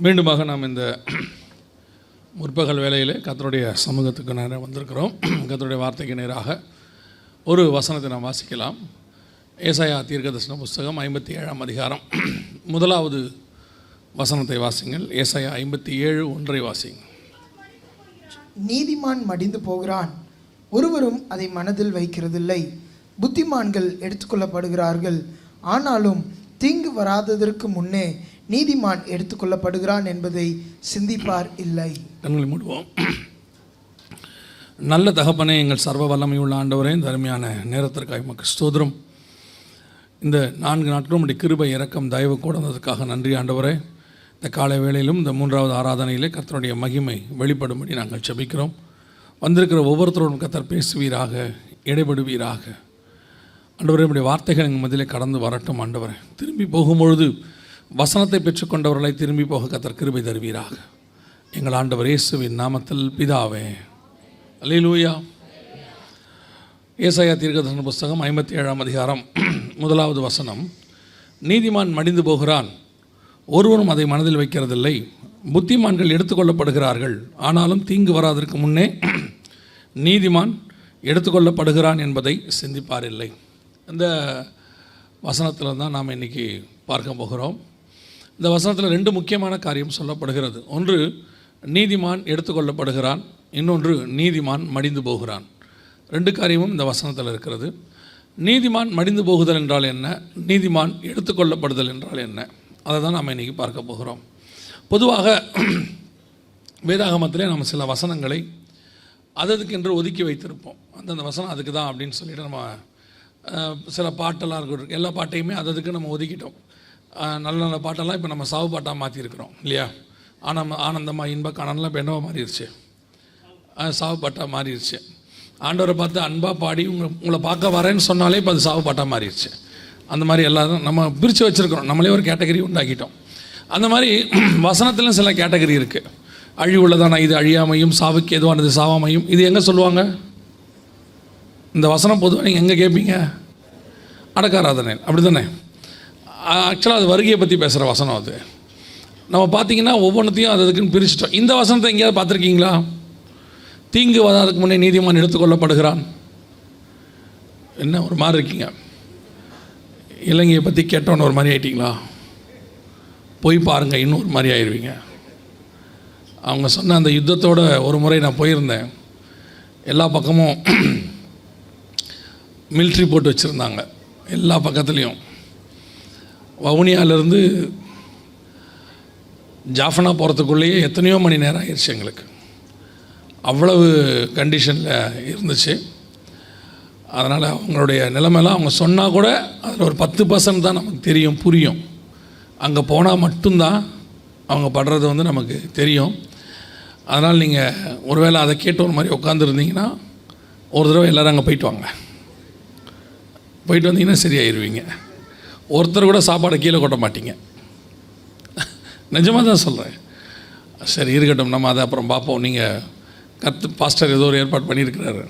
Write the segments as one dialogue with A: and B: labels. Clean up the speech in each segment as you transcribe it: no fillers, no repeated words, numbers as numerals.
A: மீண்டுமாக நாம் இந்த முற்பகல் வேளையிலே கர்த்தருடைய சமூகத்துக்கு நேராக வந்திருக்கிறோம். கர்த்தருடைய வார்த்தைக்கு நேராக ஒரு வசனத்தை நாம் வாசிக்கலாம். ஏசாயா தீர்க்கதரிசன புஸ்தகம் 57ஆம் அதிகாரம் 1வது வசனத்தை வாசிங்கள். ஏசாயா 57:1 வாசிங்க.
B: நீதிமான் மடிந்து போகிறான், ஒருவரும் அதை மனதில் வைக்கிறதில்லை. புத்திமான்கள் எடுத்துக்கொள்ளப்படுகிறார்கள், ஆனாலும் தீங்கு வராததற்கு முன்னே நீதிமான் எடுத்துக்கொள்ளப்படுகிறான் என்பதை சிந்திப்பார் இல்லை.
A: கண்களை மூடுவோம். நல்ல தகப்பனே, எங்கள் சர்வ வல்லமையுள்ள ஆண்டவரே, இந்த அருமையான நேரத்திற்காக உமக்கு ஸ்தோத்திரம். இந்த 4 நாட்களும் உடைய கிருபை இரக்கம் தயவு கூட வந்ததுக்காக நன்றி ஆண்டவரே. இந்த காலை வேளையிலும் இந்த 3வது ஆராதனையிலே கர்த்தருடைய மகிமை வெளிப்படும்படி நாங்கள் ஜெபிக்கிறோம். வந்திருக்கிற ஒவ்வொருத்தரோடும் கர்த்தர் பேசுவீராக, இடைபடுவீராக. ஆண்டவரே, நம்முடைய வார்த்தைகள் எங்கள் மத்தியிலே கடந்து வரட்டும் ஆண்டவரே. திரும்பி போகும்பொழுது வசனத்தை பெற்றுக்கொண்டவர்களை திரும்பி போக கர்த்தர் கிருபை தருவீராக. எங்கள் ஆண்டவர் இயேசுவின் நாமத்தில் பிதாவே, அல்லேலூயா. ஏசாயா தீர்க்கதரிசன புஸ்தகம் 57ஆம் அதிகாரம் 1வது வசனம். நீதிமான் மடிந்து போகிறான், ஒருவரும் அதை மனதில் வைக்கிறதில்லை. புத்திமான்கள் எடுத்துக்கொள்ளப்படுகிறார்கள், ஆனாலும் தீங்கு வராதற்கு முன்னே நீதிமான் எடுத்துக்கொள்ளப்படுகிறான் என்பதை சிந்திப்பாரில்லை. இந்த வசனத்தில் தான் நாம் இன்றைக்கி பார்க்க போகிறோம். இந்த வசனத்தில் 2 முக்கியமான காரியம் சொல்லப்படுகிறது. ஒன்று, நீதிமான் எடுத்துக்கொள்ளப்படுகிறான். இன்னொன்று, நீதிமான் மடிந்து போகிறான். 2 காரியமும் இந்த வசனத்தில் இருக்கிறது. நீதிமான் மடிந்து போகுதல் என்றால் என்ன, நீதிமான் எடுத்துக்கொள்ளப்படுதல் என்றால் என்ன, அதை தான் நாம் இன்றைக்கி பார்க்க போகிறோம். பொதுவாக வேதாகமத்திலே நம்ம சில வசனங்களை அதுக்கென்று ஒதுக்கி வைத்திருப்போம். அந்தந்த வசனம் அதுக்கு தான் அப்படின்னு சொல்லிட்டு நம்ம சில பாட்டெல்லாம் இருக்கும். எல்லா பாட்டையுமே அதுக்கு நம்ம ஒதுக்கிட்டோம். நல்ல நல்ல பாட்டெல்லாம் இப்போ நம்ம சாவு பாட்டாக மாற்றிருக்கிறோம் இல்லையா? ஆனந்தமாக இன்ப காணலாம் இப்போ என்னவோ மாறிடுச்சு, சாவு பாட்டாக மாறிடுச்சு. ஆண்டவரை பார்த்து அன்பாக பாடி உங்களை பார்க்க வரேன்னு சொன்னாலே இப்போ அது சாவு பாட்டாக மாறிடுச்சு. அந்த மாதிரி எல்லாரும் நம்ம பிரித்து வச்சுருக்கிறோம், நம்மளே ஒரு கேட்டகரி உண்டாக்கிட்டோம். அந்த மாதிரி வசனத்திலும் சில கேட்டகரி இருக்குது. அழிவுள்ளதான இது அழியாமையும், சாவுக்கு எதுவானது சாவாமையும். இது எங்கே சொல்லுவாங்க? இந்த வசனம் பொதுவாக நீங்கள் எங்கே கேட்பீங்க? அடக்காராதனை, அப்படி தானே? ஆக்சுவலாக அது வருகையை பற்றி பேசுகிற வசனம். அது நம்ம பார்த்திங்கன்னா ஒவ்வொன்றத்தையும் அதுக்குன்னு பிரிச்சிட்டோம். இந்த வசனத்தை எங்கேயாவது பார்த்துருக்கீங்களா? தீங்கு வராதுக்கு முன்னே நீதிமான் எடுத்துக்கொள்ளப்படுகிறான். என்ன ஒரு மாதிரி இருக்கீங்க? இலங்கையை பற்றி கேட்டோன்னு ஒரு மாதிரி ஆகிட்டிங்களா? போய் பாருங்கள், இன்னும் ஒரு மாதிரி ஆயிடுவீங்க. அவங்க சொன்ன அந்த யுத்தத்தோட ஒரு முறை நான் போயிருந்தேன். எல்லா பக்கமும் மிலிட்ரி போட்டு வச்சுருந்தாங்க, எல்லா பக்கத்துலேயும். வவுனியாவிலேருந்து ஜாஃபனா போகிறதுக்குள்ளேயே எத்தனையோ மணி நேரம் ஆயிடுச்சு எங்களுக்கு. அவ்வளவு கண்டிஷனில் இருந்துச்சு. அதனால் அவங்களுடைய நிலைமைலாம் அவங்க சொன்னால் கூட அதில் ஒரு 10% தான் நமக்கு தெரியும், புரியும். அங்கே போனால் மட்டும்தான் அவங்க படுறது நமக்கு தெரியும். அதனால் நீங்கள் ஒருவேளை அதை கேட்டு ஒரு மாதிரி உட்காந்துருந்தீங்கன்னா ஒரு தடவை எல்லோரும் அங்கே போயிட்டு வாங்க. போயிட்டு வந்தீங்கன்னா சரியாயிருவீங்க. ஒருத்தர் கூட சாப்பாடை கீழே கொட்ட மாட்டீங்க. நிஜமாக தான் சொல்கிறேன். சரி இருக்கட்டும், நம்ம அதை அப்புறம் பார்ப்போம். நீங்கள் பாஸ்டர் ஏதோ ஒரு ஏற்பாடு பண்ணியிருக்கிறாரு.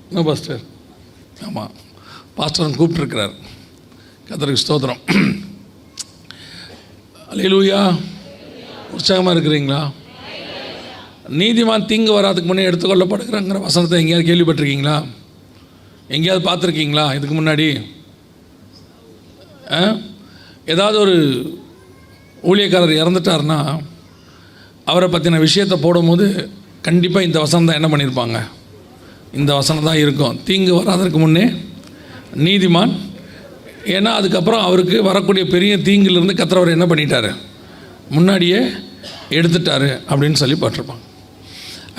A: என்ன பாஸ்டர்? ஆமாம், பாஸ்டர் கூப்பிட்டுருக்கிறார். கர்த்தருக்கு ஸ்தோத்திரம். அல்லேலூயா. உற்சாகமாக இருக்கிறீங்களா? நீதிமான் தீங்கு வராதுக்கு முன்னே எடுத்துக்கொள்ளப்படுகிறாங்கிற வசனத்தை எங்கேயாவது கேள்விப்பட்டிருக்கீங்களா? எங்கேயாவது பார்த்துருக்கீங்களா இதுக்கு முன்னாடி? ஏதாவது ஒரு ஊழியக்காரர் இறந்துட்டார்னா அவரை பற்றின விஷயத்தை போடும்போது கண்டிப்பாக இந்த வசனம் தான் என்ன பண்ணியிருப்பாங்க? இந்த வசனம் தான் இருக்கும். தீங்கு வராதற்கு முன்னே நீதிமான். ஏன்னா அதுக்கப்புறம் அவருக்கு வரக்கூடிய பெரிய தீங்கிலிருந்து கர்த்தர் என்ன பண்ணிட்டார்? முன்னாடியே எடுத்துட்டார் அப்படின்னு சொல்லி போட்டிருப்பாங்க.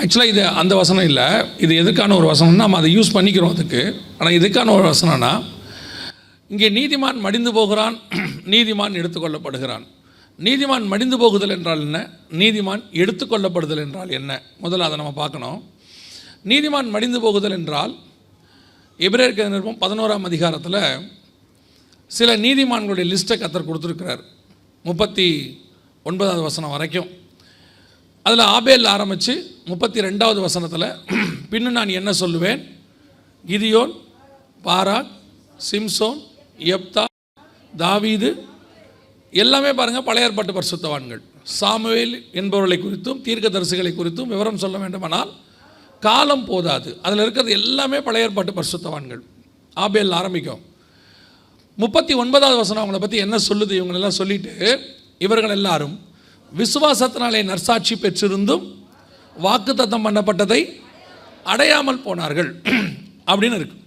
A: ஆக்சுவலாக இது அந்த வசனம் இல்லை. இது எதுக்கான ஒரு வசனம்னா நம்ம அதை யூஸ் பண்ணிக்கிறோம் அதுக்கு. ஆனால் இதுக்கான ஒரு வசனம்னா, இங்கே நீதிமான் மடிந்து போகிறான், நீதிமான் எடுத்துக்கொள்ளப்படுகிறான். நீதிமான் மடிந்து போகுதல் என்றால் என்ன, நீதிமான் எடுத்துக்கொள்ளப்படுதல் என்றால் என்ன? முதல்ல அதை நம்ம பார்க்கணும். நீதிமான் மடிந்து போகுதல் என்றால் எபிரேயர் நிருபம் 11ஆம் அதிகாரத்தில் சில நீதிமான்களுடைய லிஸ்ட்டை கர்த்தர் கொடுத்துருக்கிறார். 39வது வசனம் வரைக்கும். அதில் ஆபேல் ஆரம்பித்து 32வது வசனத்தில் பின்னு நான் என்ன சொல்லுவேன், கிதியோன், பாராக், சிம்சோன், யெப்தா, தாவீது, எல்லாமே பாருங்கள் பழைய ஏற்பாட்டு பரிசுத்தவான்கள். சாமுவேல் என்பவர்களை குறித்தும் தீர்க்கதரிசிகளை குறித்தும் விவரம் சொல்ல வேண்டுமானால் காலம் போதாது. அதில் இருக்கிறது எல்லாமே பழைய ஏற்பாட்டு பரிசுத்தவான்கள். ஆபேல் ஆரம்பிக்கும். 39வது வசனம் அவங்கள பற்றி என்ன சொல்லுது? இவங்களெல்லாம் சொல்லிட்டு, இவர்கள் எல்லாரும் விசுவாசத்தினாலே நற்சாட்சி பெற்றிருந்தும் வாக்குத்தத்தம் பண்ணப்பட்டதை அடையாமல் போனார்கள் அப்படின்னு இருக்கு.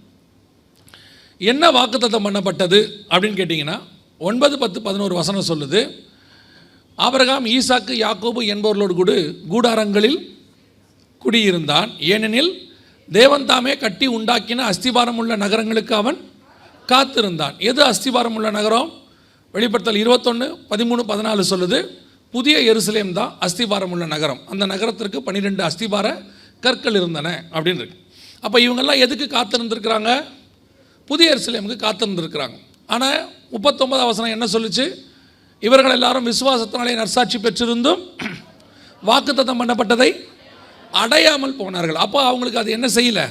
A: என்ன வாக்குத்தத்தம் பண்ணப்பட்டது அப்படின்னு கேட்டிங்கன்னா 9, 10, 11 வசனம் சொல்லுது. ஆபிரகாம் ஈசாக்கு யாக்கோபு என்பவர்களோடு கூட கூடாரங்களில் குடியிருந்தான். ஏனெனில் தேவன் தாமே கட்டி உண்டாக்கின அஸ்திபாரம் உள்ள நகரங்களுக்கு அவன் காத்திருந்தான். எது அஸ்திபாரம் உள்ள நகரம்? வெளிப்படுத்தல் 21, 13, 14 சொல்லுது. புதிய எருசலேம் தான் அஸ்திபாரம் உள்ள நகரம். அந்த நகரத்திற்கு 12 அஸ்திபார கற்கள் இருந்தன அப்படின்னு இருக்கு. அப்போ இவங்கெல்லாம் எதுக்கு காத்திருந்துருக்கிறாங்க? புதிய எருசலேமுக்கு காத்திருந்துருக்கிறாங்க. ஆனால் 39வது வசனம் என்ன சொல்லுச்சு? இவர்கள் எல்லாரும் விசுவாசத்தினாலே நற்சாட்சி பெற்றிருந்தும் வாக்குத்தத்தம் பண்ணப்பட்டதை அடையாமல் போனார்கள். அப்போ அவங்களுக்கு அது என்ன செய்யலை?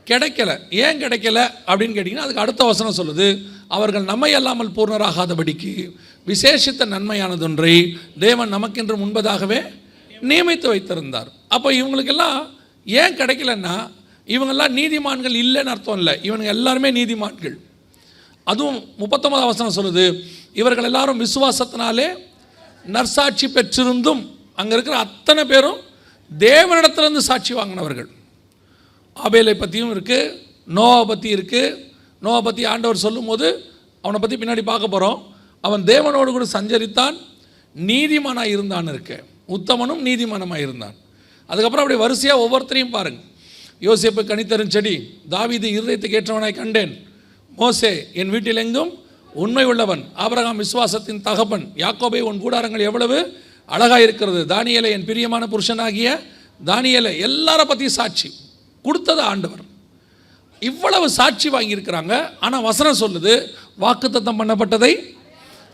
A: கிடைக்கல. ஏன் கிடைக்கல அப்படின்னு கேட்டிங்கன்னா அதுக்கு அடுத்த வசனம் சொல்லுது. அவர்கள் நம்மை அல்லாமல் பூர்ணராகாதபடிக்கு விசேஷித்த நன்மையானதொன்றை தேவன் நமக்கென்று முன்பதாகவே நியமித்து வைத்திருந்தார். அப்போ இவங்களுக்கெல்லாம் ஏன் கிடைக்கலன்னா இவங்கெல்லாம் நீதிமான்கள் இல்லைன்னு அர்த்தம் இல்லை. இவங்க எல்லாருமே நீதிமான்கள். அதுவும் 39வது வசனம் சொல்லுது, இவர்கள் எல்லாரும் விசுவாசத்தினாலே நற்சாட்சி பெற்றிருந்தும். அங்கே இருக்கிற அத்தனை பேரும் தேவனிடத்திலிருந்து சாட்சி வாங்கினவர்கள். ஆபேலை பற்றியும் இருக்குது, நோவா பற்றி இருக்குது. நோவா பற்றி ஆண்டவர் சொல்லும்போது அவனை பற்றி பின்னாடி பார்க்க போகிறோம். அவன் தேவனோடு கூட சஞ்சரித்தான், நீதிமானாக இருந்தான்னு இருக்கு. உத்தமனும் நீதிமானமாக இருந்தான். அதுக்கப்புறம் அப்படி வரிசையாக ஒவ்வொருத்தரையும் பாருங்கள். யோசேப்பு கனித்தரும் செடி, தாவீது இருதயத்துக்கு ஏற்றவனாய் கண்டேன், மோசே என் வீட்டில் எங்கும் உண்மை உள்ளவன், ஆபிரகாம் விசுவாசத்தின் தகப்பன், யாக்கோபே உன் கூடாரங்கள் எவ்வளவு அழகாக இருக்கிறது, தானியேலை என் பிரியமான புருஷனாகிய தானியேலை, எல்லாரை பற்றி சாட்சி கொடுத்தது ஆண்டவர். இவ்வளவு சாட்சி வாங்கியிருக்கிறாங்க. ஆனால் வசனம் சொல்லுது வாக்குத்தத்தம் பண்ணப்பட்டதை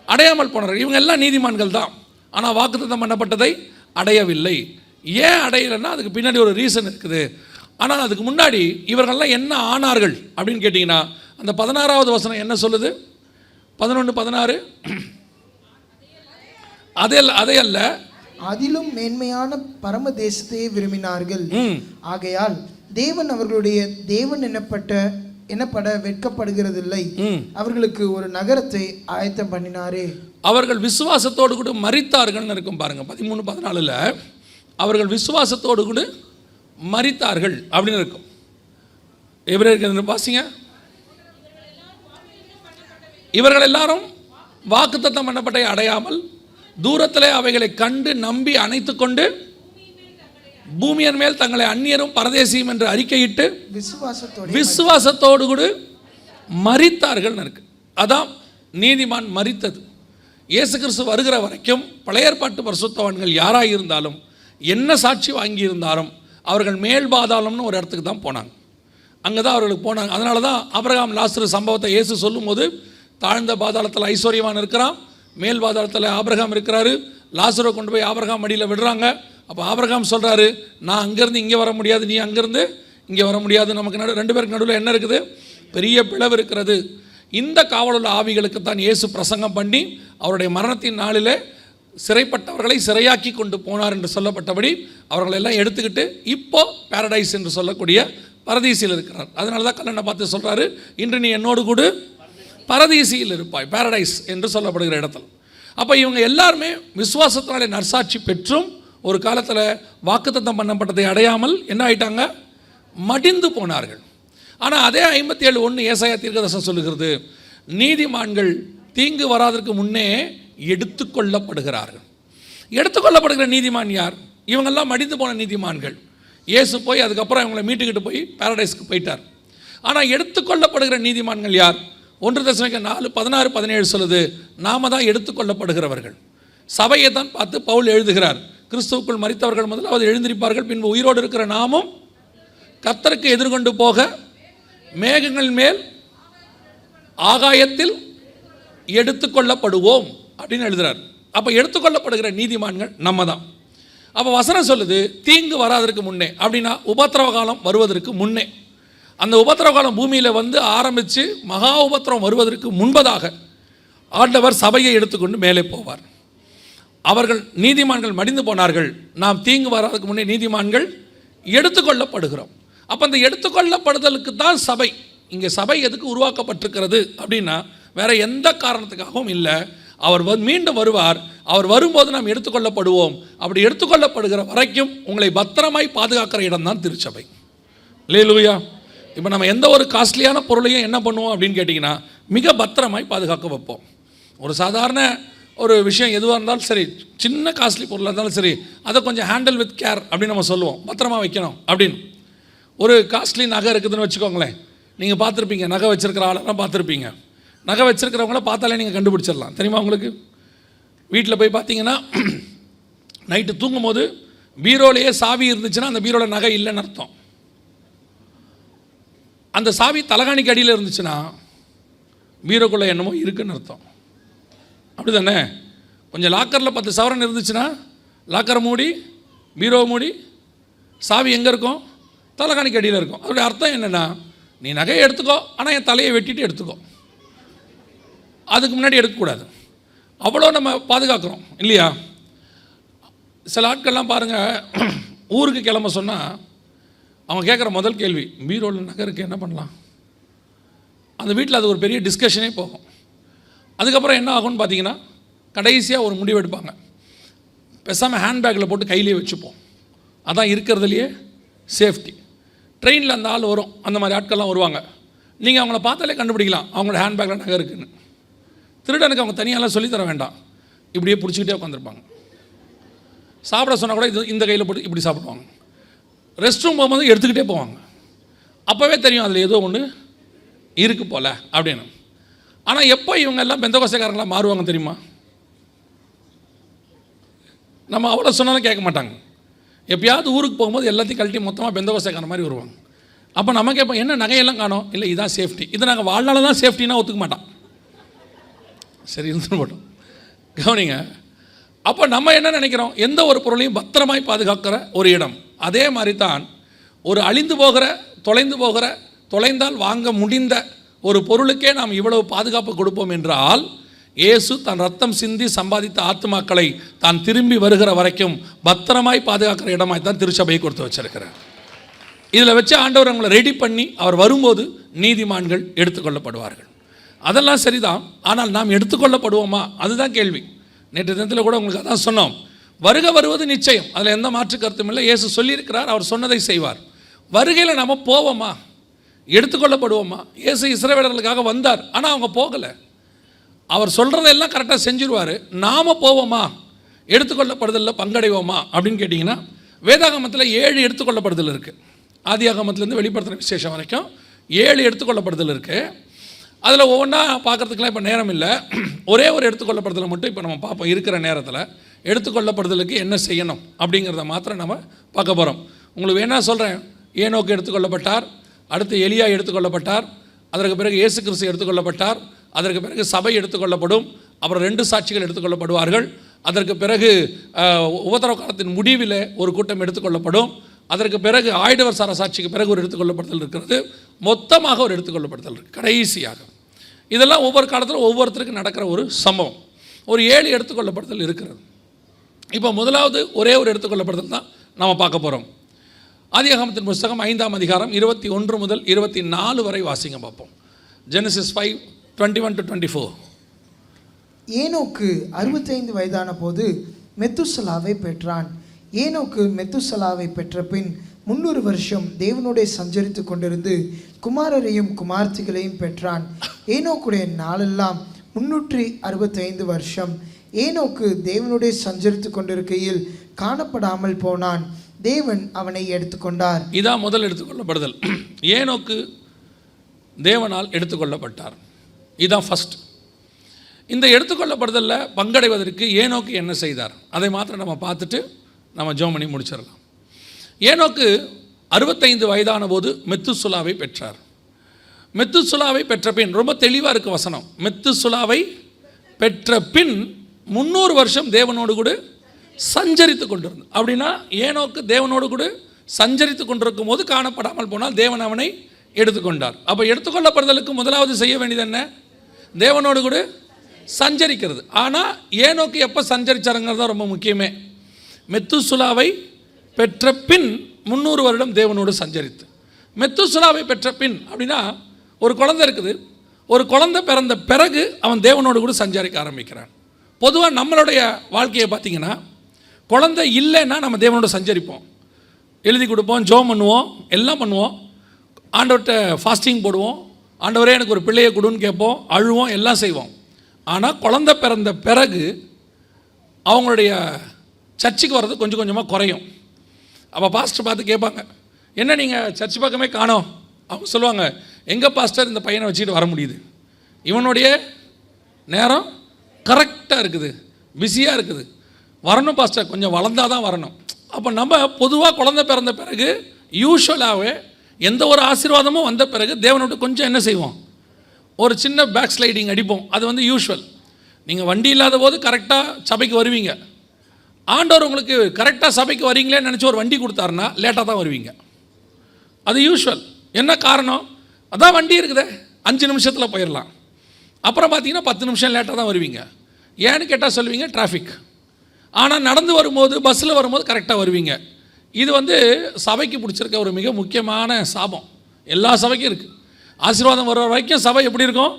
A: அடையாமல் போனார்கள். இவங்க எல்லாம் நீதிமான்கள் தான், ஆனால் வாக்குத்தத்தம் பண்ணப்பட்டதை அடையவில்லை. ஏன் அடையலைன்னா அதுக்கு பின்னாடி ஒரு ரீசன் இருக்குது. ஆனால் அதுக்கு முன்னாடி இவர்கள்லாம் என்ன ஆனார்கள் அப்படின்னு கேட்டிங்கன்னா அந்த 16வது வசனம் என்ன சொல்லுது? 11, 16 அதையல்ல
B: அதிலும் மேன்மையான பரம தேசத்தையே விரும்பினார்கள். ஆகையால் தேவன் அவர்களுடைய தேவன் என்னப்பட வெட்கப்படுகிறதில்லை. அவர்களுக்கு ஒரு நகரத்தை ஆயத்தம் பண்ணினாரே. அவர்கள் விசுவாசத்தோடு கூட மரித்தார்கள் இருக்கும் பாருங்க. 13, 14 அவர்கள் விசுவாசத்தோடு கூட மரித்தார்கள் அப்படின்னு இருக்கும். எபிரேயர் வாசிங்க. இவர்கள் எல்லாரும் வாக்குத்தத்தம் பண்ணப்பட்டதை அடையாமல் தூரத்திலே அவைகளை கண்டு நம்பி அணைத்து கொண்டு பூமியின் மேல் தங்களை அந்நியரும் பரதேசியும் என்று அறிக்கையிட்டு விசுவாசத்தோடு கூட மரித்தார்கள் இருக்கு. அதான் நீதிமான் மரித்தது. இயேசு கிறிஸ்து வருகிற வரைக்கும் பழைய ஏற்பாட்டு பரிசுத்தவான்கள் யாராக இருந்தாலும் என்ன சாட்சி வாங்கியிருந்தாலும் அவர்கள் மேல் பாதாளம்னு ஒரு இடத்துக்கு தான் போனாங்க. அங்கே தான் அவர்களுக்கு போனாங்க. அதனால தான் ஆபிரகாம் லாசரு சம்பவத்தை இயேசு சொல்லும்போது தாழ்ந்த பாதாளத்தில் ஐஸ்வர்யவான் இருக்கிறான், மேல் பாதாளத்தில் ஆபிரகாம் இருக்கிறாரு. லாசரை கொண்டு போய் ஆபிரகாம் மடியில் விடுறாங்க. அப்போ ஆபிரகாம் சொல்கிறாரு, நான் அங்கேருந்து இங்கே வர முடியாது, நீ அங்கேருந்து இங்கே வர முடியாது. நமக்கு ரெண்டு பேருக்கு நடுவில் என்ன இருக்குது? பெரிய பிளவு இருக்கிறது. இந்த காவலுள்ள ஆவிகளுக்கு தான் இயேசு பிரசங்கம் பண்ணி அவருடைய மரணத்தின் நாளில் சிறைப்பட்டவர்களை சிறையாக்கி கொண்டு போனார் என்று சொல்லப்பட்டபடி அவர்களை எல்லாம் எடுத்துக்கிட்டு இப்போ பாரடைஸ் என்று சொல்லக்கூடிய பரதீசியில் இருக்கிறார். அதனால தான் கல்லனை பார்த்து சொல்கிறாரு, இன்று நீ என்னோடு கூட பரதீசியில் இருப்பாய், பாரடைஸ் என்று சொல்லப்படுகிற இடத்துல. அப்போ இவங்க எல்லாருமே விசுவாசத்தினாலே நற்சாட்சி பெற்றும் ஒரு காலத்தில் வாக்குத்தத்தம் பண்ணப்பட்டதை அடையாமல் என்ன ஆயிட்டாங்க? மடிந்து போனார்கள். ஆனால் அதே 57:1 ஏசாயா தீர்க்கதரிசனம் சொல்லுகிறது, நீதிமான்கள் தீங்கு வராதற்கு முன்னே எடுத்துக்கொள்ளப்படுகிறார்கள். எடுத்துக்கொள்ளப்படுகிற நீதிமான் யார்? இவங்கெல்லாம் மடிந்து போன நீதிமான்கள். இயேசு போய் அதுக்கப்புறம் இவங்களை மீட்டுக்கிட்டு போய் பாரடைஸ்க்கு போயிட்டார். ஆனால் எடுத்துக்கொள்ளப்படுகிற நீதிமான்கள் யார்? 1 தெசலோனிக்கேயர் 4, 16, 17 சொல்லுது, நாம தான் எடுத்துக்கொள்ளப்படுகிறவர்கள். சபையை தான் பார்த்து பவுல் எழுதுகிறார், கிறிஸ்துவுக்குள் மரித்தவர்கள் முதலாவது எழுந்திருப்பார்கள், பின்பு உயிரோடு இருக்கிற நாமும் கர்த்தருக்கு எதிர்கொண்டு போக மேகங்கள் மேல் ஆகாயத்தில் எடுத்துக்கொள்ளப்படுவோம் அப்படின்னு எழுதுகிறார். அப்போ எடுத்துக்கொள்ளப்படுகிற நீதிமான்கள் நம்ம தான். அப்போ வசனம் சொல்லுது தீங்கு வராதற்கு முன்னே, அப்படின்னா உபத்திரவ காலம் வருவதற்கு முன்னே. அந்த உபத்திரவ காலம் பூமியில் வந்து ஆரம்பித்து மகா உபத்திரவம் வருவதற்கு முன்பதாக ஆண்டவர் சபையை எடுத்துக்கொண்டு மேலே போவார். அவர்கள் நீதிமான்கள் மடிந்து போனார்கள், நாம் தீங்கு வராதுக்கு முன்னே நீதிமான்கள் எடுத்துக்கொள்ளப்படுகிறோம். அப்போ அந்த எடுத்துக்கொள்ளப்படுதலுக்கு தான் சபை. இங்கே சபை எதுக்கு உருவாக்கப்பட்டிருக்கிறது அப்படின்னா வேற எந்த காரணத்துக்காகவும் இல்லை. அவர் மீண்டும் வருவார். அவர் வரும்போது நாம் எடுத்துக்கொள்ளப்படுவோம். அப்படி எடுத்துக்கொள்ளப்படுகிற வரைக்கும் உங்களை பத்திரமாய் பாதுகாக்கிற இடம் தான் திருச்சபை. அல்லேலூயா. இப்போ நம்ம எந்த ஒரு காஸ்ட்லியான பொருளையும் என்ன பண்ணுவோம் அப்படின்னு கேட்டிங்கன்னா மிக பத்திரமாய் பாதுகாக்க வைப்போம். ஒரு சாதாரண ஒரு விஷயம் எதுவாக இருந்தாலும் சரி, சின்ன காஸ்ட்லி பொருளாக இருந்தாலும் சரி, அதை கொஞ்சம் ஹேண்டில் வித் கேர் அப்படின்னு நம்ம சொல்லுவோம், பத்திரமா வைக்கணும் அப்படின்னு. ஒரு காஸ்ட்லி நகை இருக்குதுன்னு வச்சுக்கோங்களேன், நீங்கள் பார்த்துருப்பீங்க, நகை வச்சுருக்கிற ஆளெல்லாம் பார்த்துருப்பீங்க. நகை வச்சுருக்கிறவங்கள பார்த்தாலே நீங்கள் கண்டுபிடிச்சிடலாம், தெரியுமா உங்களுக்கு? வீட்டில் போய் பார்த்தீங்கன்னா நைட்டு தூங்கும் போது பீரோலையே சாவி இருந்துச்சுன்னா அந்த பீரோவில் நகை இல்லைன்னு அர்த்தம். அந்த சாவி தலகாணிக்கு அடியில் இருந்துச்சுன்னா பீரோக்குள்ளே என்னமோ இருக்குன்னு அர்த்தம். அப்படி தானே? கொஞ்சம் லாக்கரில் 10 சவரன் இருந்துச்சுன்னா லாக்கரை மூடி பீரோவை மூடி சாவி எங்கே இருக்கும்? தலகாணிக்கு அடியில் இருக்கும். அதோடைய அர்த்தம் என்னென்னா, நீ நகையை எடுத்துக்கோ, ஆனால் என் தலையை வெட்டிட்டு எடுத்துக்கோ, அதுக்கு முன்னாடி எடுக்கக்கூடாது. அவ்வளோ நம்ம பாதுகாக்கிறோம் இல்லையா? சில ஆட்கள்லாம் பாருங்கள், ஊருக்கு கிளம்ப சொன்னால் அவங்க கேட்குற முதல் கேள்வி, பீரோவில் நகை இருக்குது, என்ன பண்ணலாம்? அந்த வீட்டில் அது ஒரு பெரிய டிஸ்கஷனே போகும். அதுக்கப்புறம் என்ன ஆகும்னு பார்த்தீங்கன்னா, கடைசியாக ஒரு முடிவு எடுப்பாங்க, பேசாமல் ஹேண்ட்பேக்கில் போட்டு கையிலே வச்சுப்போம், அதான் இருக்கிறதுலையே சேஃப்டி. ட்ரெயினில் அந்த ஆள் வரும், அந்த மாதிரி ஆட்கள்லாம் வருவாங்க, நீங்கள் அவங்கள பார்த்தாலே கண்டுபிடிக்கலாம் அவங்களோட ஹேண்ட்பேக்கில் நகை இருக்குதுன்னு. திருடனுக்கு அவங்க தனியாலாம் சொல்லித்தர வேண்டாம், இப்படியே பிடிச்சிக்கிட்டே உட்காந்துருப்பாங்க. சாப்பிட சொன்னால் கூட இந்த கையில் போட்டு இப்படி சாப்பிடுவாங்க. ரெஸ்ட் ரூம் போகும்போது எடுத்துக்கிட்டே போவாங்க. அப்போவே தெரியும் அதில் ஏதோ ஒன்று இருக்கு போல அப்படின்னு. ஆனால் எப்போ இவங்க எல்லாம் பெந்தகோஸ்தேக்காரங்களாக மாறுவாங்க தெரியுமா? நம்ம அவ்வளோ சொன்னாலும் கேட்க மாட்டாங்க. எப்பயாவது ஊருக்கு போகும்போது எல்லாத்தையும் கழட்டி மொத்தமாக பெந்தகோஸ்தேக்கார மாதிரி வருவாங்க. அப்போ நம்ம கேட்போம், என்ன நகையெல்லாம் காணோம்? இல்லை, இதான் சேஃப்டி, இது நாங்கள் வாழ்நாள் தான் சேஃப்டின்னா ஒத்துக்க மாட்டான். சரி, இருந்து போட்டோம், கவனிங்க. அப்போ நம்ம என்ன நினைக்கிறோம்? எந்த ஒரு பொருளையும் பத்திரமாய் பாதுகாக்கிற ஒரு இடம். அதே மாதிரி தான் ஒரு அழிந்து போகிற, தொலைந்து போகிற, தொலைந்தால் வாங்க முடிந்த ஒரு பொருளுக்கே நாம் இவ்வளவு பாதுகாப்பு கொடுப்போம் என்றால், இயேசு தன் ரத்தம் சிந்தி சம்பாதித்த ஆத்துமாக்களை தான் திரும்பி வருகிற வரைக்கும் பத்திரமாய் பாதுகாக்கிற இடமாய் தான் திருச்சபையை கொடுத்து வச்சிருக்கிறார். இதில் வச்சு ஆண்டவர் அவங்களை ரெடி பண்ணி அவர் வரும்போது நீதிமான்கள் எடுத்துக்கொள்ளப்படுவார்கள். அதெல்லாம் சரிதான், ஆனால் நாம் எடுத்துக்கொள்ளப்படுவோமா? அதுதான் கேள்வி. நேற்று தினத்தில் கூட உங்களுக்கு அதான் சொன்னோம். வருவது நிச்சயம், அதில் எந்த மாற்று கருத்தும் இல்லை. இயேசு சொல்லியிருக்கிறார், அவர் சொன்னதை செய்வார். வருகையில் நம்ம போவோமா? எடுத்துக்கொள்ளப்படுவோமா? இயேசு இஸ்ரவேலர்களுக்காக வந்தார், ஆனால் அவங்க போகலை. அவர் சொல்கிறதெல்லாம் கரெக்டாக செஞ்சிருவார். நாம் போவோமா? எடுத்துக்கொள்ளப்படுதலில் பங்கடைவோமா அப்படின்னு கேட்டிங்கன்னா, வேதாகமத்தில் 7 எடுத்துக்கொள்ளப்படுதல் இருக்குது. ஆதியாகமத்திலேருந்து வெளிப்படுத்துகிற விசேஷம் வரைக்கும் 7 எடுத்துக்கொள்ளப்படுதல் இருக்குது. அதில் ஒவ்வொன்றா பார்க்குறதுக்கெலாம் இப்போ நேரம் இல்லை. ஒரே ஒரு எடுத்துக்கொள்ளப்படுதலை மட்டும் இப்போ நம்ம பார்ப்போம். இருக்கிற நேரத்தில் எடுத்துக்கொள்ளப்படுதலுக்கு என்ன செய்யணும் அப்படிங்கிறத மாத்திரம் நம்ம பார்க்க போகிறோம். உங்களுக்கு வேணால் சொல்கிறேன். ஏனோக்கு எடுத்துக்கொள்ளப்பட்டார், அடுத்து எலியா எடுத்துக்கொள்ளப்பட்டார், அதற்கு பிறகு இயேசு கிறிஸ்து எடுத்துக்கொள்ளப்பட்டார், அதற்கு பிறகு சபை எடுத்துக்கொள்ளப்படும், அப்புறம் 2 சாட்சிகள் எடுத்துக்கொள்ளப்படுவார்கள், அதற்கு பிறகு உபத்திரவ காலத்தின் முடிவில் ஒரு கூட்டம் எடுத்துக்கொள்ளப்படும், அதற்கு பிறகு ஆயிடவர் சாட்சிக்கு பிறகு ஒரு எடுத்துக்கொள்ளப்படுதல் இருக்கிறது, மொத்தமாக ஒரு எடுத்துக்கொள்ளப்படுதல் இருக்குது கடைசியாக. இதெல்லாம் ஒவ்வொரு காலத்திலும் ஒவ்வொருத்தருக்கு நடக்கிற ஒரு சம்பவம். ஒரு 7 எடுத்துக்கொள்ளப்படுதல் இருக்கிறது. இப்போ முதலாவது ஒரே ஒரு எடுத்துக்கொள்ளப்படுதல் தான் நாம் பார்க்க போகிறோம். ஆதியாகமத்தின் புஸ்தகம் 5ஆம் அதிகாரம் 21 முதல் 24 வரை வாசிங்க பார்ப்போம். ஜெனசிஸ் 5:21-24.
C: ஏனோக்கு 65 வயதான போது மெத்துசலாவை பெற்றான். ஏனோக்கு மெத்துசலாவை பெற்ற பின் 300 வருஷம் தேவனோடே சஞ்சரித்து கொண்டிருந்து குமாரரையும் குமார்த்திகளையும் பெற்றான். ஏனோக்குடைய நாளெல்லாம் 365 வருஷம். ஏனோக்கு தேவனோடே சஞ்சரித்து கொண்டிருக்கையில் காணப்படாமல் போனான். தேவன் அவனை எடுத்துக்கொண்டார். இதான்
B: முதல் எடுத்துக்கொள்ளப்படுதல். ஏனோக்கு தேவனால் எடுத்துக்கொள்ளப்பட்டார். இதான் ஃபர்ஸ்ட். இந்த எடுத்துக்கொள்ளப்படுதலில் பங்கடைவதற்கு ஏனோக்கு என்ன செய்தார் அதை மாத்திரம் நம்ம பார்த்துட்டு நம்ம ஜெபம் பண்ணி முடிச்சிடலாம். ஏனோக்கு 65 வயதான போது மெத்துசுலாவை பெற்றார். மெத்துசுலாவை பெற்ற பின், ரொம்ப தெளிவாக இருக்குது வசனம், மெத்துசுலாவை பெற்ற பின் 300 வருஷம் தேவனோடு கூட சஞ்சரித்து கொண்டிருந்தார். அப்படின்னா ஏனோக்கு தேவனோடு கூட சஞ்சரித்து கொண்டிருக்கும் போது காணப்படாமல் போனால் தேவன் அவனை எடுத்துக்கொண்டார். அப்போ எடுத்துக்கொள்ளப்படுதலுக்கு முதலாவது செய்ய வேண்டியது என்ன? தேவனோடு கூட சஞ்சரிக்கிறது. ஆனால் ஏனோக்கு எப்போ சஞ்சரிச்சாருங்கிறது தான் ரொம்ப முக்கியமே. மெத்துசுலாவை பெற்ற பின் 300 வருடம் தேவனோடு சஞ்சரித்து. மெத்துசுலாவை பெற்ற பின் அப்படின்னா ஒரு குழந்தை இருக்குது, ஒரு குழந்தை பிறந்த பிறகு அவன் தேவனோடு கூட சஞ்சரிக்க ஆரம்பிக்கிறான். பொதுவாக நம்மளுடைய வாழ்க்கையை பார்த்திங்கன்னா, குழந்தை இல்லைன்னா நம்ம தேவனோட சஞ்சரிப்போம், எழுதி கொடுப்போம், ஜெபம் பண்ணுவோம், எல்லாம் பண்ணுவோம், ஆண்டவர்கிட்ட ஃபாஸ்டிங் போடுவோம், ஆண்டவரே எனக்கு ஒரு பிள்ளையை கொடுன்னு கேட்போம், அழுவோம், எல்லாம் செய்வோம். ஆனால் குழந்தை பிறந்த பிறகு அவங்களுடைய சர்ச்சுக்கு வர்றது கொஞ்சம் கொஞ்சமாக குறையும். அப்போ பாஸ்டர் பார்த்து கேட்பாங்க, என்ன நீங்கள் சர்ச் பக்கமே காணோம்? அவங்க சொல்லுவாங்க, எங்கள் பாஸ்டர் இந்த பையனை வச்சுக்கிட்டு வர முடியுது, இவனுடைய நேரம் கரெக்டாக இருக்குது, பிஸியாக இருக்குது, வரணும் பாஸ்டர், கொஞ்சம் வளர்ந்தால் தான் வரணும். அப்போ நம்ம பொதுவாக குழந்தை பிறந்த பிறகு யூஸ்வலாகவே எந்த ஒரு ஆசீர்வாதமும் வந்த பிறகு தேவனோட கொஞ்சம் என்ன செய்வோம், ஒரு சின்ன பேக் ஸ்லைடிங் அடிப்போம். அது வந்து யூஸ்வல். நீங்கள் வண்டி இல்லாத போது கரெக்டாக சபைக்கு வருவீங்க. ஆண்டவர் உங்களுக்கு கரெக்டாக சபைக்கு வரீங்களேன்னு நினச்சி ஒரு வண்டி கொடுத்தாருன்னா லேட்டாக தான் வருவீங்க. அது யூஸ்வல். என்ன காரணம்? அதான் வண்டி இருக்குதே, 5 நிமிஷத்தில் போயிடலாம். அப்புறம் பார்த்தீங்கன்னா 10 நிமிஷம் லேட்டாக தான் வருவீங்க. ஏன்னு கேட்டால் சொல்லுவீங்க டிராஃபிக். ஆனால் நடந்து வரும்போது, பஸ்ஸில் வரும்போது கரெக்டாக வருவீங்க. இது வந்து சபைக்கு பிடிச்சிருக்க ஒரு மிக முக்கியமான சாபம். எல்லா சபைக்கும் இருக்குது. ஆசீர்வாதம் வர வரைக்கும் சபை எப்படி இருக்கும்?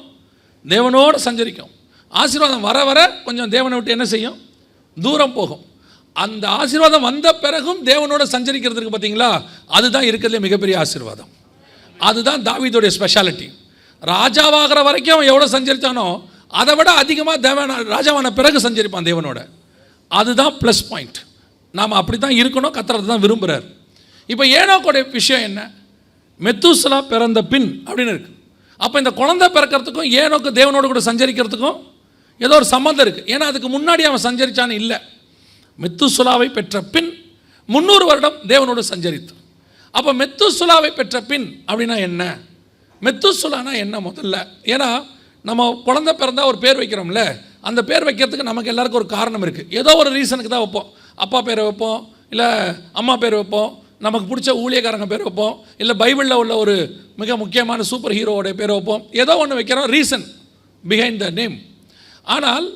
B: தேவனோடு சஞ்சரிக்கும். ஆசீர்வாதம் வர வர கொஞ்சம் தேவனை விட்டு என்ன செய்யும்? தூரம் போகும். அந்த ஆசீர்வாதம் வந்த பிறகும் தேவனோட சஞ்சரிக்கிறதுக்கு பார்த்தீங்களா, அதுதான் இருக்கிறதுலே மிகப்பெரிய ஆசீர்வாதம். அதுதான் தாவீதுடைய ஸ்பெஷாலிட்டி. ராஜாவாகிற வரைக்கும் அவன் எவ்வளோ சஞ்சரித்தானோ அதை விட அதிகமாக தேவன ராஜாவான பிறகு சஞ்சரிப்பான் தேவனோட. அதுதான் ப்ளஸ் பாயிண்ட். நாம் அப்படி தான் இருக்கணும், கர்த்தர் தான் விரும்புகிறார். இப்போ ஏனோக்குடைய விஷயம் என்ன? மெத்துசலா பிறந்த பின் அப்படின்னு இருக்குது. அப்போ இந்த குழந்தை பிறக்கிறதுக்கும் ஏனோக்கு தேவனோடு கூட சஞ்சரிக்கிறதுக்கும் ஏதோ ஒரு சம்மந்தம் இருக்குது. ஏன்னா அதுக்கு முன்னாடி அவன் சஞ்சரித்தான்னு இல்லை. மெத்துசுலாவை பெற்ற பின் 300 வருடம் தேவனோடு சஞ்சரித்து. அப்போ மெத்துசுலாவை பெற்ற பின் அப்படின்னா என்ன? மெத்துசுலானா என்ன முதல்ல? ஏன்னா நம்ம குழந்தை பிறந்தால் ஒரு பேர் வைக்கிறோம்ல, அந்த பேர் வைக்கிறதுக்கு நமக்கு எல்லாருக்கும் ஒரு காரணம் இருக்குது. ஏதோ ஒரு ரீசனுக்கு தான் வைப்போம். அப்பா பேரை வைப்போம், இல்லை அம்மா பேர் வைப்போம், நமக்கு பிடிச்ச ஊழியக்காரங்க பேர் வைப்போம், இல்லை பைபிளில் உள்ள ஒரு மிக முக்கியமான சூப்பர் ஹீரோவோடைய பேர் வைப்போம். ஏதோ ஒன்று வைக்கிறோம், ரீசன் பிஹைண்ட் த நேம். ஆனால்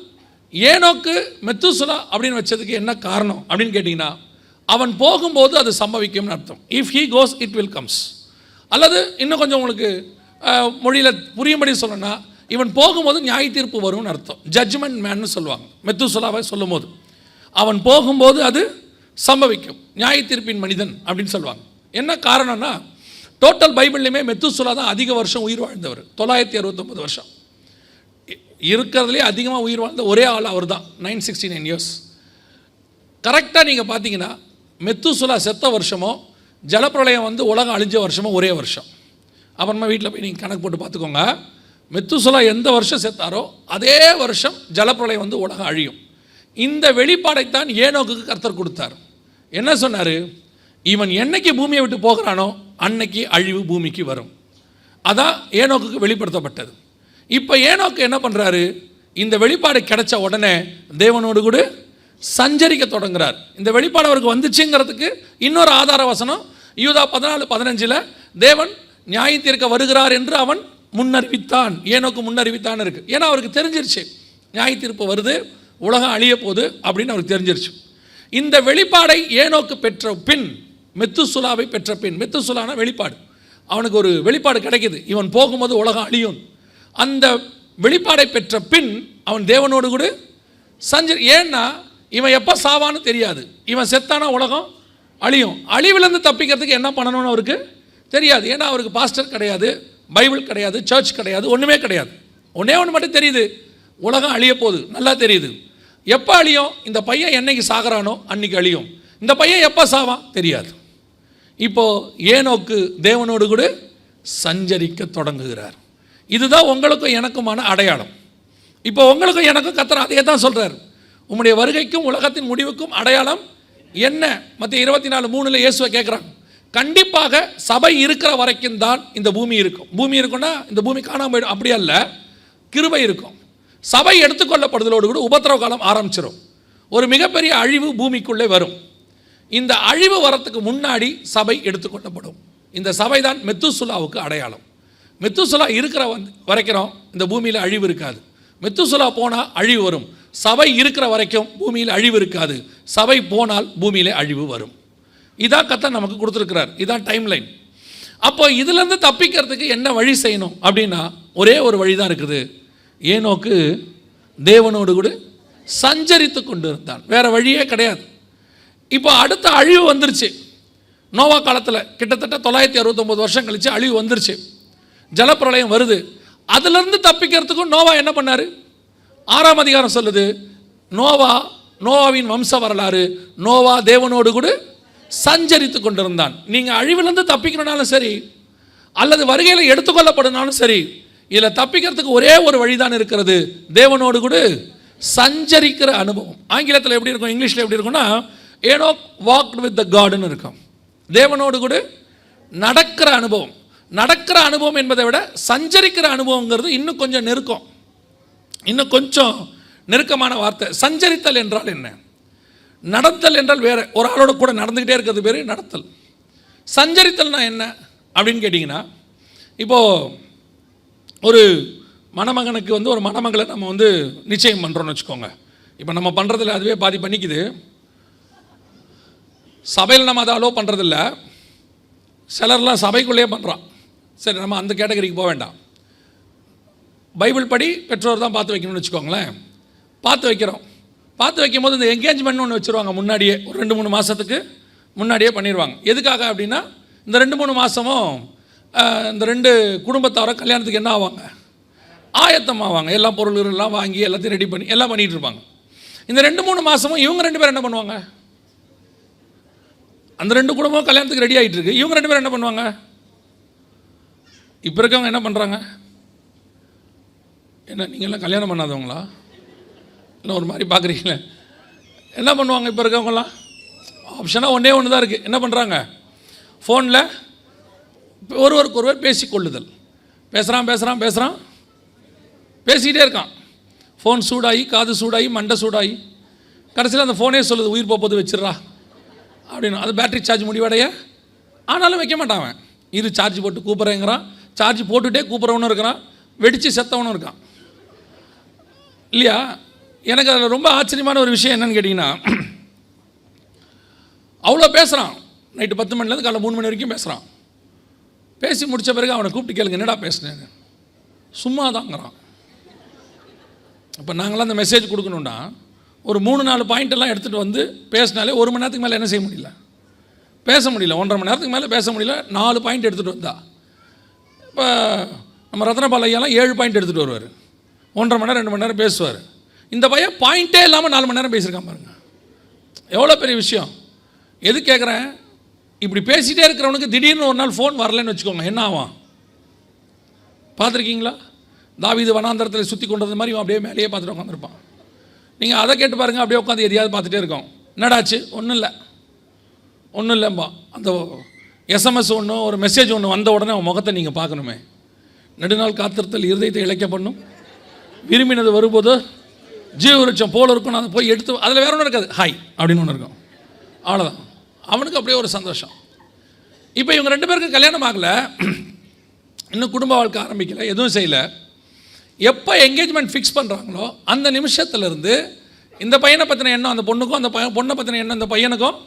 B: ஏனோக்கு மெத்துசுலா அப்படின்னு வச்சதுக்கு என்ன காரணம் அப்படின்னு கேட்டிங்கன்னா, அவன் போகும்போது அது சம்பவிக்கும்னு அர்த்தம். If he goes it will comes. அல்லது இன்னும் கொஞ்சம் உங்களுக்கு மொழியில் புரியும்படி சொல்லணும்னா, இவன் போகும்போது நியாய தீர்ப்பு வரும்னு அர்த்தம். ஜட்ஜ்மெண்ட் மேன்னு சொல்லுவாங்க மெத்துசுலாவை சொல்லும் போது. அவன் போகும்போது அது சம்பவிக்கும், நியாய தீர்ப்பின் மனிதன் அப்படின்னு சொல்லுவாங்க. என்ன காரணம்னா, டோட்டல் பைபிள்லையுமே மெத்துசுலா தான் அதிக வருஷம் உயிர் வாழ்ந்தவர். 969 வருஷம் இருக்கிறதுலே அதிகமாக உயிர் வாழ்ந்த ஒரே ஆள் அவர் தான். 969 இயர்ஸ். கரெக்டாக நீங்கள் பார்த்தீங்கன்னா மெத்துசுலா செத்த வருஷமோ ஜலப்பிரளயம் வந்து உலகம் அழிஞ்ச வருஷமோ ஒரே வருஷம். அப்புறமா வீட்டில் போய் நீங்கள் கணக்கு போட்டு பார்த்துக்கோங்க. மெத்துசுலா எந்த வருஷம் செத்தாரோ அதே வருஷம் ஜலப்பிரளயம் வந்து உலகம் அழியும். இந்த வெளிப்பாடைத்தான் ஏனோக்குக்கு கர்த்தர் கொடுத்தார். என்ன சொன்னார்? இவன் என்னைக்கு பூமியை விட்டு போகிறானோ அன்னைக்கு அழிவு பூமிக்கு வரும். அதான் ஏனோக்குக்கு வெளிப்படுத்தப்பட்டது. இப்போ ஏனோக்கு என்ன பண்ணுறாரு? இந்த வெளிப்பாடு கிடைச்ச உடனே தேவனோடு கூட சஞ்சரிக்க தொடங்குறார். இந்த வெளிப்பாடு அவருக்கு வந்துச்சுங்கிறதுக்கு இன்னொரு ஆதார வசனம் யூதா 14:15 தேவன் நியாய தீர்க்க வருகிறார் என்று அவன் முன்னறிவித்தான். ஏனோக்கு முன்னறிவித்தான் இருக்கு. ஏன்னா அவருக்கு தெரிஞ்சிருச்சு நியாய தீர்ப்பு வருது, உலகம் அழிய போகுது அப்படின்னு அவருக்கு தெரிஞ்சிருச்சு. இந்த வெளிப்பாடை ஏனோக்கு பெற்ற பின், மெத்துசுலாவை பெற்ற பின், மெத்துசுலான வெளிப்பாடு, அவனுக்கு ஒரு வெளிப்பாடு கிடைக்குது, இவன் போகும்போது உலகம் அழியும். அந்த வெளிப்பாடை பெற்ற பின் அவன் தேவனோடு கூட ஏன்னா இவன் எப்போ சாவான்னு தெரியாது. இவன் செத்தானா உலகம் அழியும். அழிவிலேருந்து தப்பிக்கிறதுக்கு என்ன பண்ணணும்னு அவருக்கு தெரியாது. ஏன்னா அவருக்கு பாஸ்டர் கிடையாது, பைபிள் கிடையாது, சர்ச் கிடையாது, ஒன்றுமே கிடையாது. ஒன்றே ஒன்று மட்டும் தெரியுது, உலகம் அழிய போகுது, நல்லா தெரியுது. எப்போ அழியும்? இந்த பையன் என்னைக்கு சாகிறானோ அன்னைக்கு அழியும். இந்த பையன் எப்போ சாவான் தெரியாது. இப்போது ஏனோக்கு தேவனோடு கூட சஞ்சரிக்க தொடங்குகிறார். இதுதான் உங்களுக்கும் எனக்குமான அடையாளம். இப்போ உங்களுக்கும் எனக்கும் கர்த்தர் அதே தான் சொல்கிறார். உம்முடைய வருகைக்கும் உலகத்தின் முடிவுக்கும் அடையாளம் என்ன? மத்திய 24:3 இயேசுவை கேட்குறாங்க. கண்டிப்பாக சபை இருக்கிற வரைக்கும் தான் இந்த பூமி இருக்கும். பூமி இருக்குன்னா இந்த பூமி காணாமல் போயிடும், அப்படி அல்ல, கிருபை இருக்கும். சபை எடுத்துக்கொள்ளப்படுதலோடு கூட உபத்திரவ காலம் ஆரம்பிச்சிடும். ஒரு மிகப்பெரிய அழிவு பூமிக்குள்ளே வரும். இந்த அழிவு வரத்துக்கு முன்னாடி சபை எடுத்துக்கொள்ளப்படும். இந்த சபை தான் மெத்துசுலாவுக்கு அடையாளம். மெத்துசுலா இருக்கிற வரைக்கும் இந்த பூமியில் அழிவு இருக்காது. மெத்துசலா போனால் அழிவு வரும். சபை இருக்கிற வரைக்கும் பூமியில் அழிவு இருக்காது. சபை போனால் பூமியிலே அழிவு வரும். இதான் கர்த்தர் நமக்கு கொடுத்துருக்கிறார். இதான் டைம் லைன். அப்போ இதிலேருந்து தப்பிக்கிறதுக்கு என்ன வழி செய்யணும் அப்படின்னா ஒரே ஒரு வழி தான் இருக்குது. ஏனோக்கு தேவனோடு கூட சஞ்சரித்து கொண்டு இருந்தான். வேறு வழியே கிடையாது. இப்போ அடுத்த அழிவு வந்துருச்சு. நோவா காலத்தில் கிட்டத்தட்ட 969 வருஷம் கழித்து அழிவு வந்துருச்சு. ஜலப்பிரளயம் வருது. அதிலிருந்து தப்பிக்கிறதுக்கும் நோவா என்ன பண்ணார்? 6ஆம் அதிகாரம் சொல்லுது, நோவாவின் வம்ச வரலாறு. நோவா தேவனோடு கூட சஞ்சரித்து கொண்டிருந்தான். நீங்கள் அழிவிலிருந்து தப்பிக்கணும்னாலும் சரி, அல்லது வருகையில் எடுத்துக்கொள்ளப்படுனாலும் சரி, இதில் தப்பிக்கிறதுக்கு ஒரே ஒரு வழிதான் இருக்கிறது, தேவனோடு கூட சஞ்சரிக்கிற அனுபவம். ஆங்கிலத்தில் எப்படி இருக்கும், இங்கிலீஷில் எப்படி இருக்கும்னா ஏனோக் வாக்ட் வித் த காட்னு இருக்கும். தேவனோடு கூட நடக்கிற அனுபவம். நடக்கிற அனுபவம் என்பதை விட சஞ்சரிக்கிற அனுபவங்கிறது இன்னும் கொஞ்சம் நெருக்கம், இன்னும் கொஞ்சம் நெருக்கமான வார்த்தை. சஞ்சரித்தல் என்றால் என்ன? நடத்தல் என்றால் வேறு. ஒரு ஆளோட கூட நடந்துக்கிட்டே இருக்கிறது பேர் நடத்தல். சஞ்சரித்தல்னா என்ன அப்படின்னு கேட்டிங்கன்னா, இப்போது ஒரு மணமகனுக்கு ஒரு மணமகளை நம்ம நிச்சயம் பண்ணுறோன்னு வச்சுக்கோங்க. இப்போ நம்ம பண்ணுறதில்ல, அதுவே பாதி பண்ணிக்குது. சபையில் நம்ம அதை அலோவ் பண்ணுறதில்ல. சிலர்லாம் சபைக்குள்ளேயே பண்ணுறான். சரி, நம்ம அந்த கேட்டகரிக்கு போக வேண்டாம். பைபிள் படி பெற்றோர் தான் பார்த்து வைக்கணும்னு வச்சுக்கோங்களேன். பார்த்து வைக்கிறோம். பார்த்து வைக்கும் போது இந்த என்கேஜ்மெண்ட் ஒன்று வச்சுருவாங்க. முன்னாடியே ஒரு 2-3 மாதத்துக்கு முன்னாடியே பண்ணிடுவாங்க. எதுக்காக அப்படின்னா, இந்த 2-3 மாதமும் இந்த 2 குடும்பத்தார கல்யாணத்துக்கு என்ன ஆவாங்க, ஆயத்தமாவாங்க. எல்லா பொருள்களெல்லாம் வாங்கி எல்லாத்தையும் ரெடி பண்ணி எல்லாம் பண்ணிகிட்டு இருப்பாங்க. இந்த 2-3 மாதமும் இவங்க 2 பேரும் என்ன பண்ணுவாங்க? அந்த 2 குடும்பம் கல்யாணத்துக்கு ரெடி ஆகிட்டு இருக்கு. இவங்க 2 பேரும் என்ன பண்ணுவாங்க? இப்போ இருக்கவங்க என்ன பண்ணுறாங்க? என்ன நீங்கள்லாம் கல்யாணம் பண்ணாதவங்களா? இல்லை ஒரு மாதிரி பார்க்குறீங்களே. என்ன பண்ணுவாங்க இப்போ இருக்கவங்களாம்? ஆப்ஷனாக ஒன்று தான் இருக்குது. என்ன பண்ணுறாங்க? ஃபோனில் ஒருவருக்கு ஒருவர் பேசிக்கொள்ளுதல். பேசுகிறான் பேசிக்கிட்டே இருக்கான். ஃபோன் சூடாகி, காது சூடாகி, மண்டை சூடாகி, கடைசியில் அந்த ஃபோனே சொல்லுது உயிர் போகுது வச்சிடறா அப்படின்னு. அது பேட்டரி சார்ஜ் முடிவடைய ஆனாலும் வைக்க மாட்டான் அவன். இது சார்ஜ் போட்டு கூப்பிட்றேங்கிறான். சார்ஜ் போட்டுகிட்டே கூப்பிட்றவனும் இருக்கிறான், வெடித்து செத்தவனும் இருக்கான் இல்லையா? எனக்கு அதில் ரொம்ப ஆச்சரியமான ஒரு விஷயம் என்னன்னு கேட்டிங்கன்னா, அவ்வளோ பேசுகிறான். நைட்டு 10 மணிலேருந்து காலைல 3 மணி வரைக்கும் பேசுகிறான். பேசி முடித்த பிறகு அவனை கூப்பிட்டு கேளுங்க, என்னடா பேசுனேன்? சும்மா தாங்கிறான். இப்போ நாங்களாம் அந்த மெசேஜ் கொடுக்கணுன்னா ஒரு 3-4 பாயிண்டெல்லாம் எடுத்துகிட்டு பேசினாலே 1 மணி நேரத்துக்கு மேலே என்ன செய்ய முடியல, பேச முடியல. 1.5 மணி நேரத்துக்கு மேலே பேச முடியல. 4 பாயிண்ட் எடுத்துகிட்டு வந்தா. இப்போ நம்ம ரத்னபால் ஐயாலாம் 7 பாயிண்ட் எடுத்துகிட்டு வருவார். 1.5 மணி நேரம் 2 மணி நேரம் பேசுவார். இந்த பையன் பாயிண்ட்டே இல்லாமல் 4 மணி நேரம் பேசியிருக்கான் பாருங்க. எவ்வளோ பெரிய விஷயம். எது கேட்குறேன், இப்படி பேசிகிட்டே இருக்கிறவனுக்கு திடீர்னு ஒரு நாள் ஃபோன் வரலன்னு வச்சுக்கோங்க, என்ன ஆவான்? பார்த்துருக்கீங்களா? தாவீது வனாந்தரத்தில் சுற்றி கொண்டது மாதிரி அப்படியே மேலேயே பார்த்துட்டு உட்காந்துருப்பான். நீங்கள் அதை கேட்டு பாருங்கள். அப்படியே உட்காந்து எதையாவது பார்த்துட்டே இருக்கோம். என்னடாச்சு? ஒன்றும் இல்லைம்பா. அந்த எஸ்எம்எஸ் ஒன்று, ஒரு மெசேஜ் ஒன்று வந்த உடனே அவன் முகத்தை நீங்கள் பார்க்கணுமே. நெடுநாள் காத்திருத்தல் இருதயத்தை இழைக்க பண்ணும், விரும்பினது வரும்போது ஜீவவிருட்சம் போல இருக்கும். அதை போய் எடுத்து அதில் வேற ஒன்றும் இருக்காது, ஹாய் அப்படின்னு ஒன்று இருக்கும். அவ்வளோதான். அவனுக்கு அப்படியே ஒரு சந்தோஷம். இப்போ இவங்க 2 பேருக்கும் கல்யாணம் ஆகலை, இன்னும் குடும்ப வாழ்க்கை ஆரம்பிக்கலை, எதுவும் செய்யலை. எப்போ என்கேஜ்மெண்ட் ஃபிக்ஸ் பண்ணுறாங்களோ அந்த நிமிஷத்துலேருந்து இந்த பையனை பற்றின எண்ணம் அந்த பொண்ணுக்கும், அந்த பொண்ணை பற்றின எண்ணம் இந்த பையனுக்கும்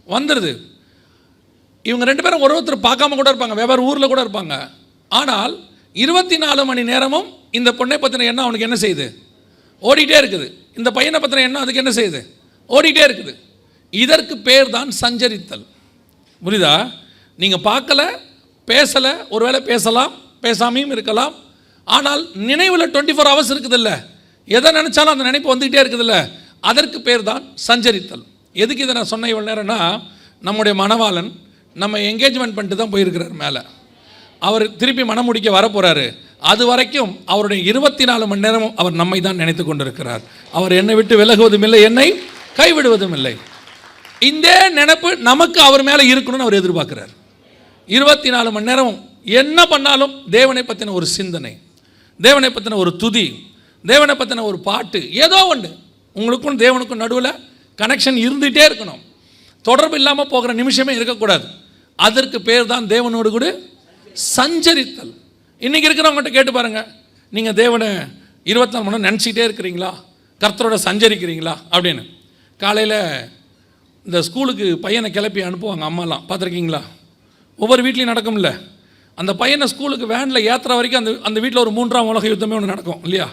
B: வந்துடுது. இவங்க 2 பேரும் ஒருத்தர் பார்க்காம கூட இருப்பாங்க, வெவ்வேறு ஊரில் கூட இருப்பாங்க. ஆனால் 24 மணி நேரமும் இந்த பொண்ணை பற்றின எண்ணம் அவனுக்கு என்ன செய்யுது? ஓடிட்டே இருக்குது. இந்த பையனை பற்றின எண்ணம் அதுக்கு என்ன செய்யுது? ஓடிட்டே இருக்குது. இதற்கு பேர் தான் சஞ்சரித்தல். புரியுதா? நீங்கள் பார்க்கல, பேசலை, ஒருவேளை பேசலாம், பேசாமையும் இருக்கலாம். ஆனால் நினைவில் 24 ஹவர்ஸ் இருக்குதில்ல, எதை நினச்சாலும் அந்த நினைப்பு வந்துக்கிட்டே இருக்குதில்ல, அதற்கு பேர் தான் சஞ்சரித்தல். எதுக்கு இதை நான் சொன்ன இவ்வளோ நேரம்னா, நம்முடைய மணவாளன் நம்ம என்கேஜ்மெண்ட் பண்ணிட்டு தான் போயிருக்கிறார் மேலே. அவர் திருப்பி மனம் முடிக்க வரப்போகிறாரு. அது வரைக்கும் அவருடைய 24 மணி நேரமும் அவர் நம்மை தான் நினைத்து கொண்டிருக்கிறார். அவர் என்னை விட்டு விலகுவதும் இல்லை, என்னை கைவிடுவதும் இல்லை. இந்த நினைப்பு நமக்கு அவர் மேலே இருக்கணும்னு அவர் எதிர்பார்க்கிறார். 24 மணி நேரமும் என்ன பண்ணாலும் தேவனை பற்றின ஒரு சிந்தனை, தேவனை பற்றின ஒரு துதி, தேவனை பற்றின ஒரு பாட்டு, ஏதோ ஒன்று உங்களுக்கும் தேவனுக்கும் நடுவில் கனெக்ஷன் இருந்துகிட்டே இருக்கணும். தொடர்பு இல்லாமல் போகிற நிமிஷமே இருக்கக்கூடாது. அதற்கு பேர் தான் தேவனோடு கூட சஞ்சரித்தல். இன்றைக்கி இருக்கிறவங்ககிட்ட கேட்டு பாருங்கள், நீங்கள் தேவனை 24 மணி நேரம் நினச்சிக்கிட்டே இருக்கிறீங்களா? கர்த்தரோட சஞ்சரிக்கிறீங்களா அப்படின்னு? காலையில் இந்த ஸ்கூலுக்கு பையனை கிளப்பி அனுப்புவாங்க அம்மாலாம், பார்த்துருக்கீங்களா? ஒவ்வொரு வீட்லேயும் நடக்கும்ல. அந்த பையனை ஸ்கூலுக்கு வேனில் ஏற்றுற வரைக்கும் அந்த வீட்டில் ஒரு 3ஆம் உலக யுத்தமே ஒன்று நடக்கும் இல்லையா?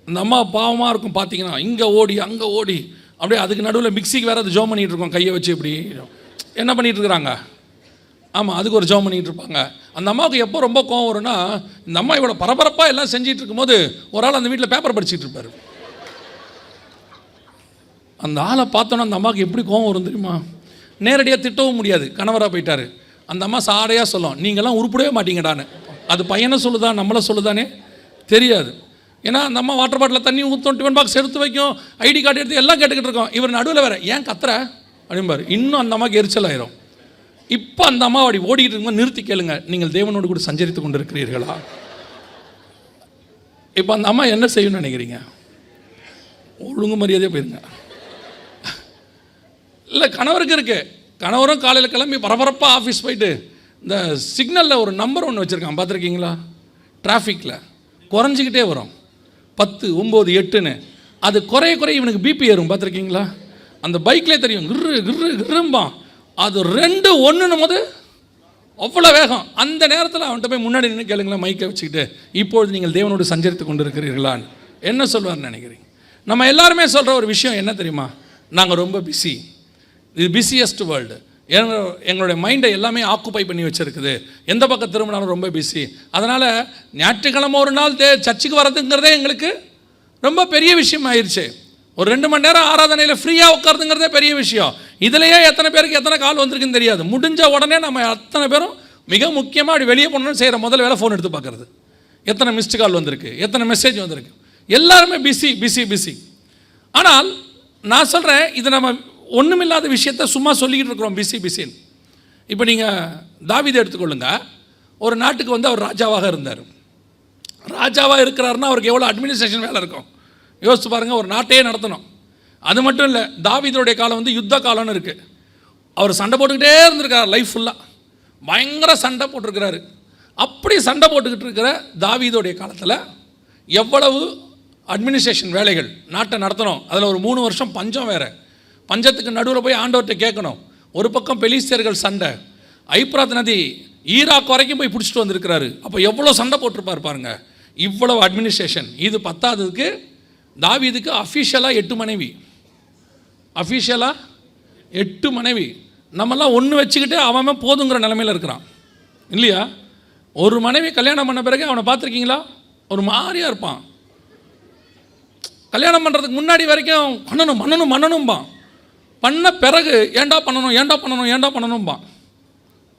B: அந்த அம்மா பாவமாக இருக்கும் பார்த்தீங்கன்னா, இங்கே ஓடி அங்கே ஓடி அப்படியே. அதுக்கு நடுவில் மிக்சிக்கு வேறு அது ஜோம் பண்ணிகிட்டு இருக்கோம், கையை வச்சு இப்படி என்ன பண்ணிகிட்டு இருக்கிறாங்க. ஆமாம், அதுக்கு ஒரு ஜோம் பண்ணிகிட்டு இருப்பாங்க. அந்த அம்மாவுக்கு எப்போ ரொம்ப கோவம் வரும்னா, இந்த அம்மா இவ்வளோ பரபரப்பாக எல்லாம் செஞ்சிட்டு இருக்கும்போது ஒரு ஆள் அந்த வீட்டில் பேப்பர் படிச்சுட்டு இருப்பார். அந்த ஆளை பார்த்தோன்னா அந்த அம்மாவுக்கு எப்படி கோவம் வரும் தெரியுமா? நேரடியாக திட்டவும் முடியாது, கணவராக போயிட்டார். அந்த அம்மா சாடையாக சொல்லும், நீங்கள்லாம் உருப்படவே மாட்டீங்கடான்னு. அது பையனை சொல்லுதா நம்மளை சொல்லுதானே தெரியாது. ஏன்னா அந்த அம்மா வாட்டர் பாட்டில் தண்ணி ஊற்றும், டிஃபன் பாக்ஸ் எடுத்து வைக்கும், ஐடி கார்டு எடுத்து எல்லாம் கேட்டுக்கிட்டு இருக்கோம். இவர் நடுவில் வேறு ஏன் கத்துற அப்படிம்பார். இன்னும் அந்த அம்மாவுக்கு எரிச்சல் ஆயிரும். இப்போ அந்த அம்மா அப்படி ஓடிக்கிட்டு இருக்கும்போது நிறுத்தி கேளுங்க, நீங்கள் தேவனோடு கூட சஞ்சரித்து கொண்டு இருக்கிறீர்களா? இப்போ அந்த அம்மா என்ன செய்யணும்னு நினைக்கிறீங்க? ஒழுங்கு மரியாதையாக போயிருங்க. இல்லை, கணவருக்கு இருக்கு. கணவரும் காலையில் கிளம்பி பரபரப்பாக ஆஃபீஸ் போயிட்டு இந்த சிக்னலில் ஒரு நம்பர் ஒன்று வச்சுருக்கான், பார்த்துருக்கீங்களா? டிராஃபிக்கில் குறைஞ்சிக்கிட்டே வரும், 10, 9, 8ன்னு. அது குறைய இவனுக்கு பிபி ஏறும், பார்த்துருக்கீங்களா? அந்த பைக்லேயே தெரியும், கிரும்பான். அது 2, 1ன்னும் போது அவ்வளோ வேகம். அந்த நேரத்தில் அவன்கிட்ட போய் முன்னாடி நின்று கேளுங்களேன், மைக்கை வச்சுக்கிட்டு, இப்பொழுது நீங்கள் தேவனோடு சஞ்சரித்து கொண்டு இருக்கிறீர்களான்னு என்ன சொல்வார்னு நினைக்கிறீங்க? நம்ம எல்லாருமே சொல்கிற ஒரு விஷயம் என்ன தெரியுமா? நாங்கள் ரொம்ப பிஸி, இது பிஸியஸ்ட் வேர்ல்டு. எங்களுடைய மைண்டை எல்லாமே ஆக்குப்பை பண்ணி வச்சுருக்குது, எந்த பக்கம் திரும்பினாலும் ரொம்ப பிஸி. அதனால் ஞாயிற்றுக்கிழமை ஒரு நாள் சர்ச்சுக்கு வரதுங்கிறதே எங்களுக்கு ரொம்ப பெரிய விஷயம் ஆயிடுச்சு. ஒரு 2 மணி நேரம் ஆராதனையில் ஃப்ரீயாக உட்காருதுங்கிறதே பெரிய விஷயம். இதுலேயே எத்தனை பேருக்கு எத்தனை கால் வந்திருக்குன்னு தெரியாது. முடிஞ்ச உடனே நம்ம அத்தனை பேரும் மிக முக்கியமாக அப்படி வெளியே போகணுன்னு செய்கிற முதல் வேலை ஃபோன் எடுத்து பார்க்குறது. எத்தனை மிஸ்டு கால் வந்திருக்கு, எத்தனை மெசேஜ் வந்திருக்கு, எல்லாருமே பிஸி. ஆனால் நான் சொல்கிறேன், இது நம்ம ஒன்றுமில்லாத விஷயத்த சும்மா சொல்லிக்கிட்டு இருக்கிறோம் பிஸின்னு. இப்போ நீங்கள் தாவீதை எடுத்துக்கொள்ளுங்க. ஒரு நாட்டுக்கு வந்து அவர் ராஜாவாக இருந்தார். ராஜாவாக இருக்கிறாருன்னா அவருக்கு எவ்வளோ அட்மினிஸ்ட்ரேஷன் வேலை இருக்கும் யோசிச்சு பாருங்கள். ஒரு நாட்டையே நடத்தணும். அது மட்டும் இல்லை, தாவீதுடைய காலம் வந்து யுத்த காலம்னு இருக்குது. அவர் சண்டை போட்டுக்கிட்டே இருந்திருக்கார், லைஃப் ஃபுல்லாக பயங்கர சண்டை போட்டிருக்கிறாரு. அப்படி சண்டை போட்டுக்கிட்டு இருக்கிற தாவீதுடைய காலத்தில் எவ்வளவு அட்மினிஸ்ட்ரேஷன் வேலைகள், நாட்டை நடத்தணும். அதில் ஒரு 3 வருஷம் பஞ்சம் வேறு. பஞ்சத்துக்கு நடுவில் போய் ஆண்டவர்கிட்ட கேட்கணும். ஒரு பக்கம் பெலிஸ்தியர்கள் சண்டை, ஐப்ராத் நதி ஈராக் வரைக்கும் போய் பிடிச்சிட்டு வந்திருக்கிறாரு. அப்போ எவ்வளோ சண்டை போட்டிருப்பார் பாருங்க. இவ்வளவு அட்மினிஸ்ட்ரேஷன். இது பத்தாததுக்கு தாவீதுக்கு அஃபிஷியலாக 8 மனைவி. அஃபிஷியலாக 8 மனைவி. நம்மெல்லாம் ஒன்று வச்சுக்கிட்டே அவன் போதுங்கிற நிலைமையில் இருக்கிறான் இல்லையா? ஒரு மனைவி கல்யாணம் பண்ண பிறகு அவனை பார்த்துருக்கீங்களா? ஒரு மாதிரியாக இருப்பான். கல்யாணம் பண்ணுறதுக்கு முன்னாடி வரைக்கும் பண்ணணும்பான். பண்ண பிறகு ஏண்டா பண்ணணும்பான்.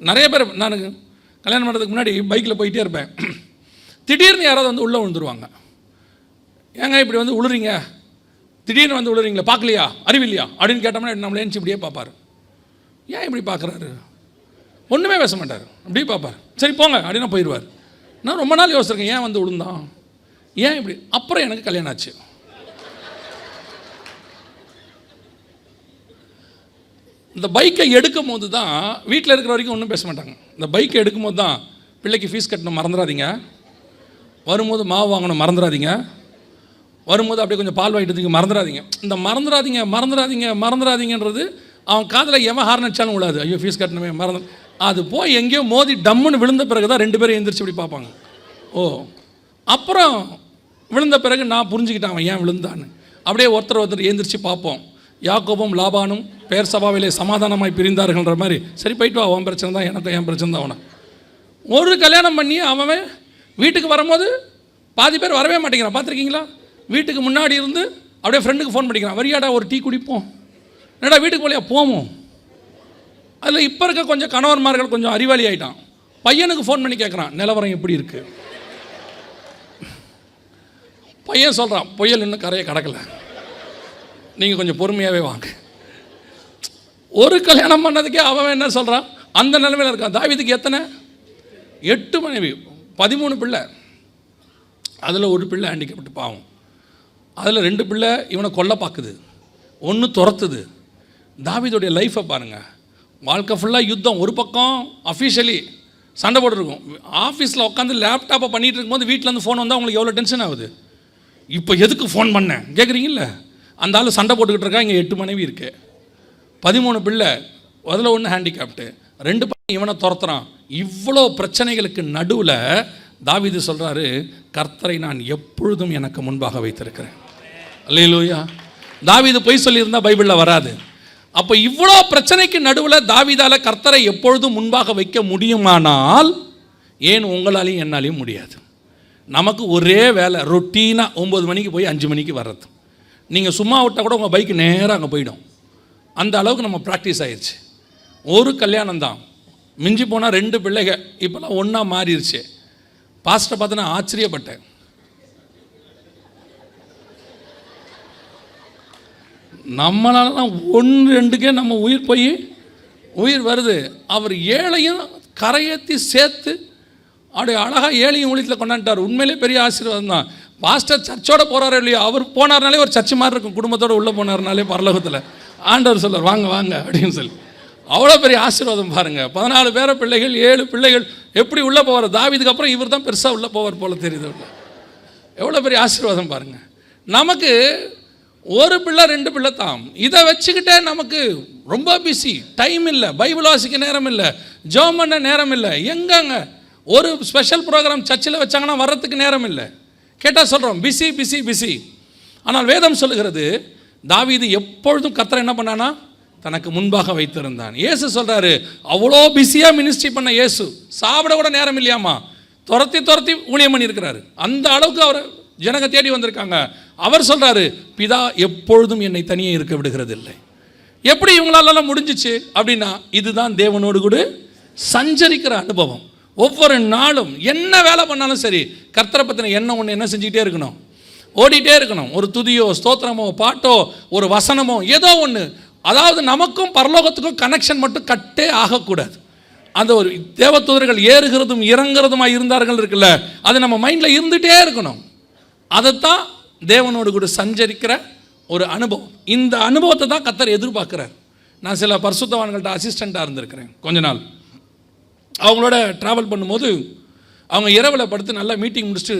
B: நிறைய பேர், நான் கல்யாணம் பண்ணுறதுக்கு முன்னாடி பைக்கில் போயிட்டே இருப்பேன். திடீர்னு யாராவது வந்து உள்ளே விழுந்துருவாங்க. ஏங்க இப்படி வந்து உழுறீங்க, திடீர்னு வந்து உழுறீங்களா, பார்க்கலையா, அறிவில்லையா அப்படின்னு கேட்டோம்னா நம்மளே எழுந்து இப்படியே பார்ப்பார். ஏன் இப்படி பார்க்குறாரு? ஒன்றுமே பேச மாட்டார், அப்படியே பார்ப்பார். சரி போங்க அப்படின்னா போயிடுவார். நான் ரொம்ப நாள் யோசிச்சிருக்கேன், ஏன் வந்து விழுந்தான், ஏன் இப்படி. அப்புறம் எனக்கு கல்யாணம் ஆச்சு. இந்த பைக்கை எடுக்கும் போது தான், வீட்டில் இருக்கிற வரைக்கும் ஒன்றும் பேச மாட்டாங்க. இந்த பைக்கை எடுக்கும் போது தான், பிள்ளைக்கு ஃபீஸ் கட்டணும் மறந்துடாதீங்க, வரும்போது மாவு வாங்கணும் மறந்துடாதீங்க, வரும்போது அப்படியே கொஞ்சம் பால் வாங்கிட்டு மறந்துடாதீங்க. இந்த மறந்துடாதீங்கன்றது அவன் காதில் எவன் ஹார்ன் அடிச்சாலும் விடாது. ஐயோ ஃபீஸ் கட்டணுமே மறந்து, அது போய் எங்கேயோ மோதி டம்முன்னு விழுந்த பிறகு தான் 2 பேரும் எழுந்திரிச்சு இப்படி பார்ப்பாங்க. ஓ, அப்புறம் விழுந்த பிறகு நான் புரிஞ்சுக்கிட்டேன் அவன் ஏன் விழுந்தான்னு. அப்படியே ஒருத்தர் எழுந்திரிச்சு பார்ப்போம். யாக்கோபும் லாபானும் பெயர் சபாவிலே சமாதானமாய் பிரிந்தார்கள்ன்ற மாதிரி. சரி போயிட்டு வா, அவன் பிரச்சனை தான், எனக்கு என் பிரச்சனை தான். அவனை ஒரு கல்யாணம் பண்ணி அவன் வீட்டுக்கு வரும்போது பாதி பேர் வரவே மாட்டேங்கிறான், பார்த்துருக்கீங்களா? வீட்டுக்கு முன்னாடி இருந்து அப்படியே ஃப்ரெண்டுக்கு ஃபோன் பண்ணிக்கிறான், வரியாடா ஒரு டீ குடிப்போம், என்னடா வீட்டுக்கு போலியா போவோம். அதில் இப்போ இருக்க கொஞ்சம் கணவன்மார்கள் கொஞ்சம் அறிவாளி ஆகிட்டான். பையனுக்கு ஃபோன் பண்ணி கேட்குறான், நிலவரம் எப்படி இருக்குது. பையன் சொல்கிறான், புயல் இன்னும் கரையை கடக்கலை, நீங்கள் கொஞ்சம் பொறுமையாகவே வாங்க. ஒரு கல்யாணம் பண்ணதுக்கே அவன் என்ன சொல்கிறான், அந்த நிலைமையில் இருக்கான். தாவீதுக்கு எத்தனை? 8 மனைவி, 13 பிள்ளை. அதில் ஒரு பிள்ளை ஹேண்டிகேப்ட் பாவம். அதில் 2 பிள்ளை இவனை கொல்ல பார்க்குது, 1 துரத்துது. தாவீதுடைய லைஃப்பை பாருங்கள், வாழ்க்கை ஃபுல்லாக யுத்தம். ஒரு பக்கம் அஃபிஷியலி சண்டை போட்டுருக்கோம். ஆஃபீஸில் உட்காந்து லேப்டாப்பை பண்ணிகிட்டு இருக்கும்போது வீட்டிலேருந்து ஃபோன் வந்தால் உங்களுக்கு எவ்வளோ டென்ஷன் ஆகுது. இப்போ எதுக்கு ஃபோன் பண்ணேன் கேட்குறீங்கல்ல. அந்த ஆள் சண்டை போட்டுக்கிட்டு இருக்கா. இங்கே 8 மனைவி இருக்கு, 13 பிள்ளை, அதில் ஒன்று ஹேண்டிகேப்டு, 2 பையன் இவனை துரத்துறான். இவ்வளோ பிரச்சனைகளுக்கு நடுவில் தாவீது சொல்கிறாரு, கர்த்தரை நான் எப்பொழுதும் எனக்கு முன்பாக வைத்திருக்கிறேன். அல்லேலூயா. தாவீது பொய் சொல்லியிருந்தால் பைபிளில் வராது. அப்போ இவ்வளோ பிரச்சனைக்கு நடுவில் தாவீதால் கர்த்தரை எப்பொழுதும் முன்பாக வைக்க முடியுமானால் ஏன் உங்களாலையும் என்னாலையும் முடியாது? நமக்கு ஒரே வேலை, ரொட்டீனாக 9 மணிக்கு போய் 5 மணிக்கு வர்றது. நீங்கள் சும்மா விட்டால் கூட உங்கள் பைக்கு நேராக அங்கே போயிடும். அந்த அளவுக்கு நம்ம ப்ராக்டிஸ் ஆயிடுச்சு. ஒரு கல்யாணம் தான், மிஞ்சி போனால் 2 பிள்ளைகள், இப்போலாம் ஒன்றா மாறிடுச்சு. பாஸ்ட்டை பார்த்து நான் ஆச்சரியப்பட்டேன். நம்மளாலாம் 1-2க்கே நம்ம உயிர் வருது. அவர் ஏழையும் கரையேற்றி சேர்த்து அப்படியே அழகாக ஏழையும் ஊழியத்தில் கொண்டாண்டார். உண்மையிலே பெரிய ஆசீர்வாதம் தான். பாஸ்டர் சர்ச்சோட போகிறாரோ இல்லையோ, அவர் போனார்னாலே ஒரு சர்ச்சு மாதிரி இருக்கும். குடும்பத்தோடு உள்ளே போனார்னாலே பரலோகத்தில் ஆண்டவர் சொல்வார், வாங்க வாங்க அப்படின்னு சொல்லி. அவ்வளோ பெரிய ஆசீர்வாதம் பாருங்கள். 14 பேர பிள்ளைகள், 7 பிள்ளைகள், எப்படி உள்ளே போவார்? தாவீதுக்கு அப்புறம் இவர் தான் பெருசாக உள்ளே போவார் போல தெரியுது. உள்ள எவ்வளோ பெரிய ஆசீர்வாதம் பாருங்கள். நமக்கு 1 பிள்ளை 2 பிள்ளை தான். இதை வச்சுக்கிட்டே நமக்கு ரொம்ப பிஸி, டைம் இல்லை, பைபிள் வாசிக்க நேரம் இல்லை, ஜெபம் பண்ண நேரம் இல்லை. எங்கங்க ஒரு ஸ்பெஷல் ப்ரோக்ராம் சர்ச்சில் வச்சாங்கன்னா வர்றதுக்கு நேரம் இல்லை. கேட்டால் சொல்கிறோம் பிஸி பிஸி பிஸி. ஆனால் வேதம் சொல்லுகிறது, தாவீது எப்பொழுதும் கர்த்தரை என்ன பண்ணானா? தனக்கு முன்பாக வைத்திருந்தான். இயேசு சொல்கிறாரு, அவ்வளோ பிஸியாக மினிஸ்ட்ரி பண்ண இயேசு சாப்பிட கூட நேரம் இல்லையாமா, துரத்தி ஊழியம் பண்ணியிருக்கிறாரு. அந்த அளவுக்கு அவர் ஜனங்க தேடி வந்திருக்காங்க. அவர் சொல்கிறாரு, பிதா எப்பொழுதும் என்னை தனியே இருக்க விடுகிறது இல்லை. எப்படி இவங்களாலெல்லாம் முடிஞ்சிச்சு அப்படின்னா, இதுதான் தேவனோடு கூட சஞ்சரிக்கிற அனுபவம். ஒவ்வொரு நாளும் என்ன வேலை பண்ணாலும் சரி, கர்த்தரை பற்றின எண்ணம் ஒன்று என்ன செஞ்சுக்கிட்டே இருக்கணும், ஓடிட்டே இருக்கணும். ஒரு துதியோ, ஸ்தோத்திரமோ, பாட்டோ, ஒரு வசனமோ, ஏதோ ஒன்று. அதாவது நமக்கும் பரலோகத்துக்கும் கனெக்ஷன் மட்டும் கட்டே ஆகக்கூடாது. அந்த ஒரு தேவதூதர்கள் ஏறுகிறதும் இறங்குறதுமாக இருந்தார்கள் இருக்குல்ல, அது நம்ம மைண்டில் இருந்துகிட்டே இருக்கணும். அதைத்தான் தேவனோடு கூட சஞ்சரிக்கிற ஒரு அனுபவம். இந்த அனுபவத்தை தான் கர்த்தர் எதிர்பார்க்குறார். நான் சில பரிசுத்தவான்கள்ட்ட அசிஸ்டண்ட்டாக இருந்திருக்கிறேன் கொஞ்ச நாள். அவங்களோட ட்ராவல் பண்ணும்போது அவங்க இரவில் படுத்து நல்லா மீட்டிங் முடிச்சுட்டு,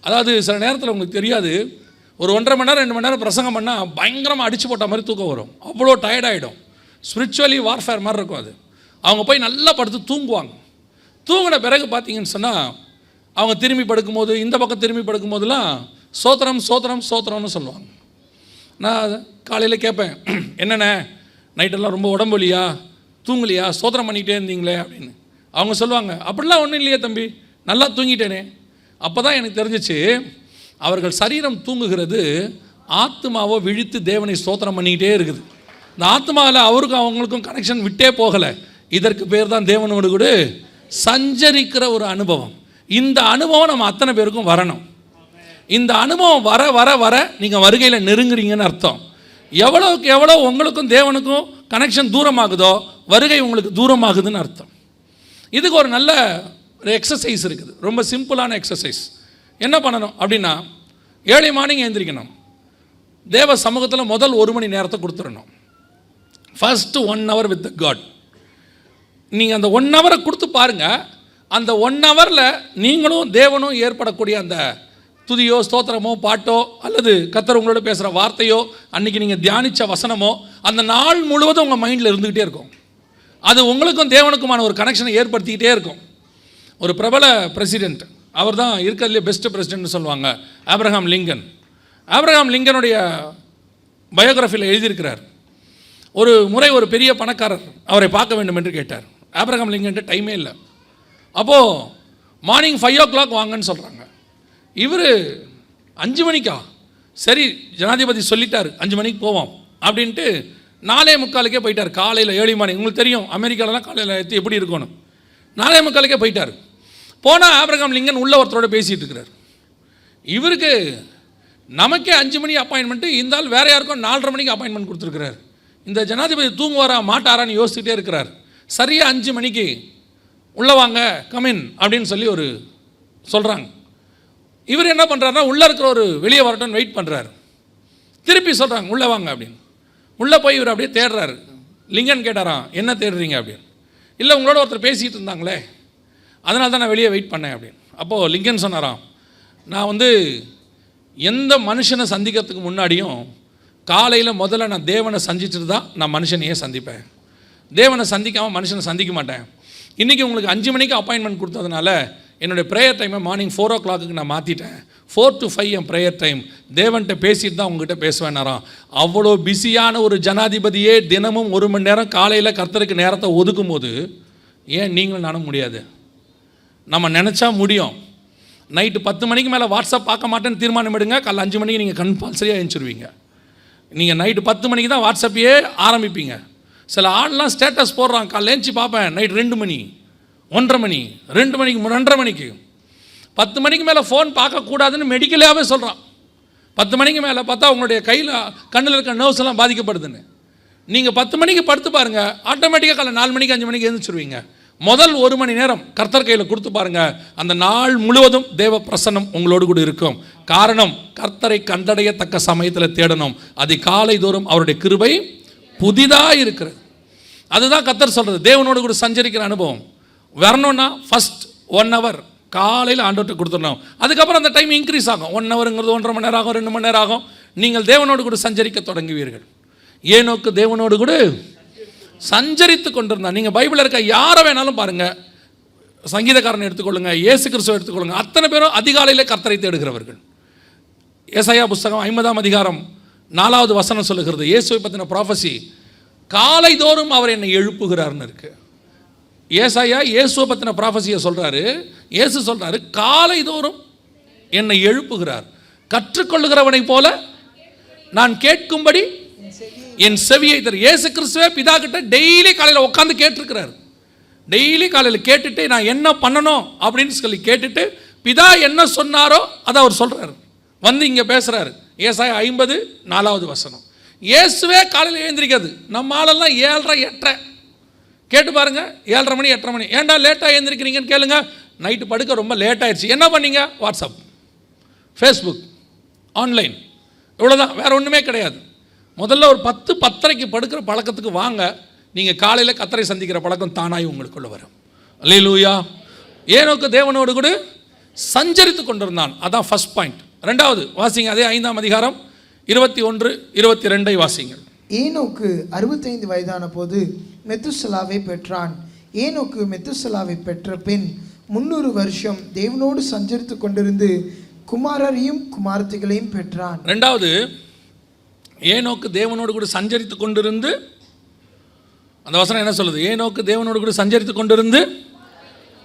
B: அதாவது சில நேரத்தில் உங்களுக்கு தெரியாது, ஒரு 1.5 மணி நேரம் 2 மணி நேரம் பிரசங்கம் பண்ணால் பயங்கரமாக அடிச்சு போட்ட மாதிரி தூக்கம் வரும். அவ்வளோ டயர்டாகிடும். ஸ்பிரிச்சுவலி வார்ஃபேர் மாதிரி இருக்கும் அது. அவங்க போய் நல்லா படுத்து தூங்குவாங்க. தூங்கின பிறகு பார்த்தீங்கன்னு சொன்னால் அவங்க திரும்பி படுக்கும்போது, இந்த பக்கம் திரும்பி படுக்கும்போதெல்லாம் சோத்திரம் சோத்திரம் சோத்திரம்னு சொல்லுவாங்க. நான் காலையில் கேட்பேன், என்னென்ன நைட்டெல்லாம் ரொம்ப உடம்புலியா, தூங்கலையா, சோத்திரம் பண்ணிக்கிட்டே இருந்தீங்களே அப்படின்னு. அவங்க சொல்லுவாங்க, அப்படிலாம் ஒன்றும் இல்லையே தம்பி, நல்லா தூங்கிட்டேனே. அப்போ தான் எனக்கு தெரிஞ்சிச்சு, அவர்கள் சரீரம் தூங்குகிறது, ஆத்மாவோ விழித்து தேவனை ஸ்தோத்திரம் பண்ணிக்கிட்டே இருக்குது. இந்த ஆத்மாவில் அவருக்கும் அவங்களுக்கும் கனெக்ஷன் விட்டே போகலை. இதற்கு பேர் தான் தேவனோடு கூட சஞ்சரிக்கிற ஒரு அனுபவம். இந்த அனுபவம் நம்ம அத்தனை பேருக்கும் வரணும். இந்த அனுபவம் வர வர வர நீங்கள் வருகையில் நெருங்குறீங்கன்னு அர்த்தம். எவ்வளோக்கு எவ்வளோ உங்களுக்கும் தேவனுக்கும் கனெக்ஷன் தூரமாகுதோ, வருகை உங்களுக்கு தூரமாகுதுன்னு அர்த்தம். இதுக்கு ஒரு நல்ல ஒரு எக்ஸசைஸ் இருக்குது, ரொம்ப சிம்பிளான எக்ஸசைஸ். என்ன பண்ணணும் அப்படின்னா, ஏர்லி மார்னிங் எழுந்திரிக்கணும். தேவ சமூகத்தில் முதல் 1 மணி நேரத்தை கொடுத்துடணும். First 1 hour with God. நீங்கள் அந்த 1 hour கொடுத்து பாருங்கள். அந்த 1 hour நீங்களும் தேவனும் ஏற்படக்கூடிய அந்த துதியோ, ஸ்தோத்திரமோ, பாட்டோ, அல்லது கர்த்தர் உங்களோட பேசுகிற வார்த்தையோ, அன்றைக்கி நீங்கள் தியானித்த வசனமோ, அந்த நாள் முழுவதும் உங்கள் மைண்டில் இருந்துக்கிட்டே இருக்கும். அது உங்களுக்கும் தேவனுக்குமான ஒரு கனெக்ஷனை ஏற்படுத்திக்கிட்டே இருக்கும். ஒரு பிரபல பிரசிடென்ட், அவர் தான் இருக்கிறதுலே பெஸ்ட் பிரசிடென்ட்னு சொல்லுவாங்க, ஆப்ரஹாம் லிங்கன். ஆப்ரஹாம் லிங்கனுடைய பயோகிராஃபியில் எழுதியிருக்கிறார். ஒரு முறை ஒரு பெரிய பணக்காரர் அவரை பார்க்க வேண்டும் என்று கேட்டார். ஆப்ரஹாம் லிங்கன்ட்டு டைமே இல்லை. அப்போது மார்னிங் 5 o'clock வாங்கன்னு சொல்கிறாங்க. இவர் 5 மணிக்கா, சரி ஜனாதிபதி சொல்லிட்டார் 5 மணிக்கு போவோம் அப்படின்ட்டு 4:45 போயிட்டார். காலையில் ஏர்லி மார்னிங். உங்களுக்கு தெரியும் அமெரிக்காலலாம் காலையில் எப்படி இருக்கணும். 4:45 போயிட்டார். போனால் ஆப்ரஹாம் லிங்கன் உள்ள ஒருத்தரோட பேசிகிட்டு இருக்கிறார். இவருக்கு நமக்கே 5 மணி அப்பாயின்மெண்ட்டு, இருந்தாலும் வேறு யாருக்கும் 4:30 மணிக்கு அப்பாயின்மெண்ட் கொடுத்துருக்கிறார். இந்த ஜனாதிபதி தூங்குவாரா மாட்டாரான்னு யோசிச்சுட்டே இருக்கிறார். சரியாக 5 மணிக்கு உள்ளே வாங்க, கமின் அப்படின்னு சொல்லி ஒரு சொல்கிறாங்க. இவர் என்ன பண்ணுறாருனா, உள்ளே இருக்கிற ஒரு வெளியே வரட்டும் வெயிட் பண்ணுறாரு. திருப்பி சொல்கிறாங்க உள்ளே வாங்க அப்படின்னு. உள்ளே போய் இவர் அப்படியே தேடுறாரு. லிங்கன் கேட்டாராம், என்ன தேடுறீங்க அப்படின்னு. இல்லை, உங்களோட ஒருத்தர் பேசிகிட்டு இருந்தாங்களே அதனால தான் நான் வெளியே வெயிட் பண்ணேன் அப்படின்னு. அப்போது லிங்கன் சொன்னாராம், நான் எந்த மனுஷனை சந்திக்கிறதுக்கு முன்னாடியும் காலையில் முதல்ல நான் தேவனை சந்திச்சுட்டு தான் நான் மனுஷனையே சந்திப்பேன். தேவனை சந்திக்காமல் மனுஷனை சந்திக்க மாட்டேன். இன்றைக்கி உங்களுக்கு 5 மணிக்கு அப்பாயின்மெண்ட் கொடுத்ததுனால என்னுடைய ப்ரேயர் டைமை மார்னிங் 4 o'clock நான் மாற்றிட்டேன். 4 to 5 என் ப்ரேயர் டைம். தேவன்கிட்ட பேசிட்டு தான் உங்ககிட்ட பேசுவேன்னாராம். அவ்வளோ பிஸியான ஒரு ஜனாதிபதியே தினமும் 1 மணி நேரம் காலையில் கர்த்தருக்கு நேரத்தை ஒதுக்கும் போது ஏன் நீங்களும் நானும் முடியாது? நம்ம நினச்சா முடியும். நைட்டு 10 மணிக்கு மேலே வாட்ஸ்அப் பார்க்க மாட்டேன்னு தீர்மானம் எடுங்க. காலைல 5 மணிக்கு நீங்கள் கம்பல்சரியாக எழுந்திருவீங்க. நீங்கள் நைட்டு 10 மணிக்கு தான் வாட்ஸ்அப்பையே ஆரம்பிப்பீங்க. சில ஆள்லாம் ஸ்டேட்டஸ் போடுறான், காலைல ஏஞ்சி பார்ப்பேன் நைட் 2 மணி 1:30 மணி 2 மணிக்கு 2:30 மணிக்கு 10 மணிக்கு மேலே ஃபோன் பார்க்கக்கூடாதுன்னு மெடிக்கலாகவே சொல்கிறான். 10 மணிக்கு மேலே பார்த்தா உங்களுடைய கையில் கண்ணில் இருக்க நர்வ்ஸ் எல்லாம் பாதிக்கப்படுதுன்னு. நீங்கள் 10 மணிக்கு படுத்து பாருங்கள், ஆட்டோமேட்டிக்காக காலைல 4 மணிக்கு 5 மணிக்கு எழுந்திரிச்சிருவீங்க. முதல் 1 மணி நேரம் கர்த்தர் கையில் கொடுத்து பாருங்கள், அந்த நாள் முழுவதும் தேவ பிரசன்னம் உங்களோடு கூட இருக்கும். காரணம், கர்த்தரை கண்டடையத்தக்க சமயத்தில் தேடணும். அது காலை தோறும் அவருடைய கிருபை புதிதாக இருக்கிறது. அதுதான் கர்த்தர் சொல்கிறது, தேவனோடு கூட சஞ்சரிக்கிற அனுபவம் வரணும்னா ஃபஸ்ட் 1 hour காலையில் ஆண்டவர்கிட்ட கொடுத்துடணும். அதுக்கப்புறம் அந்த டைம் இன்க்ரீஸ் ஆகும். 1 hourங்கிறது 1.5 மணி நேரம் ஆகும், 2 மணி நேரம் ஆகும். நீங்கள் தேவனோடு கூட சஞ்சரிக்க தொடங்குவீர்கள். ஏனோக்கு தேவனோடு கூட சஞ்சரித்து கொண்டிருந்தான். நீங்கள் பைபிளில் இருக்க யாரை வேணாலும் பாருங்கள், சங்கீதக்காரனை எடுத்துக்கொள்ளுங்கள், இயேசு கிறிஸ்துவை எடுத்துக்கொள்ளுங்கள், அத்தனை பேரும் அதிகாலையில் கர்த்தரை தேடுகிறவர்கள். ஏசாயா புஸ்தகம் 50ஆம் அதிகாரம் 4வது வசனம் சொல்லுகிறது, இயேசுவை பற்றின ப்ராஃபஸி, காலை தோறும் அவர் என்னை எழுப்புகிறார்னு இருக்கு. ஏசாயா இயேசுவை பற்றின ப்ராஃபஸியை சொல்கிறாரு. இயேசு சொல்கிறாரு, காலை தோறும் என்னை எழுப்புகிறார், கற்றுக்கொள்ளுகிறவனை போல நான் கேட்கும்படி என் செவியை தரு. இயேசு கிறிஸ்துவே பிதா கிட்ட டெய்லி காலையில் உட்காந்து கேட்டிருக்கிறார். டெய்லி காலையில் கேட்டுட்டு நான் என்ன பண்ணணும் அப்படின்னு சொல்லி கேட்டுட்டு பிதா என்ன சொன்னாரோ அதை அவர் சொல்கிறார், வந்து இங்கே பேசுகிறாரு. ஏசாயா 50:4வது வசனம். இயேசுவே காலையில் எழுந்திரிக்காது. நம்ம ஆளெல்லாம் 7:30 8:30 கேட்டு பாருங்க, 7:30 மணி 8:30 மணி. ஏன்டா லேட்டாக எழுந்திரிக்கிறீங்கன்னு கேளுங்க. நைட்டு படுக்க ரொம்ப லேட் ஆயிடுச்சு. என்ன பண்ணீங்க? வாட்ஸ்அப், ஃபேஸ்புக், ஆன்லைன், இவ்வளோதான், வேறு ஒன்றுமே கிடையாது. முதல்ல ஒரு 10-10:30க்கு படுக்கிற பழக்கத்துக்கு வாங்க. நீங்கள் காலையில் கர்த்தரை சந்திக்கிற பழக்கம் தானாய் உங்களுக்குள்ள வரும். அல்லேலூயா. ஏனோக்கு தேவனோடு கூட சஞ்சரித்து கொண்டிருந்தான். அதான் ஃபர்ஸ்ட் பாயிண்ட். 2வது வாசிங்க, அதே 5ஆம் அதிகாரம் 21-22 வாசிங்கள்.
C: ஏனோக்கு 65 வயதான போது மெத்துசலாவை பெற்றான். ஏனோக்கு மெத்துசலாவை பெற்ற பின் 300 வருஷம் தேவனோடு சஞ்சரித்து கொண்டிருந்து குமாரரையும் குமாரத்திகளையும் பெற்றான்.
B: 2வது, ஏனோக்கு தேவனோடு கூட சஞ்சரித்து கொண்டிருந்து, அந்த வசனம் என்ன சொல்லுது? ஏனோக்கு தேவனோடு கூட சஞ்சரித்து கொண்டிருந்து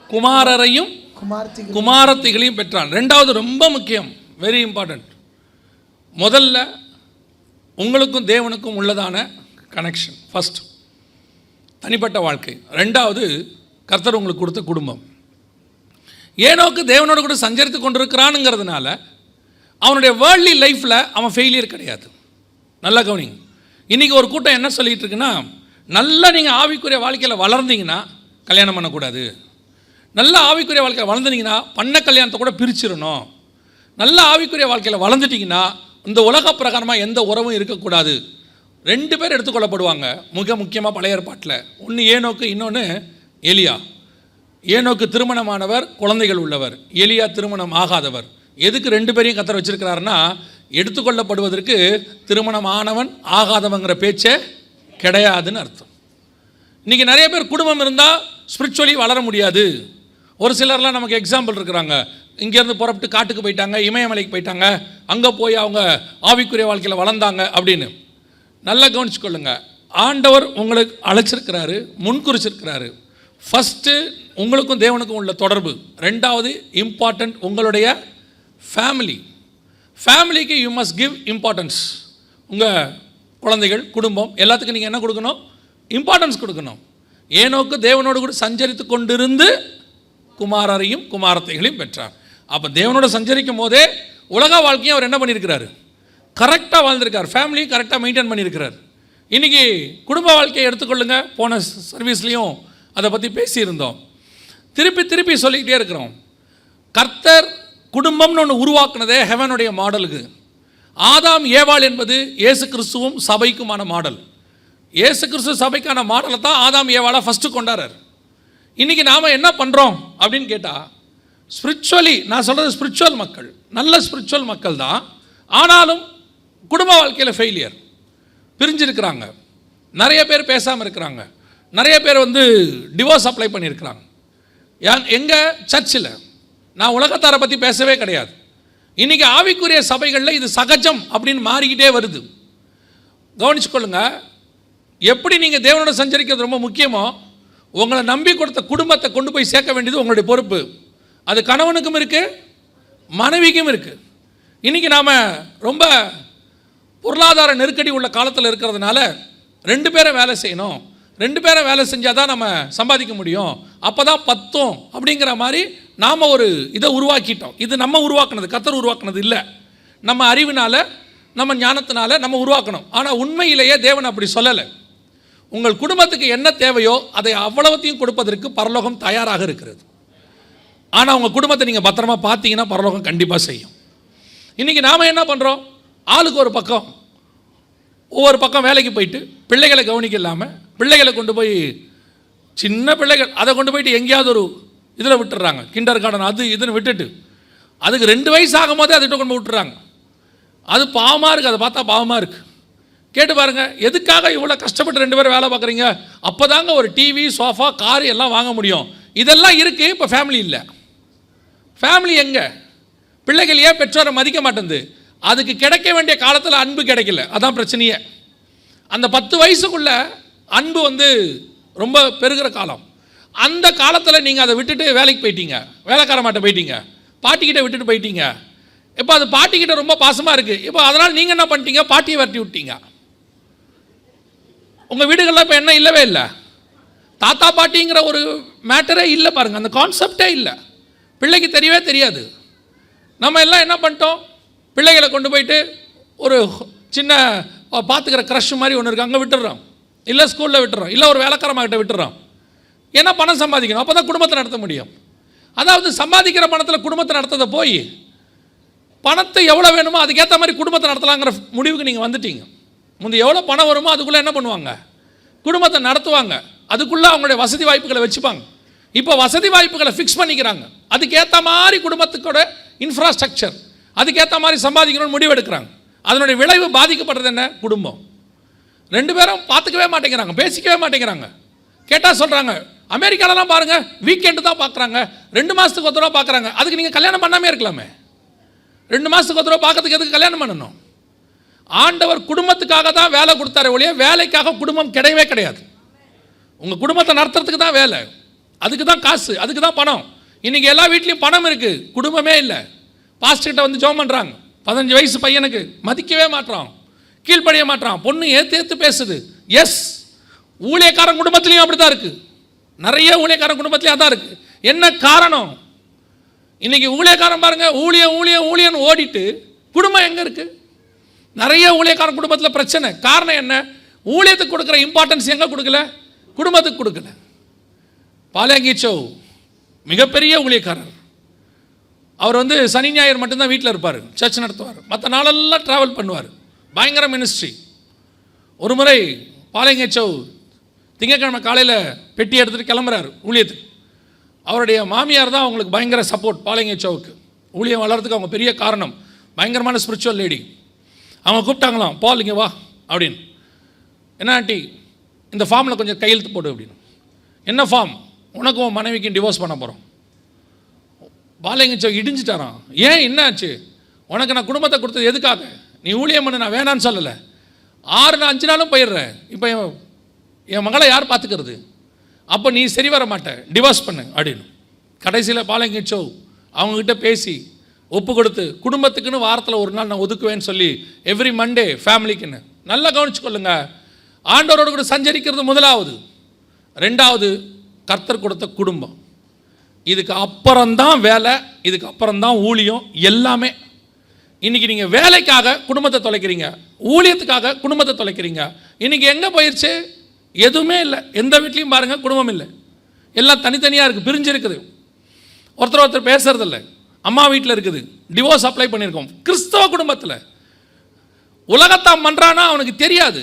B: குமாரரையும் குமாரத்திகளையும் பெற்றான். 2வது ரொம்ப முக்கியம், வெரி இம்பார்ட்டன்ட். முதல்ல உங்களுக்கும் தேவனுக்கும் உள்ளதான கனெக்ஷன், ஃபர்ஸ்ட் தனிப்பட்ட வாழ்க்கை. 2வது கர்த்தர் உங்களுக்கு கொடுத்த குடும்பம். ஏனோக்கு தேவனோடு கூட சஞ்சரித்து கொண்டிருக்கிறானுங்கிறதுனால அவனுடைய வேர்ல்ட்லி லைஃப்பில் அவன் ஃபெயிலியர் கிடையாது. நல்லா கவனிங்க. இன்றைக்கி ஒரு கூட்டம் என்ன சொல்லிகிட்டு இருக்குன்னா, நல்லா நீங்கள் ஆவிக்குரிய வாழ்க்கையில் வளர்ந்தீங்கன்னா கல்யாணம் பண்ணக்கூடாது, நல்ல ஆவிக்குரிய வாழ்க்கையில் வளர்ந்தீங்கன்னா பண்ண கல்யாணத்தை கூட பிரிச்சிடணும், நல்ல ஆவிக்குரிய வாழ்க்கையில் வளர்ந்துட்டிங்கன்னா இந்த உலக பிரகாரமாக எந்த உறவும் இருக்கக்கூடாது. 2 பேர் எடுத்துக்கொள்ளப்படுவாங்க மிக முக்கியமாக பழைய ஏற்பாட்டில். ஒன்று ஏனோக்கு, இன்னொன்று எலியா. ஏனோக்கு திருமணமானவர், குழந்தைகள் உள்ளவர். எலியா திருமணம் ஆகாதவர். எதுக்கு 2 பேரையும் கர்த்தர் வச்சிருக்கிறாருன்னா, எடுத்துக்கொள்ளப்படுவதற்கு திருமணம் ஆனவன் ஆகாதவங்கிற பேச்சே கிடையாதுன்னு அர்த்தம். இன்றைக்கி நிறைய பேர் குடும்பம் இருந்தால் ஸ்பிரிச்சுவலி வளர முடியாது. ஒரு சிலர்லாம் நமக்கு எக்ஸாம்பிள் இருக்கிறாங்க. இங்கேருந்து புறப்பட்டு காட்டுக்கு போயிட்டாங்க, இமயமலைக்கு போயிட்டாங்க, அங்கே போய் அவங்க ஆவிக்குரிய வாழ்க்கையில் வளர்ந்தாங்க அப்படின்னு. நல்லா கவனிச்சுக்கொள்ளுங்க. ஆண்டவர் உங்களுக்கு அழைச்சிருக்கிறாரு, முன்குறிச்சிருக்கிறாரு. ஃபஸ்ட்டு உங்களுக்கும் தேவனுக்கும் உள்ள தொடர்பு. 2வது இம்பார்ட்டன்ட் உங்களுடைய ஃபேமிலி. ஃபேமிலிக்கு யூ மஸ்ட் கிவ் இம்பார்ட்டன்ஸ். உங்கள் குழந்தைகள், குடும்பம் எல்லாத்துக்கும் நீங்கள் என்ன கொடுக்கணும்? இம்பார்ட்டன்ஸ் கொடுக்கணும். ஏனோக்கு தேவனோடு கூட சஞ்சரித்து கொண்டிருந்து குமாரரையும் குமாரத்தைகளையும் பெற்றார். அப்போ தேவனோட சஞ்சரிக்கும் போதே உலக வாழ்க்கையும் அவர் என்ன பண்ணியிருக்கிறாரு? கரெக்டாக வாழ்ந்திருக்கார். ஃபேமிலியும் கரெக்டாக மெயின்டைன் பண்ணியிருக்கிறார். இன்றைக்கி குடும்ப வாழ்க்கையை எடுத்துக்கொள்ளுங்க. போன சர்வீஸ்லேயும் அதை பற்றி பேசியிருந்தோம். திருப்பி சொல்லிக்கிட்டே இருக்கிறோம். கர்த்தர் குடும்பம்னு ஒன்று உருவாக்குனதே ஹெவனுடைய மாடலுக்கு. ஆதாம் ஏவாள் என்பது இயேசு கிறிஸ்துவும் சபைக்குமான மாடல். இயேசு கிறிஸ்து சபைக்கான மாடலை தான் ஆதாம் ஏவாளை ஃபஸ்ட்டு கொண்டாடுறார். இன்றைக்கி நாம் என்ன பண்ணுறோம் அப்படின்னு கேட்டால், ஸ்பிரிச்சுவலி நான் சொல்கிறது ஸ்பிரிச்சுவல் மக்கள், நல்ல ஸ்பிரிச்சுவல் மக்கள் தான், ஆனாலும் குடும்ப வாழ்க்கையில் ஃபெயிலியர், பிரிஞ்சிருக்கிறாங்க, நிறைய பேர் பேசாமல் இருக்கிறாங்க, நிறைய பேர் வந்து டிவோர்ஸ் அப்ளை பண்ணியிருக்கிறாங்க. எங்கள் சர்ச்சில் நான் உலகத்தாரை பற்றி பேசவே கிடையாது. இன்றைக்கி ஆவிக்குரிய சபைகளில் இது சகஜம் அப்படின்னு மாறிக்கிட்டே வருது. கவனிச்சுக்கொள்ளுங்க, எப்படி நீங்கள் தேவனோட சஞ்சரிக்கிறது ரொம்ப முக்கியமோ, உங்களை நம்பி கொடுத்த குடும்பத்தை கொண்டு போய் சேர்க்க வேண்டியது உங்களுடைய பொறுப்பு. அது கணவனுக்கும் இருக்குது, மனைவிக்கும் இருக்குது. இன்றைக்கி நாம் ரொம்ப பொருளாதார நெருக்கடி உள்ள காலத்தில் இருக்கிறதுனால 2 பேரை வேலை செய்யணும், 2 பேரை வேலை செஞ்சால் தான் நம்ம சம்பாதிக்க முடியும், அப்போ தான் பத்தும் அப்படிங்கிற மாதிரி நாம் ஒரு இதை உருவாக்கிட்டோம். இது நம்ம உருவாக்குனது, கர்த்தர் உருவாக்குனது இல்லை. நம்ம அறிவினால், நம்ம ஞானத்தினால நம்ம உருவாக்கணும். ஆனால் உண்மையிலேயே தேவன் அப்படி சொல்லலை. உங்கள் குடும்பத்துக்கு என்ன தேவையோ அதை அவ்வளவுத்தையும் கொடுப்பதற்கு பரலோகம் தயாராக இருக்கிறது. ஆனால் உங்கள் குடும்பத்தை நீங்கள் பத்திரமா பார்த்தீங்கன்னா பரலோகம் கண்டிப்பாக செய்யும். இன்றைக்கி நாம் என்ன பண்ணுறோம், ஆளுக்கு ஒரு பக்கம், ஒவ்வொரு பக்கம் வேலைக்கு போயிட்டு பிள்ளைகளை கவனிக்க இல்லாமல், பிள்ளைகளை கொண்டு போய், சின்ன பிள்ளைகள் அதை கொண்டு போயிட்டு எங்கேயாவது ஒரு இதில் விட்டுறாங்க, கிண்டர் கார்டன் அது இதுன்னு விட்டுட்டு, அதுக்கு 2 வயசு ஆகும் போதே அதை கொண்டு விட்டுறாங்க. அது பாவமாக இருக்குது, அதை பார்த்தா பாவமாக இருக்குது. கேட்டு பாருங்கள், எதுக்காக இவ்வளோ கஷ்டப்பட்டு 2 பேரும் வேலை பார்க்குறீங்க? அப்போ தாங்க ஒரு டிவி, சோஃபா, கார் எல்லாம் வாங்க முடியும். இதெல்லாம் இருக்குது, இப்போ ஃபேமிலி இல்லை. ஃபேமிலி எங்கே? பிள்ளைகள் ஏன் பெற்றோரை மதிக்க மாட்டேங்குது? அதுக்கு கிடைக்க வேண்டிய காலத்தில் அன்பு கிடைக்கல, அதான் பிரச்சனையே. அந்த 10 வயசுக்குள்ளே அன்பு வந்து ரொம்ப பெருகிற காலம். அந்த காலத்தில் நீங்கள் அதை விட்டுட்டு வேலைக்கு போயிட்டீங்க, வேலைக்காரமாட்ட போயிட்டீங்க, பாட்டிக்கிட்ட விட்டுட்டு போயிட்டீங்க. இப்போ அது பாட்டிக்கிட்ட ரொம்ப பாசமாக இருக்குது. இப்போ அதனால் நீங்கள் என்ன பண்ணிட்டீங்க, பாட்டியை விரட்டி விட்டீங்க. உங்கள் வீடுகளில் இப்போ என்ன இல்லவே இல்லை, தாத்தா பாட்டிங்கிற ஒரு மேட்டரே இல்லை பாருங்கள், அந்த கான்செப்டே இல்லை, பிள்ளைக்கு தெரியவே தெரியாது. நம்ம எல்லாம் என்ன பண்ணிட்டோம், பிள்ளைகளை கொண்டு போயிட்டு ஒரு சின்ன பார்த்துக்கிற க்ரஷ் மாதிரி ஒன்று இருக்குது, அங்கே விட்டுடுறோம், இல்லை ஸ்கூலில் விட்டுறோம், இல்லை ஒரு வேலைக்காரமாகிட்ட விட்டுறோம். ஏன்னா பணம் சம்பாதிக்கணும், அப்போ தான் குடும்பத்தை நடத்த முடியும். அதாவது சம்பாதிக்கிற பணத்தில் குடும்பத்தை நடத்ததை போய் பணத்தை எவ்வளோ வேணுமோ அதுக்கேற்ற மாதிரி குடும்பத்தை நடத்தலாங்கிற முடிவுக்கு நீங்கள் வந்துட்டீங்க. முந்தைய எவ்வளோ பணம் வருமோ அதுக்குள்ளே என்ன பண்ணுவாங்க, குடும்பத்தை நடத்துவாங்க, அதுக்குள்ளே அவங்களுடைய வசதி வாய்ப்புகளை வச்சுப்பாங்க. இப்போ வசதி வாய்ப்புகளை ஃபிக்ஸ் பண்ணிக்கிறாங்க, அதுக்கேற்ற மாதிரி குடும்பத்துக்கோட இன்ஃப்ராஸ்ட்ரக்சர், அதுக்கேற்ற மாதிரி சம்பாதிக்கணும்னு முடிவு எடுக்கிறாங்க. அதனுடைய விளைவு பாதிக்கப்படுறது என்ன, குடும்பம். 2 பேரும் பார்த்துக்கவே மாட்டேங்கிறாங்க, பேசிக்கவே மாட்டேங்கிறாங்க. கேட்டால் சொல்கிறாங்க, அமெரிக்காலலாம் பாருங்கள் வீக்கெண்டு தான் பார்க்குறாங்க, 2 மாதத்துக்கு ஒரு தடவை பார்க்குறாங்க. அதுக்கு நீங்கள் கல்யாணம் பண்ணாமே இருக்கலாமே, 2 மாதத்துக்கு ஒரு தடவை பார்க்கறதுக்கு எதுக்கு கல்யாணம் பண்ணணும்? ஆண்டவர் குடும்பத்துக்காக தான் வேலை கொடுத்தாரு ஒழிய வேலைக்காக குடும்பம் கிடையவே கிடையாது. உங்கள் குடும்பத்தை நடத்துறதுக்கு தான் வேலை, அதுக்கு தான் காசு, அதுக்கு தான் பணம். இன்றைக்கி எல்லா வீட்லேயும் பணம் இருக்குது, குடும்பமே இல்லை. பாஸ்டர்கிட்ட வந்து ஜெபம் பண்ணுறாங்க, 15 வயசு பையனுக்கு மதிக்கவே மாட்டான், கீழ்ப்படிய மாட்டான், பொண்ணு ஏற்று பேசுது. எஸ், ஊழியக்காரன் குடும்பத்துலேயும் அப்படி தான் இருக்குது, நிறைய ஊழியக்காரன் குடும்பத்துலேயும் அதான் இருக்குது. என்ன காரணம்? இன்றைக்கி ஊழியக்காரன் பாருங்கள், ஊழியன் ஓடிட்டு குடும்பம் எங்கே இருக்குது? நிறைய ஊழியக்காரன் குடும்பத்தில் பிரச்சனை. காரணம் என்ன? ஊழியத்துக்கு கொடுக்குற இம்பார்ட்டன்ஸ் எங்கே கொடுக்கல, குடும்பத்துக்கு கொடுக்கல. பாலங்கீச்சோ மிகப்பெரிய ஊழியக்காரர், அவர் வந்து சனி ஞாயிறு மட்டும்தான் வீட்டில் இருப்பார், சர்ச் நடத்துவார், மற்ற நாளெல்லாம் ட்ராவல் பண்ணுவார், பயங்கர மினிஸ்ட்ரி. ஒரு முறை பாலங்கீச்சோ திங்கட்கிழமை காலையில் பெட்டி எடுத்துகிட்டு கிளம்புறாரு ஊழியத்துக்கு. அவருடைய மாமியார் தான் அவங்களுக்கு பயங்கர சப்போர்ட், பாலங்கீச்சோவுக்கு ஊழியம் வளர்கிறதுக்கு அவங்க பெரிய காரணம், பயங்கரமான ஸ்பிரிச்சுவல் லேடி. அவங்க கூப்பிட்டாங்களாம், பால் இங்கே வா அப்படின்னு. என்ன ஆண்டி, இந்த ஃபார்மில் கொஞ்சம் கையெழுத்து போடு அப்படின்னு. என்ன ஃபார்ம்? உனக்கும் மனைவிக்கும் டிவோர்ஸ் பண்ண போகிறோம். பாலங்கீச்சோ இடிஞ்சிட்டாரான். ஏன், என்ன ஆச்சு? உனக்கு நான் குடும்பத்தை கொடுத்தது எதுக்காக? நீ ஊழியம் பண்ணு, நான் வேணான்னு சொல்லலை. 5 நாளும் போயிடுறேன், இப்போ என் மகளை யார் பார்த்துக்கிறது? அப்போ நீ சரி வர மாட்டேன், டிவோர்ஸ் பண்ணு அப்படின்னு. கடைசியில் பாலங்கீச்சோ அவங்கக்கிட்ட பேசி ஒப்பு கொடுத்து, குடும்பத்துக்குன்னு வாரத்தில் ஒரு நாள் நான் ஒதுக்குவேன்னு சொல்லி, எவ்ரி மண்டே ஃபேமிலிக்குன்னு. நல்லா கவனிச்சுக்கொள்ளுங்க, ஆண்டவரோடு கூட சஞ்சரிக்கிறது முதலாவது. 2வது கர்த்தர் கொடுத்த குடும்பம். இதுக்கு அப்புறம்தான் வேலை, இதுக்கு அப்புறம்தான் ஊழியம் எல்லாமே. இன்றைக்கி நீங்கள் வேலைக்காக குடும்பத்தை தொலைக்கிறீங்க, ஊழியத்துக்காக குடும்பத்தை தொலைக்கிறீங்க. இன்றைக்கி எங்கே போயிடுச்சு? எதுவுமே இல்லை. எந்த வீட்லேயும் பாருங்கள் குடும்பம் இல்லை, எல்லாம் தனித்தனியாக இருக்குது, பிரிஞ்சிருக்குது, ஒருத்தர் பேசுறதில்லை. அம்மா வீட்டில் இருக்குது, டிவோர்ஸ் அப்ளை பண்ணியிருக்கோம். கிறிஸ்தவ குடும்பத்தில் உலகத்தான் பண்ணுறான்னா அவனுக்கு தெரியாது.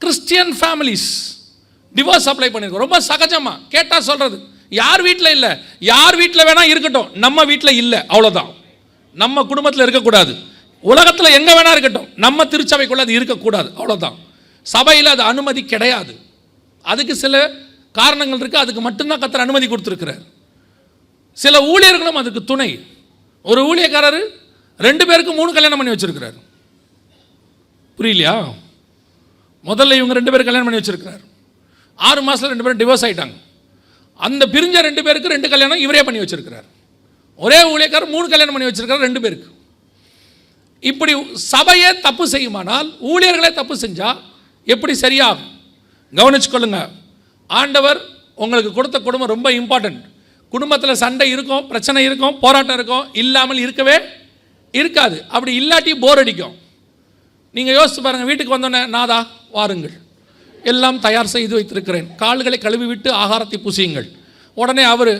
B: கிறிஸ்டியன் ஃபேமிலிஸ் டிவோர்ஸ் அப்ளை பண்ணியிருக்கோம். ரொம்ப சகஜமாக கேட்டால் சொல்கிறது, யார் வீட்டில் இல்லை, யார் வீட்டில் வேணால் இருக்கட்டும், நம்ம வீட்டில் இல்லை, அவ்வளோதான். நம்ம குடும்பத்தில் இருக்கக்கூடாது. உலகத்தில் எங்கே வேணால் இருக்கட்டும், நம்ம திருச்சபைக்குள்ள அது இருக்கக்கூடாது, அவ்வளோதான். சபையில் அது அனுமதி கிடையாது. அதுக்கு சில காரணங்கள் இருக்குது. அதுக்கு மட்டும்தான் கர்த்தர் அனுமதி கொடுத்துருக்கிறார். சில ஊழியர்களும் அதுக்கு துணை. ஒரு ஊழியக்காரர் 2 பேருக்கு 3 கல்யாணம் பண்ணி வச்சிருக்கிறார். புரியலையா? முதல்ல இவங்க 2 பேரும் கல்யாணம் பண்ணி வச்சிருக்கிறார். 6 மாதத்தில் 2 பேரும் டிவோர்ஸ் ஆகிட்டாங்க. அந்த பிரிஞ்ச 2 பேருக்கு 2 கல்யாணம் இவரே பண்ணி வச்சிருக்கிறார். ஒரே ஊழியக்காரர் 3 கல்யாணம் பண்ணி வச்சிருக்கிறார் 2 பேருக்கு. இப்படி சபையே தப்பு செய்யுமானால் ஊழியர்களே தப்பு செஞ்சால் எப்படி சரியாகும்? கவனிச்சுக்கொள்ளுங்க. ஆண்டவர் உங்களுக்கு கொடுத்த குடும்பம் ரொம்ப இம்பார்ட்டன்ட். குடும்பத்தில் சண்டை இருக்கும், பிரச்சனை இருக்கும், போராட்டம் இருக்கும், இல்லாமல் இருக்கவே இருக்காது. அப்படி இல்லாட்டி போர் அடிக்கும். நீங்கள் யோசித்து பாருங்கள், வீட்டுக்கு வந்தோடனே நாதா வாருங்கள், எல்லாம் தயார் செய்து வைத்திருக்கிறேன், கால்களை கழுவி விட்டு ஆகாரத்தை பூசியுங்கள். உடனே அவர்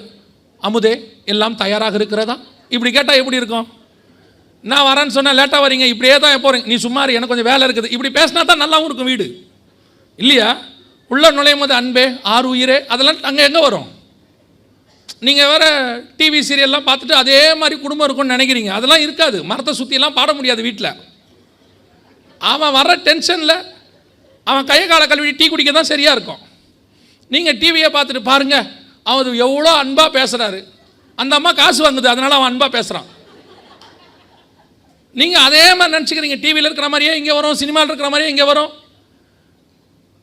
B: அமுதே எல்லாம் தயாராக இருக்கிறதா? இப்படி கேட்டால் எப்படி இருக்கும்? நான் வரேன்னு சொன்னேன், லேட்டாக வரீங்க, இப்படியே தான் போகிறேன், நீ சும்மா எனக்கு கொஞ்சம் வேலை இருக்குது, இப்படி பேசினா தான் நல்லாவும் இருக்கும் வீடு, இல்லையா? உள்ள நுழையும் போது அன்பே ஆறு உயிரே அதெல்லாம் அங்கே எங்கே வரும்? நீங்கள் வேறு டிவி சீரியல்லாம் பார்த்துட்டு அதே மாதிரி குடும்பம் இருக்கும்னு நினைக்கிறீங்க. அதெல்லாம் இருக்காது. மரத்தை சுற்றியெல்லாம் பாட முடியாது வீட்டில். அவன் வர்ற டென்ஷனில் அவன் கையை காலை கழுவி டீ குடிக்க தான் சரியாக இருக்கும். நீங்கள் டிவியை பார்த்துட்டு பாருங்கள், அவன் எவ்வளோ அன்பாக பேசுகிறாரு. அந்த அம்மா காசு வாங்குது, அதனால் அவன் அன்பாக பேசுகிறான். நீங்கள் அதே மாதிரி நினச்சிக்கிறீங்க. டிவியில் இருக்கிற மாதிரியே இங்கே வரும், சினிமாவில் இருக்கிற மாதிரியே இங்கே வரும்.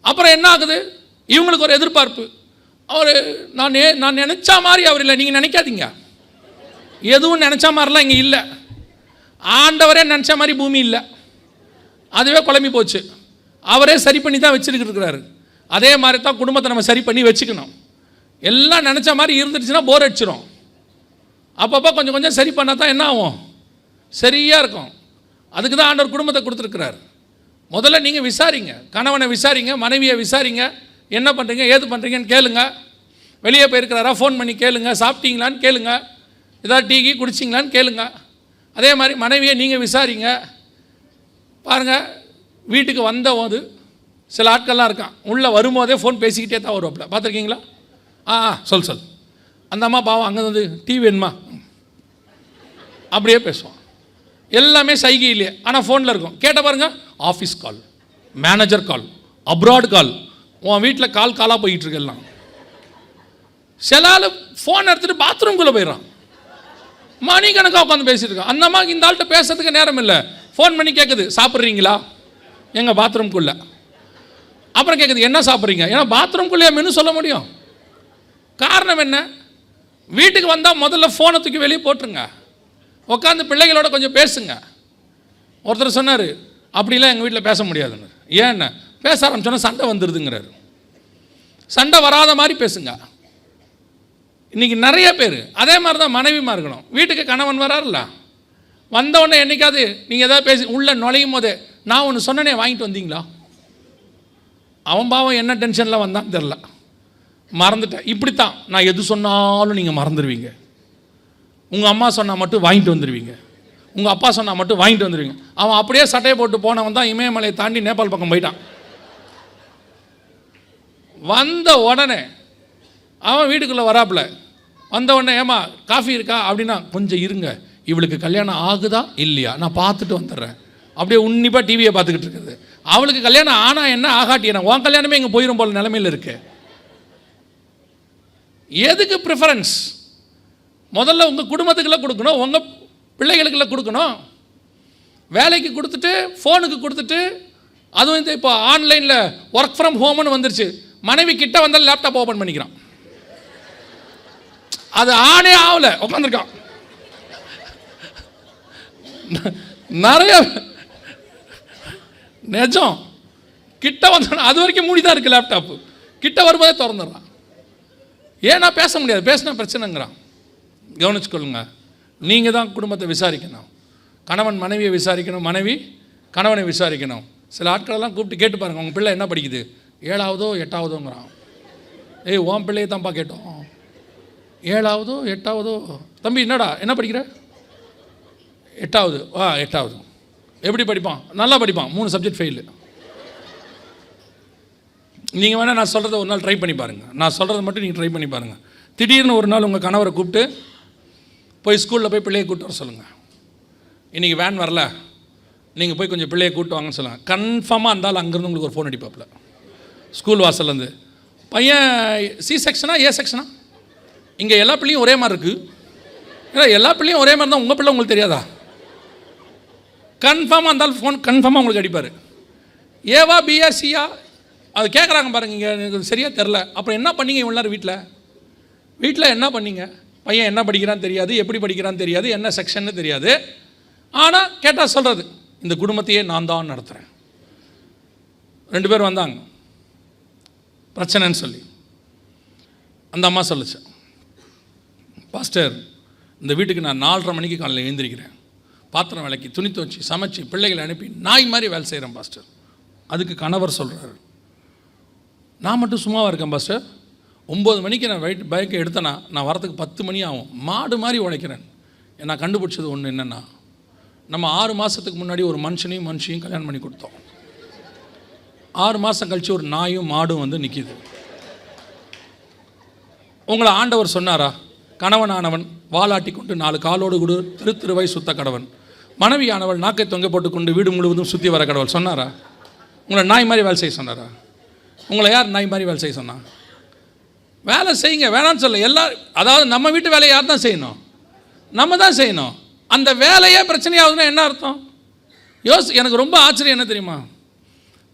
B: அப்புறம் என்ன ஆகுது? இவங்களுக்கு ஒரு எதிர்பார்ப்பு. அவர் நான் நினச்சா மாதிரி அவர் இல்லை. நீங்கள் நினைக்காதீங்க, எதுவும் நினச்சா மாதிரிலாம் இங்கே இல்லை. ஆண்டவரே நினச்ச மாதிரி பூமி இல்லை. அதுவே குழம்பி போச்சு. அவரே சரி பண்ணி தான் வச்சுருக்கிட்டு இருக்கிறாரு. அதே மாதிரி தான் குடும்பத்தை நம்ம சரி பண்ணி வச்சுக்கணும். எல்லாம் நினச்ச மாதிரி இருந்துச்சுன்னா போர் அடிச்சிடும். அப்பப்போ கொஞ்சம் கொஞ்சம் சரி பண்ணால் தான் என்ன ஆகும்? சரியாக இருக்கும். அதுக்கு தான் ஆண்டவர் குடும்பத்தை கொடுத்துருக்கிறார். முதல்ல நீங்கள் விசாரிங்க, கணவனை விசாரிங்க, மனைவியை விசாரிங்க, என்ன பண்ணுறீங்க ஏது பண்ணுறீங்கன்னு கேளுங்க. வெளியே போயிருக்கிறாரா ஃபோன் பண்ணி கேளுங்க. சாப்பிட்டீங்களான்னு கேளுங்க. ஏதாவது டீ குடிச்சிங்களான்னு கேளுங்க. அதே மாதிரி மனைவியை நீங்கள் விசாரிங்க. பாருங்கள், வீட்டுக்கு வந்தபோது சில ஆட்கள்லாம் இருக்கான், உள்ளே வரும்போதே ஃபோன் பேசிக்கிட்டே தான் வருவாப்பில். பார்த்துருக்கீங்களா? சொல் அந்த அம்மா பாவம் அங்கே வந்து டீ வேணுமா அப்படியே பேசுவான். எல்லாமே சைகையிலே, ஆனால் ஃபோனில் இருக்கும். கேட்ட பாருங்கள், ஆஃபீஸ் கால், மேனேஜர் கால், அப்ராட் கால், உன் வீட்டில் காலாக போயிட்டுருக்கு எல்லாம். சில ஆள் ஃபோன் எடுத்துகிட்டு பாத்ரூம்குள்ளே போயிடறான், மணிக்கணக்காக உட்காந்து பேசிட்டு இருக்கான். அந்த அம்மாவுக்கு இந்த ஆள்கிட்ட பேசுறதுக்கு நேரம் இல்லை. ஃபோன் பண்ணி கேட்குது, சாப்பிட்றீங்களா? எங்கள் பாத்ரூம்குள்ளே. அப்புறம் கேட்குது, என்ன சாப்பிட்றீங்க? ஏன்னா பாத்ரூம்குள்ளேயே மெனு சொல்ல முடியும். காரணம் என்ன? வீட்டுக்கு வந்தால் முதல்ல ஃபோனை தூக்கி வெளியே போட்டுருங்க, உட்காந்து பிள்ளைகளோட கொஞ்சம் பேசுங்க. ஒருத்தர் சொன்னார், அப்படிலாம் எங்கள் வீட்டில் பேச முடியாதுன்னு. ஏன்னா பேச ஆரம்பிச்சோன்னா சண்டை வந்துடுதுங்கிறாரு. சண்டை வராத மாதிரி பேசுங்க. இன்றைக்கி நிறைய பேர் அதே மாதிரி தான் மனைவிமா இருக்கணும். வீட்டுக்கு கணவன் வராருல்ல, வந்தவுடனே என்றைக்காவது நீங்கள் எதாவது பேசி உள்ளே நுழையும் போதே, நான் ஒன்று சொன்னனே வாங்கிட்டு வந்தீங்களா? அவன் பாவம் என்ன டென்ஷனில் வந்தான்னு தெரில, மறந்துட்டேன். இப்படித்தான் நான் எது சொன்னாலும் நீங்கள் மறந்துடுவீங்க. உங்கள் அம்மா சொன்னால் மட்டும் வாங்கிட்டு வந்துடுவீங்க, உங்கள் அப்பா சொன்னால் மட்டும் வாங்கிட்டு வந்துடுவீங்க. அவன் அப்படியே சட்டையை போட்டு போனவன் தான் இமயமலையை தாண்டி நேபாள் பக்கம் போயிட்டான். வந்த உடனே அவன் வீட்டுக்குள்ளே வராப்புல. வந்த உடனே, ஏமா காஃபி இருக்கா அப்படின்னா, கொஞ்சம் இருங்க, இவளுக்கு கல்யாணம் ஆகுதா இல்லையா நான் பார்த்துட்டு வந்துடுறேன். அப்படியே உன்னிப்பாக டிவியை பார்த்துக்கிட்டு இருக்குது. அவளுக்கு கல்யாணம் ஆனால் என்ன ஆகாட்டி என்ன, உன் கல்யாணமே இங்கே போயிடும் போல நிலைமையில் இருக்கு. எதுக்கு ப்ரிஃபரன்ஸ்? முதல்ல உங்கள் குடும்பத்துக்குள்ளே கொடுக்கணும், உங்கள் பிள்ளைகளுக்குள்ளே கொடுக்கணும். வேலைக்கு கொடுத்துட்டு ஃபோனுக்கு கொடுத்துட்டு, அதுவும் இந்த இப்போ ஆன்லைனில் ஒர்க் ஃப்ரம் ஹோம்னு வந்துருச்சு. மனைவி கிட்ட வந்தால் லேப்டாப் ஓப்பன் பண்ணிக்கிறான். அது ஆனே ஆகலை, உட்காந்துருக்கான். நிறைய நிஜம். கிட்ட வந்தோன்னா அது வரைக்கும் மூடி தான் இருக்குது லேப்டாப்பு. கிட்ட வரும்போதே திறந்துடுறான். ஏன்னா பேச முடியாது, பேசினா பிரச்சனைங்கிறான். கவனிச்சுக்கொள்ளுங்க. நீங்கள் தான் குடும்பத்தை விசாரிக்கணும். கணவன் மனைவியை விசாரிக்கணும், மனைவி கணவனை விசாரிக்கணும். சில ஆட்களெல்லாம் கூப்பிட்டு கேட்டு பாருங்கள், உங்கள் பிள்ளை என்ன படிக்குது? 7ஆவதோ 8ஆவதோங்கிறான். ஏய், உன் பிள்ளையை தான்ப்பா கேட்டோம். 7ஆவதோ 8ஆவதோ. தம்பி என்னடா என்ன படிக்கிற? 8ஆவது. 8ஆவது. எப்படி படிப்பான்? நல்லா படிப்பான். 3 சப்ஜெக்ட் ஃபெயிலு. நீங்கள் வேணால் நான் சொல்கிறத ஒரு நாள் ட்ரை பண்ணி பாருங்கள். நான் சொல்கிறத மட்டும் நீங்கள் ட்ரை பண்ணி பாருங்கள். திடீர்னு ஒரு நாள் உங்கள் கணவரை கூப்பிட்டு போய் ஸ்கூலில் போய் பிள்ளையை கூப்பிட்டு வர சொல்லுங்கள். இன்றைக்கி வேன் வரல, நீங்கள் போய் கொஞ்சம் பிள்ளையை கூப்பிட்டு வாங்கன்னு சொல்லுங்கள். கன்ஃபார்மாக இருந்தாலும் அங்கேருந்து உங்களுக்கு ஒரு ஃபோன் அடிப்பாப்பில் ஸ்கூல் வாசல்லேருந்து. பையன் சி செக்ஷனா ஏ செக்ஷனா? இங்கே எல்லா பிள்ளையும் ஒரே மாதிரி இருக்குது. ஏன்னா எல்லா பிள்ளையும் ஒரே மாதிரி தான், உங்கள் பிள்ளை உங்களுக்கு தெரியாதா? கன்ஃபார்மாக இருந்தாலும் ஃபோன் கன்ஃபார்மாக உங்களுக்கு அடிப்பார். ஏவா பிஆ சியா அது கேட்குறாங்க பாருங்க. இங்கே எனக்கு சரியாக தெரில. அப்புறம் என்ன பண்ணீங்க இவ்வளோ நேரம் வீட்டில் என்ன பண்ணீங்க? பையன் என்ன படிக்கிறான்னு தெரியாது, எப்படி படிக்கிறான்னு தெரியாது, என்ன செக்ஷன்னு தெரியாது. ஆனால் கேட்டால் சொல்கிறது, இந்த குடும்பத்தையே நான் தான் நடத்துகிறேன். 2 பேர் வந்தாங்க பிரச்சனைன்னு சொல்லி. அந்த அம்மா சொல்லுச்சு, பாஸ்டர் இந்த வீட்டுக்கு நான் 4:30 மணிக்கு காலையில் எழுந்திருக்கிறேன், பாத்திரம் விளக்கி துணி துவச்சி சமைச்சு பிள்ளைகளை அனுப்பி நாய் மாதிரி வேலை செய்கிறேன் பாஸ்டர். அதுக்கு கணவர் சொல்கிறாரு, நான் மட்டும் சும்மாவாக இருக்கேன் பாஸ்டர். 9 மணிக்கு நான் பைக்கை எடுத்தேன்னா நான் வரத்துக்கு 10 மணி ஆகும். மாடு மாதிரி உழைக்கிறேன். நான் கண்டுபிடிச்சது ஒன்று என்னென்னா, நம்ம 6 மாதத்துக்கு முன்னாடி ஒரு மனுஷனையும் கல்யாணம் பண்ணி கொடுத்தோம். 6 மாதம் கழித்து ஒரு நாயும் மாடும் வந்து நிற்கிது. உங்களை ஆண்டவர் சொன்னாரா? கணவனானவன் வாலாட்டி கொண்டு 4 காலோடு கூட திருவை சுத்த கடவன், மனைவியானவள் நாக்கை தொங்க போட்டுக்கொண்டு வீடு முழுவதும் சுற்றி வர கடவுள் சொன்னாரா? உங்களை நாய் மாதிரி வேலை செய்ய சொன்னாரா? உங்களை யார் நாய் மாதிரி வேலை செய்ய சொன்னா? வேலை செய்யுங்க, வேணான்னு சொல்ல. அதாவது நம்ம வீட்டு வேலையை யார் தான் செய்யணும்? நம்ம தான் செய்யணும். அந்த வேலையே பிரச்சனையாகுதுன்னா என்ன அர்த்தம்? எனக்கு ரொம்ப ஆச்சரியம் என்ன தெரியுமா?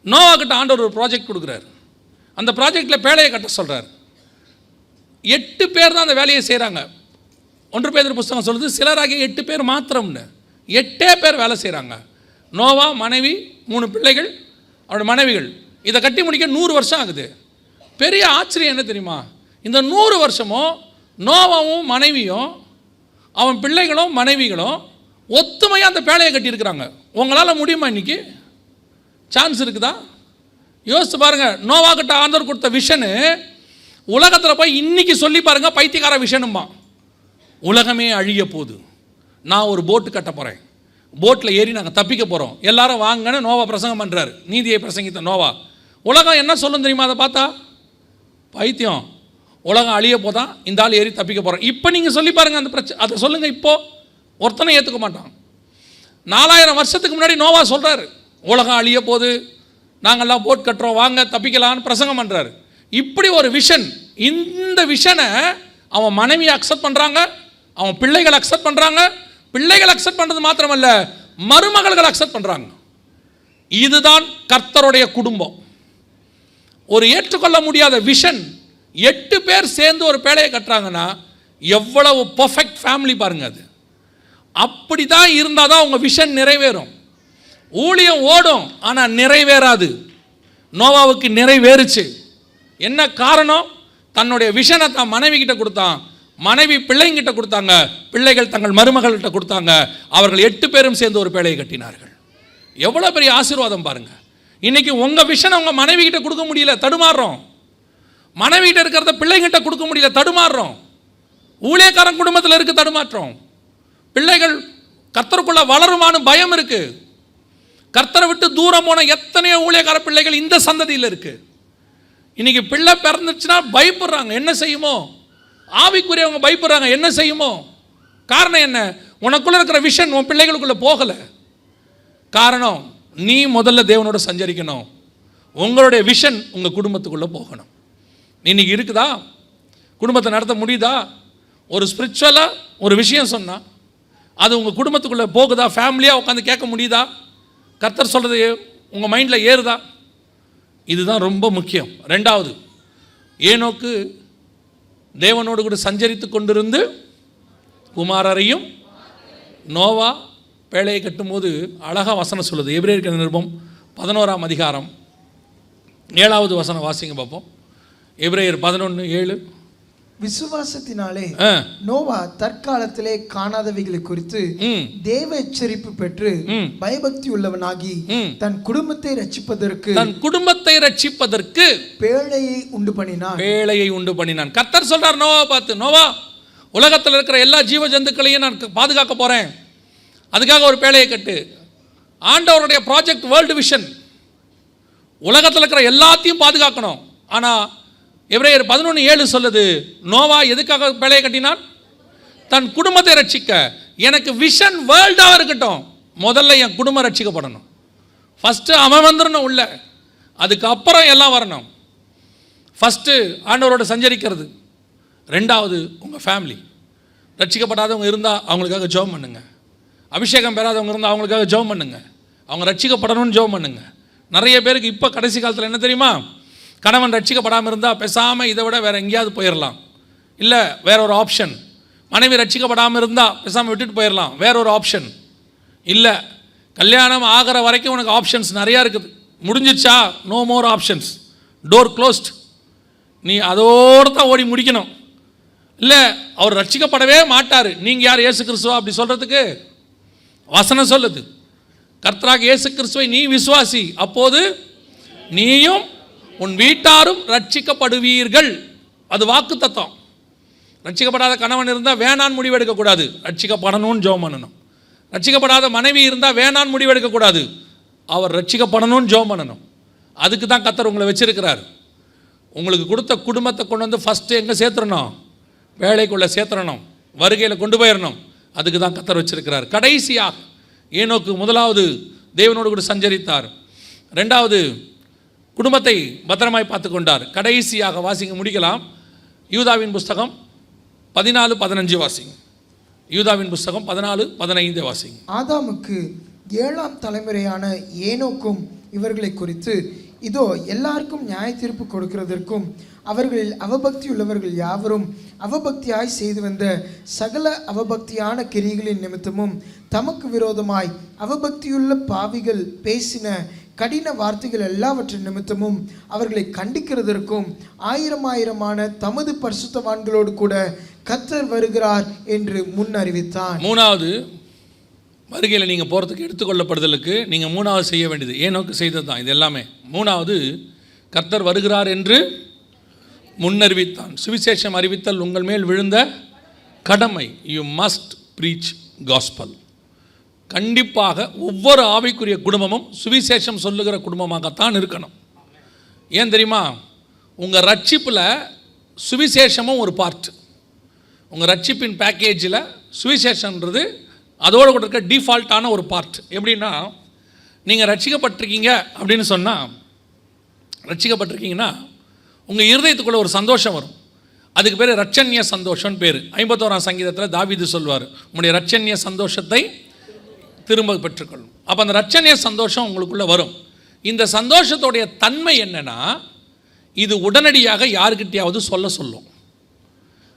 B: நோவா கிட்ட ஆண்டவர் ஒரு ப்ராஜெக்ட் கொடுக்குறாரு. அந்த ப்ராஜெக்டில் பேழையை கட்ட சொல்கிறார். 8 பேர் தான் அந்த வேலையை செய்கிறாங்க. 1 பேதுரு புஸ்தகம் சொல்லுது, சிலராகிய 8 பேர் மாத்திரம்னு. 8 பேர் வேலை செய்கிறாங்க. நோவா, மனைவி, 3 பிள்ளைகள், அவருடைய மனைவிகள். இதை கட்டி முடிக்க 100 வருஷம் ஆகுது. பெரிய ஆச்சரியம் என்ன தெரியுமா? இந்த 100 வருஷமும் நோவாவும் மனைவியும் அவன் பிள்ளைகளும் மனைவிகளும் ஒத்துமையாக அந்த பேழையை கட்டியிருக்கிறாங்க. உங்களால் முடியுமா? இன்றைக்கி சான்ஸ் இருக்குதா? யோசித்து பாருங்கள். நோவா கிட்ட ஆண்டவர் கொடுத்த விஷனு உலகத்தில் போய் இன்றைக்கி சொல்லி பாருங்கள், பைத்தியக்கார விஷனும்மா. உலகமே அழிய போகுது, நான் ஒரு போட்டு கட்ட போகிறேன், போட்டில் ஏறி நாங்கள் தப்பிக்க போகிறோம், எல்லாரும் வாங்கன்னு நோவா பிரசங்கம் பண்ணுறாரு. நீதியை பிரசங்கித்த நோவா. உலகம் என்ன சொல்லும் தெரியுமா? அதை பார்த்தா பைத்தியம், உலகம் அழிய போதான், இந்த ஆள் ஏறி தப்பிக்க போகிறோம். இப்போ நீங்கள் சொல்லி பாருங்கள் அந்த பிரச்சனை, அதை சொல்லுங்கள். இப்போது ஒருத்தனை ஏற்றுக்க மாட்டான். 4000 வருஷத்துக்கு முன்னாடி நோவா சொல்கிறாரு, உலகம் அழிய போது, நாங்கள்லாம் போட் கட்டுறோம், வாங்க தப்பிக்கலான்னு பிரசங்கம் பண்ணுறாரு. இப்படி ஒரு விஷன். இந்த விஷனை அவன் மனைவி அக்செப்ட் பண்ணுறாங்க, அவன் பிள்ளைகள் அக்செப்ட் பண்ணுறாங்க. பிள்ளைகள் அக்செப்ட் பண்ணுறது மாத்திரமல்ல, மருமகள்கள் அக்செப்ட் பண்ணுறாங்க. இதுதான் கர்த்தருடைய குடும்பம். ஒரு ஏற்றுக்கொள்ள முடியாத விஷன் 8 பேர் சேர்ந்து ஒரு பேழையை கட்டுறாங்கன்னா எவ்வளவு பர்ஃபெக்ட் ஃபேமிலி பாருங்க. அது அப்படி தான் இருந்தால் தான் உங்கள் விஷன் நிறைவேறும். ஊழியம் ஓடும், ஆனால் நிறைவேறாது. நோவாவுக்கு நிறைவேறுச்சு. என்ன காரணம்? தன்னுடைய விஷனை தான் மனைவி கிட்ட கொடுத்தான், மனைவி பிள்ளைங்கிட்ட கொடுத்தாங்க, பிள்ளைகள் தங்கள் மருமகள்கிட்ட கொடுத்தாங்க. அவர்கள் 8 பேரும் சேர்ந்து ஒரு பேழையை கட்டினார்கள். எவ்வளோ பெரிய ஆசீர்வாதம் பாருங்கள். இன்றைக்கி உங்கள் விஷனை உங்கள் மனைவி கிட்ட கொடுக்க முடியல, தடுமாறுறோம். மனைவி கிட்ட இருக்கிறத பிள்ளைங்கிட்ட கொடுக்க முடியல, தடுமாறுறோம். ஊழியக்காரன் குடும்பத்தில் இருக்குது தடுமாற்றம். பிள்ளைகள் கர்த்தருக்குள்ள வளருமானு பயம் இருக்குது. கர்த்தரை விட்டு தூரம் போன எத்தனையோ ஊழியக்கார பிள்ளைகள் இந்த சந்ததியில் இருக்குது. இன்றைக்கி பிள்ளை பிறந்துச்சுன்னா பயப்படுறாங்க, என்ன செய்யுமோ? ஆவிக்குரியவங்க பயப்படுறாங்க, என்ன செய்யுமோ? காரணம் என்ன? உனக்குள்ளே இருக்கிற விஷன் உன் பிள்ளைகளுக்குள்ளே போகலை. காரணம், நீ முதல்ல தேவனோட சஞ்சரிக்கணும். உங்களுடைய விஷன் உங்கள் குடும்பத்துக்குள்ளே போகணும். இன்னைக்கு இருக்குதா? குடும்பத்தை நடத்த முடியுதா? ஒரு ஸ்பிரிச்சுவலாக ஒரு விஷயம் சொன்னால் அது உங்கள் குடும்பத்துக்குள்ளே போகுதா? ஃபேமிலியாக உட்காந்து கேட்க முடியுதா? கர்த்தர் சொல்கிறது உங்கள் மைண்டில் ஏறுதா? இதுதான் ரொம்ப முக்கியம். 2வது, ஏனோக்கு தேவனோடு கூட சஞ்சரித்து கொண்டிருந்து குமாரரையும் நோவா பேழையை கட்டும்போது அழகாக வசனம் சொல்லுது. எபிரேயர் நிருபம் 11ஆம் அதிகாரம் 7வது வசனம் வாசிங்க பார்ப்போம். எபிரேயர் 11:7.
C: விசுவாசத்தினாலே நோவா தற்காலத்திலே காணாதவைகளை குறித்து தேவ எச்சரிப்பு பெற்று பயபக்தி உள்ளவனாகி தன் குடும்பத்தை ரட்சிப்பதற்கு பேழையை உண்டு பண்ணினான். கர்த்தர் சொல்றார் நோவா பார்த்து, நோவா, உலகத்தில் இருக்கிற எல்லா ஜீவ ஜந்துக்களையும் நான் பாதுகாக்க போறேன், அதுக்காக ஒரு பேழையை கட்டு. ஆண்டவருடைய ப்ராஜெக்ட் வேர்ல்டு விஷன்.
B: உலகத்தில் இருக்கிற எல்லாத்தையும் பாதுகாக்கணும். ஆனால் எபிரேயர் 11:7 சொல்லுது, நோவா எதுக்காக பேழையை கட்டினான்? தன் குடும்பத்தை ரட்சிக்க. எனக்கு விஷன் வேர்ல்டாக இருக்கட்டும், முதல்ல என் குடும்பம் ரட்சிக்கப்படணும். ஃபஸ்ட்டு அவன் வந்துடணும் உள்ள, அதுக்கப்புறம் எல்லாம் வரணும். ஃபஸ்ட்டு ஆண்டவரோட சஞ்சரிக்கிறது, ரெண்டாவது உங்கள் ஃபேமிலி. ரட்சிக்கப்படாதவங்க இருந்தால் அவங்களுக்காக ஜெபம் பண்ணுங்க. அபிஷேகம் பெறாதவங்க இருந்தால் அவங்களுக்காக ஜெபம் பண்ணுங்க. அவங்க ரட்சிக்கப்படணும்னு ஜெபம் பண்ணுங்க. நிறைய பேருக்கு இப்போ கடைசி காலத்தில் என்ன தெரியுமா, கணவன் ரட்சிக்கப்படாமல் இருந்தால் பேசாமல் இதை விட வேறு எங்கேயாவது போயிடலாம், இல்லை வேற ஒரு ஆப்ஷன். மனைவி ரட்சிக்கப்படாமல் இருந்தால் பேசாமல் விட்டுட்டு போயிடலாம், வேற ஒரு ஆப்ஷன். இல்லை கல்யாணம் ஆகிற வரைக்கும் உனக்கு ஆப்ஷன்ஸ் நிறையா இருக்குது, முடிஞ்சிச்சா no more options, door closed, நீ அதோடு தான் ஓடி முடிக்கணும். இல்லை அவர் ரட்சிக்கப்படவே மாட்டார், நீங்கள் யார் இயேசு கிறிஸ்துவா அப்படி சொல்கிறதுக்கு? வசனம் சொல்லுது, கர்த்தராகிய இயேசு கிறிஸ்துவை நீ விசுவாசி, அப்போது நீயும் உன் வீட்டாரும் ரட்சிக்கப்படுவீர்கள். அது வாக்கு தத்துவம். ரட்சிக்கப்படாத கணவன் இருந்தால் வேணான்னு முடிவெடுக்கக்கூடாது, ரட்சிக்கப்படணும்னு ஜெபம் பண்ணணும். ரட்சிக்கப்படாத மனைவி இருந்தால் வேணான்னு முடிவெடுக்கக்கூடாது, அவர் ரட்சிக்கப்படணும்னு ஜெபம் பண்ணணும். அதுக்கு தான் கர்த்தர் உங்களை வச்சிருக்கிறார். உங்களுக்கு கொடுத்த குடும்பத்தை கொண்டு வந்து ஃபஸ்ட்டு எங்கே சேர்த்துடணும்? வேலைக்குள்ளே சேர்த்துடணும், வருகையில் கொண்டு போயிடணும். அதுக்கு தான் கர்த்தர் வச்சிருக்கிறார். கடைசியாக ஏனோக்கு முதலாவது தேவனோடு கூட சஞ்சரித்தார், ரெண்டாவது குடும்பத்தை பத்திரமாய் பார்த்து கொண்டார். கடைசியாக வாசிங்க, முடிக்கலாம். யூதாவின் புஸ்தகம் 14:15 வாசிங்க. யூதாவின் புஸ்தகம் 14:15 வாசிங்க.
C: ஆதாமுக்கு 7ஆம் தலைமுறையான ஏனோக்கும் இவர்களை குறித்து, இதோ எல்லாருக்கும் நியாய தீர்ப்பு கொடுக்கிறதற்கும் அவர்களில் அவபக்தி உள்ளவர்கள் யாவரும் அவபக்தியாய் செய்து வந்த சகல அவபக்தியான கிரியைகளின் நிமித்தமும் தமக்கு விரோதமாய் அவபக்தியுள்ள பாவிகள் பேசின கடின வார்த்தைகள் எல்லாவற்றின் நிமித்தமும் அவர்களை கண்டிக்கிறதற்கும் 1000 தமது பரிசுத்தவான்களோடு கூட கர்த்தர் வருகிறார் என்று முன் அறிவித்தான்.
B: மூணாவது வருகையில் நீங்கள் போகிறதுக்கு எடுத்துக்கொள்ளப்படுதலுக்கு நீங்கள் மூணாவது செய்ய வேண்டியது ஏனோக்கு செய்தது தான் இது எல்லாமே. மூணாவது கர்த்தர் வருகிறார் என்று முன்னறிவித்தான். சுவிசேஷம் அறிவித்தல் உங்கள் மேல் விழுந்த கடமை. You must preach gospel. கண்டிப்பாக ஒவ்வொரு ஆவிக்குரிய குடும்பமும் சுவிசேஷம் சொல்லுகிற குடும்பமாகத்தான் இருக்கணும். ஏன் தெரியுமா? உங்கள் ரட்சிப்பில் சுவிசேஷமும் ஒரு பார்ட். உங்கள் ரட்சிப்பின் பேக்கேஜில் சுவிசேஷன்றது அதோடு கூட இருக்க டிஃபால்ட்டான ஒரு பார்ட். எப்படின்னா, நீங்கள் ரட்சிக்கப்பட்டிருக்கீங்க அப்படின்னு சொன்னால், ரட்சிக்கப்பட்டிருக்கீங்கன்னா உங்கள் இருதயத்துக்குள்ளே ஒரு சந்தோஷம் வரும். அதுக்கு பேர் ரட்சண்ய சந்தோஷம்னு பேர். 51ஆம் சங்கீதத்தில் தாவீது சொல்வார், உங்களுடைய ரட்சண்ய சந்தோஷத்தை திரும்ப பெற்றுக்கொள்ளும். அப்போ அந்த ரட்சண்ய சந்தோஷம் உங்களுக்குள்ளே வரும். இந்த சந்தோஷத்துடைய தன்மை என்னென்னா, இது உடனடியாக யாருக்கிட்டையாவது சொல்லும்.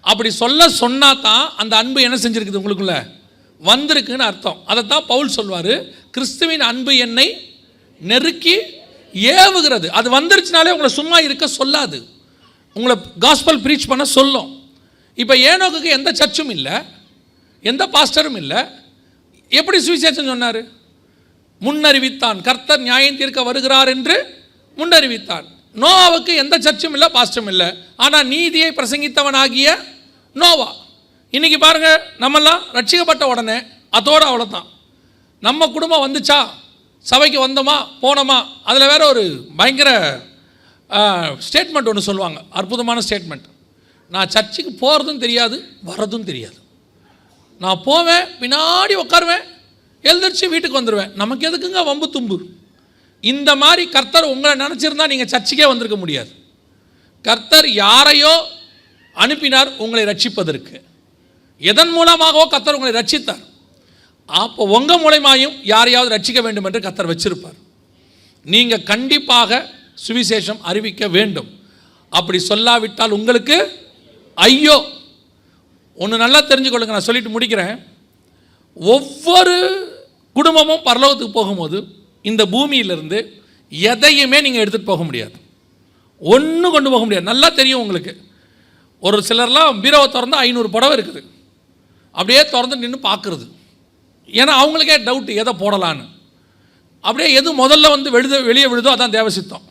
B: அப்படி சொன்னா தான் அந்த அன்பு என்ன செஞ்சுருக்குது, உங்களுக்குள்ள வந்திருக்குன்னு அர்த்தம். அதைத்தான் பவுல் சொல்வார், கிறிஸ்துவின் அன்பு என்னை நெருக்கி ஏவுகிறது. அது வந்துருச்சுனாலே உங்களை சும்மா இருக்க சொல்லாது, உங்களை காஸ்பல் ப்ரீச் பண்ண சொல்லும். இப்போ ஏனோக்கு எந்த சர்ச்சும் இல்லை, எந்த பாஸ்டரும் இல்லை. எப்படி சுவிசேஷம் சொன்னார்? முன்னறிவித்தான். கர்த்தர் நியாயம் தீர்க்க வருகிறார் என்று முன்னறிவித்தான். நோவாவுக்கு எந்த சர்ச்சும் இல்லை, பாஸ்டரும் இல்லை. ஆனால் நீதியை பிரசங்கித்தவனாகிய நோவா. இன்றைக்கி பாருங்கள், நம்மெல்லாம் ரட்சிக்கப்பட்ட உடனே அதோடு அவ்வளோதான். நம்ம குடும்பம் வந்துச்சா, சபைக்கு வந்தோமா போனோமா, அதில் வேற ஒரு பயங்கர ஸ்டேட்மெண்ட் ஒன்று சொல்லுவாங்க, அற்புதமான ஸ்டேட்மெண்ட். நான் சர்ச்சுக்கு போகிறதும் தெரியாது, வர்றதும் தெரியாது. நான் போவேன், பின்னாடி உட்காருவேன், எழுந்திரிச்சு வீட்டுக்கு வந்துடுவேன். நமக்கு எதுக்குங்க வம்பு தும்பு? இந்த மாதிரி கர்த்தர் உங்களை நினச்சிருந்தா நீங்கள் சர்ச்சுக்கே வந்திருக்க முடியாது. கர்த்தர் யாரையோ அனுப்பினார் உங்களை ரட்சிப்பதற்கு. எதன் மூலமாகவோ கர்த்தர் உங்களை ரட்சித்தார். அப்போ உங்கள் மூலமாயும் யாரையாவது ரட்சிக்க வேண்டும் என்று கர்த்தர் வச்சிருப்பார். நீங்கள் கண்டிப்பாக சுவிசேஷம் அறிவிக்க வேண்டும். அப்படி சொல்லாவிட்டால் உங்களுக்கு ஐயோ. ஒன்று நல்லா தெரிஞ்சுக்கொள்ளுங்க, நான் சொல்லிட்டு முடிக்கிறேன். ஒவ்வொரு குடும்பமும் பரலோகத்துக்கு போகும்போது இந்த பூமியிலிருந்து எதையுமே நீங்கள் எடுத்துகிட்டு போக முடியாது, ஒன்றும் கொண்டு போக முடியாது. நல்லா தெரியும் உங்களுக்கு. ஒரு சிலர்லாம் பீரோவை திறந்து 500 புடவை இருக்குது, அப்படியே திறந்து நின்று பார்க்குறது. ஏன்னா அவங்களுக்கே டவுட்டு எதை போடலான்னு. அப்படியே எது முதல்ல வந்து வெளியே விழுதோ அதான் தேவசித்தம்.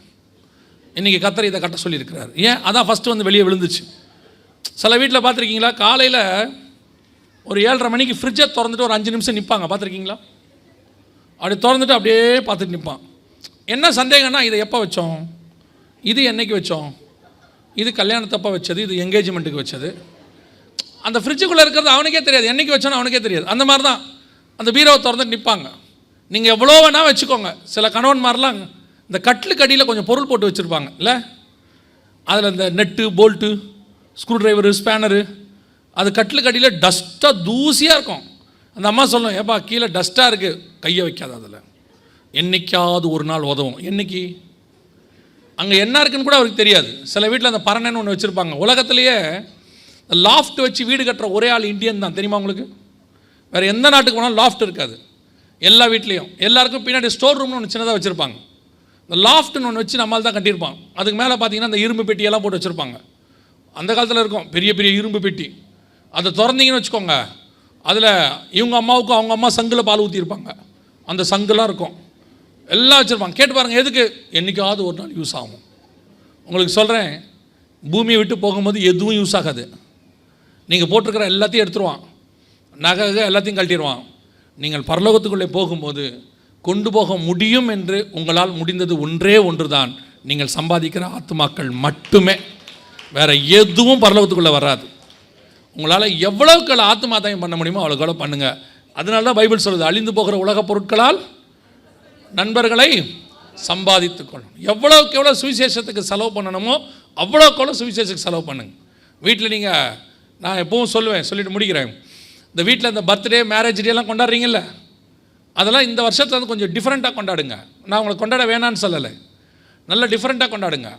B: இன்றைக்கி கர்த்தர் இதை கட்ட சொல்லியிருக்கிறார். ஏன்? அதான் ஃபஸ்ட்டு வந்து வெளியே விழுந்துச்சு. சில வீட்டில் பார்த்துருக்கீங்களா, காலையில் ஒரு 7:30 மணிக்கு ஃப்ரிட்ஜை திறந்துட்டு ஒரு 5 நிமிஷம் நிற்பாங்க, பார்த்துருக்கீங்களா? அப்படி திறந்துட்டு அப்படியே பார்த்துட்டு நிற்பான். என்ன சந்தேகம்னா இதை எப்போ வச்சோம், இது என்னைக்கு வச்சோம், இது கல்யாணத்தப்போ வச்சது, இது என்கேஜ்மெண்ட்டுக்கு வச்சது. அந்த ஃப்ரிட்ஜுக்குள்ளே இருக்கிறது அவனுக்கே தெரியாது, என்றைக்கு வச்சோன்னு அவனுக்கே தெரியாது. அந்த மாதிரி தான் அந்த பீரோவை திறந்துட்டு நிற்பாங்க. நீங்கள் எவ்வளோ வேணால் வச்சுக்கோங்க. சில கணவன்மாரெலாம் இந்த கட்டிலுக்கு அடியில் கொஞ்சம் பொருள் போட்டு வச்சுருப்பாங்க இல்லை, அதில் இந்த net, bolt, screw driver, spanner, அது கட்டிலுக்கு அடியில் டஸ்ட்டாக தூசியாக இருக்கும். அந்த அம்மா சொல்லும், ஏப்பா கீழே டஸ்ட்டாக இருக்குது, கையை வைக்காது, அதில் என்றைக்காவது ஒரு நாள் உதவும். என்றைக்கு அங்கே என்ன இருக்குன்னு கூட அவருக்கு தெரியாது. சில வீட்டில் அந்த பரணன்னு ஒன்று வச்சுருப்பாங்க. உலகத்துலேயே லாஃப்ட் வச்சு வீடு கட்டுற ஒரே ஆள் இந்தியன் தான், தெரியுமா உங்களுக்கு? வேறு எந்த நாட்டுக்கு போனாலும் லாஃப்ட் இருக்காது. எல்லா வீட்லேயும் எல்லாருக்கும் பின்னாடி ஸ்டோர் ரூம்னு ஒன்று சின்னதாக வச்சுருப்பாங்க. இந்த லாஃப்ட்னு ஒன்று வச்சு நம்மளால் தான் கட்டியிருப்பாங்க. அதுக்கு மேலே பார்த்தீங்கன்னா இந்த இரும்பு பெட்டியெல்லாம் போட்டு வச்சுருப்பாங்க. அந்த காலத்தில் இருக்கும் பெரிய பெரிய இரும்பு பெட்டி. அதை திறந்தீங்கன்னு வச்சுக்கோங்க, அதில் இவங்க அம்மாவுக்கும் அவங்க அம்மா சங்கில் பால் ஊற்றிருப்பாங்க. அந்த சங்குலாம் இருக்கும், எல்லாம் வச்சுருப்பாங்க. கேட்டு பாருங்கள், எதுக்கு? என்றைக்காவது ஒரு நாள் யூஸ் ஆகும். உங்களுக்கு சொல்கிறேன், பூமியை விட்டு போகும்போது எதுவும் யூஸ் ஆகாது. நீங்கள் போட்டிருக்கிற எல்லாத்தையும் எடுத்துருவான், நகை எல்லாத்தையும் கழட்டிடுவான். நீங்கள் பரலோகத்துக்குள்ளே போகும்போது கொண்டு போக முடியும் என்று உங்களால் முடிந்தது ஒன்றே ஒன்று தான், நீங்கள் சம்பாதிக்கிற ஆத்துமாக்கள் மட்டுமே. வேறு எதுவும் பரலோகத்துக்குள்ளே வராது. உங்களால் எவ்வளவுக்கள் ஆத்துமாதாயம் பண்ண முடியுமோ அவ்வளோக்களோ பண்ணுங்கள். அதனால தான் பைபிள் சொல்லுது, அழிந்து போகிற உலகப் பொருட்களால் நண்பர்களை சம்பாதித்துக்கொள்ளும். எவ்வளோக்கு எவ்வளோ சுவிசேஷத்துக்கு செலவு பண்ணணுமோ அவ்வளோக்கு எவ்வளோ சுவிசேஷத்துக்கு செலவு பண்ணுங்க. வீட்டில் நீங்கள், நான் எப்பவும் சொல்லுவேன், சொல்லிட்டு முடிக்கிறேன், இந்த வீட்டில் இந்த பர்த்டே, மேரேஜ் டே எல்லாம் கொண்டாடுறீங்கல்ல, அதெல்லாம் இந்த வருஷத்தில் வந்து கொஞ்சம் டிஃப்ரெண்ட்டாக கொண்டாடுங்க. நான் உங்களை கொண்டாட வேணான்னு சொல்லலை, நல்ல டிஃப்ரெண்ட்டாக கொண்டாடுங்க.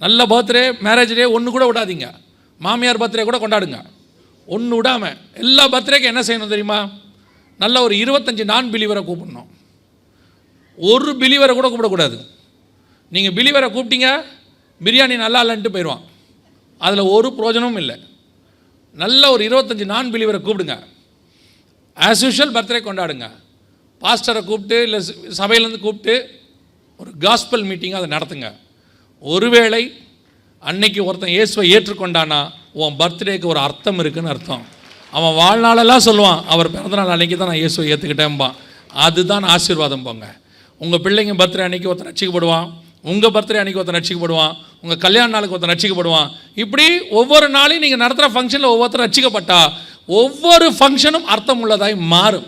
B: நல்ல பர்த்டே, மேரேஜ் டே ஒன்று கூட விடாதீங்க. மாமியார் பர்த்டே கூட கொண்டாடுங்க, ஒன்று விடாமல். எல்லா பர்த்டேக்கும் என்ன செய்யணும் தெரியுமா? நல்ல ஒரு 25 நான் பிலீவரை கூப்பிடணும். ஒரு பிலீவரை கூட கூப்பிடக்கூடாது. நீங்கள் பிலீவரை கூப்பிட்டீங்க, பிரியாணி நல்லா இல்லைன்ட்டு போயிடுவான், அதில் ஒரு பிரயோஜனமும் இல்லை. நல்ல ஒரு 25 நான் பிலீவரை கூப்பிடுங்க. ஆஸ் யூஷுவல் பர்த்டே கொண்டாடுங்க. பாஸ்டரை கூப்பிட்டு இல்லை சபையிலேருந்து கூப்பிட்டு ஒரு காஸ்பல் மீட்டிங் அதை நடத்துங்க. ஒருவேளை அன்னைக்கு ஒருத்தன் இயேசுவை ஏற்றுக்கொண்டானா உன் பர்த்டேக்கு ஒரு அர்த்தம் இருக்குதுன்னு அர்த்தம். அவன் வாழ்நாளெல்லாம் சொல்லுவான், அவர் பிறந்தநாள் அன்றைக்கி தான் நான் இயேசுவை ஏற்றுக்கிட்டேன்பான். அதுதான் ஆசீர்வாதம். போங்க, உங்கள் பிள்ளைங்க பர்த்டே அன்றைக்கி ஒருத்தன் ரட்சிக்கப்படுவான், உங்கள் பர்த்டே அன்றைக்கி ஒருத்தன் ரட்சிக்கப்படுவான், உங்கள் கல்யாண நாளுக்கு ஒருத்தன் ரட்சிக்கப்படுவான். இப்படி ஒவ்வொரு நாளையும் நீங்கள் நடத்துகிற ஃபங்க்ஷனில் ஒவ்வொருத்தர் ரட்சிக்கப்பட்டா ஒவ்வொரு ஃபங்க்ஷனும் அர்த்தம் உள்ளதாய் மாறும்.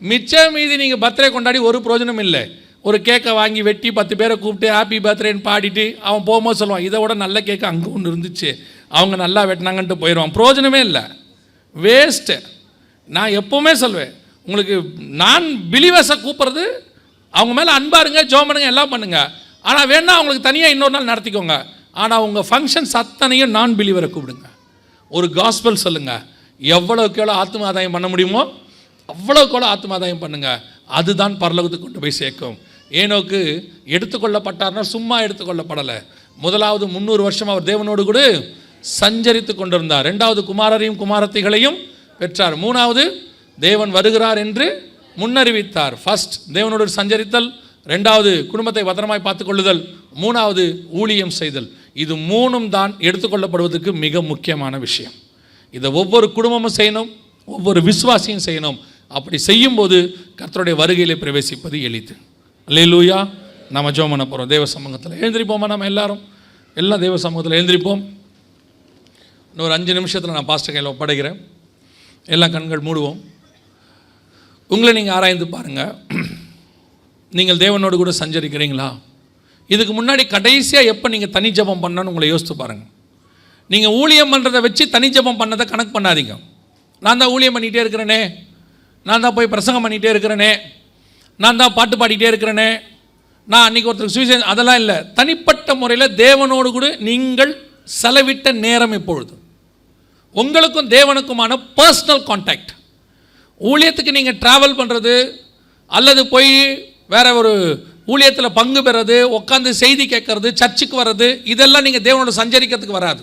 B: மிச்சம் மீதி நீங்கள் பர்த்டே கொண்டாடி ஒரு பிரயோஜனம் இல்லை. ஒரு கேக்கை வாங்கி வெட்டி 10 பேரை கூப்பிட்டு ஹாப்பி பர்த்டேன்னு பாடிட்டு அவன் போகும்போது சொல்லுவான், இதை விட நல்ல கேக்கு அங்கே ஒன்று இருந்துச்சு, அவங்க நல்லா வெட்டினாங்கன்ட்டு போயிடுவான். பிரயோஜனமே இல்லை, வேஸ்ட்டு. நான் எப்போவுமே சொல்வேன், உங்களுக்கு நான் பிலீவர்ஸை கூப்பிட்றது, அவங்க மேலே அன்பாருங்க, ஜோம் பண்ணுங்க, எல்லாம் பண்ணுங்கள். ஆனால் வேணா அவங்களுக்கு தனியாக இன்னொரு நாள் நடத்திக்கோங்க. ஆனால் உங்கள் ஃபங்க்ஷன்ஸ் அத்தனையும் நான் பிலீவரை கூப்பிடுங்க. ஒரு காஸ்பல் சொல்லுங்கள். எவ்வளோக்கு எவ்வளோ ஆத்மாதாயம் பண்ண முடியுமோ அவ்வளோக்கு எவ்வளோ ஆத்மாதாயம் பண்ணுங்கள். அதுதான் பரலோகத்துக்கு கொண்டு போய் சேர்க்கும். ஏனோக்கு எடுத்துக்கொள்ளப்பட்டார்னா சும்மா எடுத்துக்கொள்ளப்படலை. முதலாவது 300 வருஷம் அவர் தேவனோடு கூட சஞ்சரித்து கொண்டிருந்தார். 2வது குமாரரையும் குமாரத்திகளையும் பெற்றார். 3வது தேவன் வருகிறார் என்று முன்னறிவித்தார். ஃபர்ஸ்ட் தேவனோடு சஞ்சரித்தல், 2வது குடும்பத்தை பத்திரமாய் பார்த்துக்கொள்ளுதல், 3வது ஊழியம் செய்தல். இது 3ம் தான் எடுத்துக்கொள்ளப்படுவதற்கு மிக முக்கியமான விஷயம். இதை ஒவ்வொரு குடும்பமும் செய்யணும், ஒவ்வொரு விசுவாசியும் செய்யணும். அப்படி செய்யும்போது கர்த்தருடைய வருகையிலே பிரவேசிப்பது எளிது. அல்லேலூயா. நம்ம ஜெபம் பண்ண போகிறோம். தேவ சமூகத்தில் எழுந்திரிப்போமா? நம்ம எல்லாம் தேவ சமூகத்தில் எழுந்திரிப்போம். இன்னொரு 5 நிமிஷத்தில் நான் பாஸ்டர் கையில் ஒப்படைக்கிறேன். எல்லாம் கண்கள் மூடுவோம். உங்களை நீங்கள் ஆராய்ந்து பாருங்கள். நீங்கள் தேவனோடு கூட சஞ்சரிக்கிறீங்களா? இதுக்கு முன்னாடி கடைசியாக எப்போ நீங்கள் தனி ஜெபம் பண்ணணும்னு உங்களை யோசித்து பாருங்கள். நீங்கள் ஊழியம் பண்ணுறதை வச்சு தனி ஜெபம் பண்ணதை கணக்கு பண்ணாதீங்க. நான் தான் ஊழியம் பண்ணிகிட்டே இருக்கிறேனே, நான் தான் போய் பிரசங்கம் பண்ணிகிட்டே இருக்கிறேனே, நான் தான் பாட்டு பாடிக்கிட்டே இருக்கிறேனே, நான் அன்றைக்கி ஒருத்தருக்கு சுவிசேஷம், அதெல்லாம் இல்லை. தனிப்பட்ட முறையில் தேவனோடு கூட நீங்கள் செலவிட்ட நேரம் இப்பொழுது உங்களுக்கும் தேவனுக்குமான பர்சனல் கான்டாக்ட். ஊழியத்துக்கு நீங்கள் ட்ராவல் பண்ணுறது அல்லது போய் வேற ஒரு ஊழியத்தில் பங்கு பெறது, உட்காந்து செய்தி கேட்கறது, சர்ச்சுக்கு வர்றது, இதெல்லாம் நீங்கள் தேவனோட சஞ்சரிக்கிறதுக்கு வராது.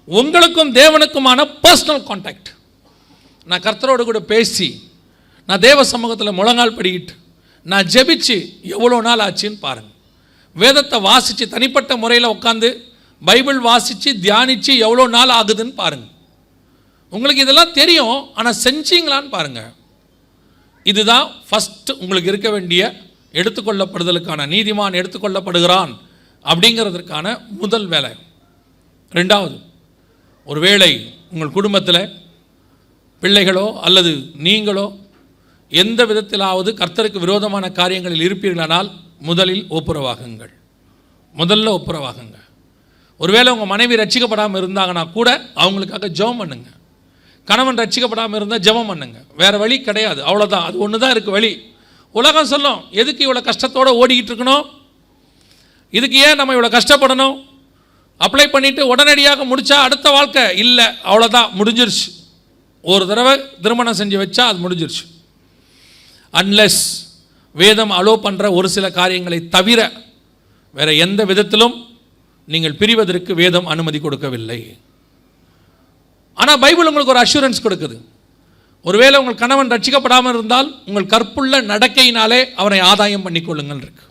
B: உங்களுக்கும் தேவனுக்குமான பர்சனல் கான்டாக்ட். நான் கர்த்தரோடு கூட பேசி, நான் தேவ சமூகத்தில் முழங்கால் படிக்கிட்டு, நான் ஜெபிச்சு எவ்வளோ நாள் ஆச்சுன்னு பாருங்கள். வேதத்தை வாசித்து தனிப்பட்ட முறையில் உட்காந்து பைபிள் வாசித்து தியானித்து எவ்வளோ நாள் ஆகுதுன்னு பாருங்கள். உங்களுக்கு இதெல்லாம் தெரியும், ஆனால் செஞ்சீங்களான்னு பாருங்கள். இதுதான் ஃபஸ்ட்டு உங்களுக்கு இருக்க வேண்டிய எடுத்துக்கொள்ளப்படுதலுக்கான, நீதிமான் எடுத்துக்கொள்ளப்படுகிறான் அப்படிங்கிறதுக்கான முதல் வேலை. ரெண்டாவது, ஒருவேளை உங்கள் குடும்பத்தில் பிள்ளைகளோ அல்லது நீங்களோ எந்த விதத்திலாவது கர்த்தருக்கு விரோதமான காரியங்களில் இருப்பீர்களானால் முதலில் ஒப்புரவாகுங்கள். முதல்ல ஒப்புரவாகுங்க. ஒருவேளை உங்கள் மனைவி ரட்சிக்கப்படாமல் இருந்தாங்கன்னா கூட அவங்களுக்காக ஜெபம் பண்ணுங்க. கணவன் ரட்சிக்கப்படாமல் இருந்தால் ஜெபம் பண்ணுங்க. வேறு வழி கிடையாது, அவ்வளோதான். அது ஒன்று தான் இருக்குது வழி. உலகம் சொல்லும், எதுக்கு இவ்வளோ கஷ்டத்தோடு ஓடிக்கிட்டு இருக்கணும், இதுக்கு ஏன் நம்ம இவ்வளோ கஷ்டப்படணும், அப்ளை பண்ணிவிட்டு உடனடியாக முடித்தா அடுத்த வாழ்க்கை இல்லை, அவ்வளோதான், முடிஞ்சிருச்சு. ஒரு தடவை திருமணம் செஞ்சு வச்சா அது முடிஞ்சிருச்சு. அன்லெஸ் வேதம் அலோ பண்ணுற ஒரு சில காரியங்களை தவிர வேறு எந்த விதத்திலும் நீங்கள் பிரிவதற்கு வேதம் அனுமதி கொடுக்கவில்லை. ஆனால் பைபிள் உங்களுக்கு ஒரு அஷூரன்ஸ் கொடுக்குது. ஒருவேளை உங்கள் கணவன் ரட்சிக்கப்படாமல் இருந்தால் உங்கள் கற்புள்ள நடக்கையினாலே அவனை ஆதாயம் பண்ணிக்கொள்ளுங்கள் இருக்கு.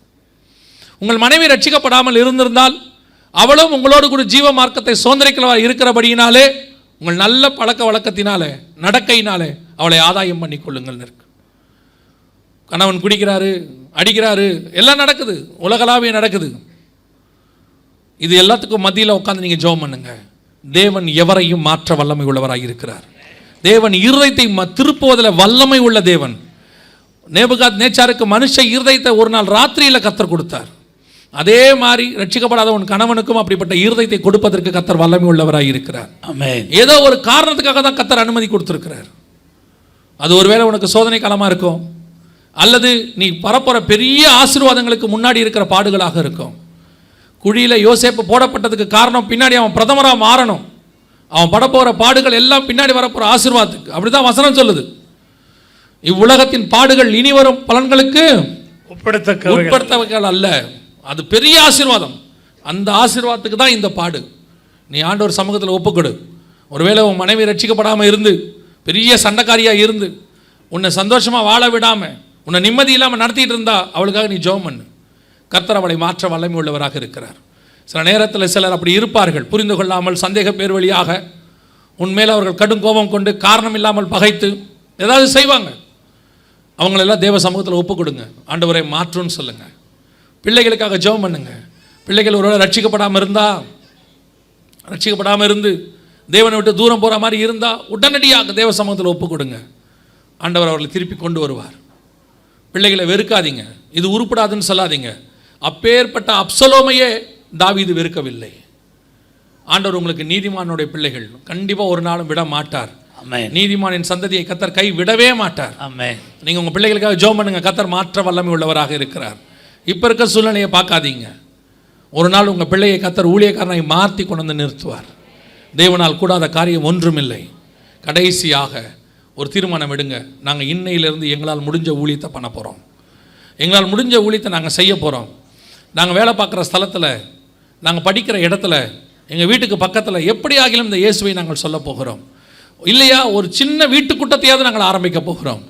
B: உங்கள் மனைவி ரட்சிக்கப்படாமல் இருந்திருந்தால் அவளும் உங்களோடு கூட ஜீவ மார்க்கத்தை சுதந்திரிக்கிறவா இருக்கிறபடியினாலே உங்கள் நல்ல பழக்க வழக்கத்தினாலே நடக்கையினாலே அவளை ஆதாயம் பண்ணிக்கொள்ளுங்கள் இருக்கு. கணவன் குடிக்கிறாரு, அடிக்கிறாரு, எல்லாம் நடக்குது, உலகளாவிய நடக்குது. இது எல்லாத்துக்கும் மத்தியில் உட்காந்து நீங்கள் ஜெபம் பண்ணுங்க. தேவன் எவரையும் மாற்ற வல்லமை உள்ளவராக இருக்கிறார். தேவன் இருதயத்தை திருப்புவதில் வல்லமை உள்ள தேவன். நேபுகாத்நேச்சாருக்கு மனுஷ இருதயத்தை ஒரு நாள் ராத்திரியில் கர்த்தர் கொடுத்தார். அதே மாதிரி ரட்சிக்கப்படாத உன் கணவனுக்கும் அப்படிப்பட்ட இருதயத்தை கொடுப்பதற்கு கர்த்தர் வல்லமை உள்ளவராக இருக்கிறார். ஆமென். ஏதோ ஒரு காரணத்துக்காக தான் கர்த்தர் அனுமதி கொடுத்திருக்கிறார். அது ஒருவேளை உனக்கு சோதனை காலமாக இருக்கும், அல்லது நீ பரப்புற பெரிய ஆசீர்வாதங்களுக்கு முன்னாடி இருக்கிற பாடுகளாக இருக்கும். குழியில் யோசேப்பு போடப்பட்டதுக்கு காரணம் பின்னாடி அவன் பிரதமராக மாறணும். அவன் படப்போகிற பாடுகள் எல்லாம் பின்னாடி வரப்போகிற ஆசீர்வாதத்துக்கு. அப்படிதான் வசனம் சொல்லுது. இவ்வுலகத்தின் பாடுகள் இனி வரும் பலன்களுக்கு உட்படுத்தவைகள் அல்ல, அது பெரிய ஆசீர்வாதம். அந்த ஆசீர்வாதத்துக்கு தான் இந்த பாடு. நீ ஆண்டவர் சமூகத்தில் ஒப்புக்கொடு. ஒருவேளை உன் மனைவி ரட்சிக்கப்படாமல் இருந்து பெரிய சண்டைக்காரியாக இருந்து உன்னை சந்தோஷமாக வாழ விடாமல் உன்னை நிம்மதி இல்லாமல் நடத்திட்டு இருந்தா அவளுக்காக நீ ஜெபம் பண்ணு. கர்த்தர் அவளை மாற்ற வல்லமை உள்ளவராக இருக்கிறார். சில நேரத்தில் சிலர் அப்படி இருப்பார்கள், புரிந்து கொள்ளாமல் சந்தேக பேர் வழியாக உன்மேல் அவர்கள் கடும் கோபம் கொண்டு காரணம் இல்லாமல் பகைத்து ஏதாவது செய்வாங்க. அவங்களெல்லாம் தேவ சமூகத்தில் ஒப்பு கொடுங்க. ஆண்டவரை மாற்றுன்னு சொல்லுங்கள். பிள்ளைகளுக்காக ஜெபம் பண்ணுங்க. பிள்ளைகள் ஒருவேளை ரட்சிக்கப்படாமல் இருந்து தேவனை விட்டு தூரம் போகிற மாதிரி இருந்தால் உடனடியாக தேவ சமூகத்தில் ஒப்பு கொடுங்க. ஆண்டவர் அவர்களை திருப்பி கொண்டு வருவார். பிள்ளைகளை வெறுக்காதீங்க, இது உருப்படாதுன்னு சொல்லாதீங்க. அப்பேற்பட்ட அப்சலோமையே தாவீது வெறுக்கவில்லை. ஆண்டவர் உங்களுக்கு நீதிமானுடைய பிள்ளைகள் கண்டிப்பாக ஒரு நாளும் விட மாட்டார். நீதிமானின் சந்ததியை கர்த்தர் கை விடவே மாட்டார். நீங்கள் உங்கள் பிள்ளைகளுக்காக ஜெபம் பண்ணுங்க. கர்த்தர் மாற்ற வல்லமை உள்ளவராக இருக்கிறார். இப்போ இருக்க சூழ்நிலையை பார்க்காதீங்க. ஒரு நாள் உங்கள் பிள்ளையை கர்த்தர் ஊழியக்காரனை மாற்றி கொண்டு வந்து நிறுத்துவார். தேவனால் கூடாத காரியம் ஒன்றுமில்லை. கடைசியாக ஒரு தீர்மானம் எடுங்க. நாங்கள் இன்னையிலிருந்து எங்களால் முடிஞ்ச ஊழியத்தை பண்ண போகிறோம். எங்களால் முடிஞ்ச ஊழியத்தை நாங்கள் செய்ய போகிறோம். நாங்கள் வேலை பார்க்குற ஸ்தலத்தில், நாங்கள் படிக்கிற இடத்துல, எங்கள் வீட்டுக்கு பக்கத்தில் எப்படி ஆகிலும் இந்த இயேசுவை நாங்கள் சொல்ல போகிறோம். இல்லையா ஒரு சின்ன வீட்டு கூட்டத்தையாவது நாங்கள் ஆரம்பிக்க போகிறோம்.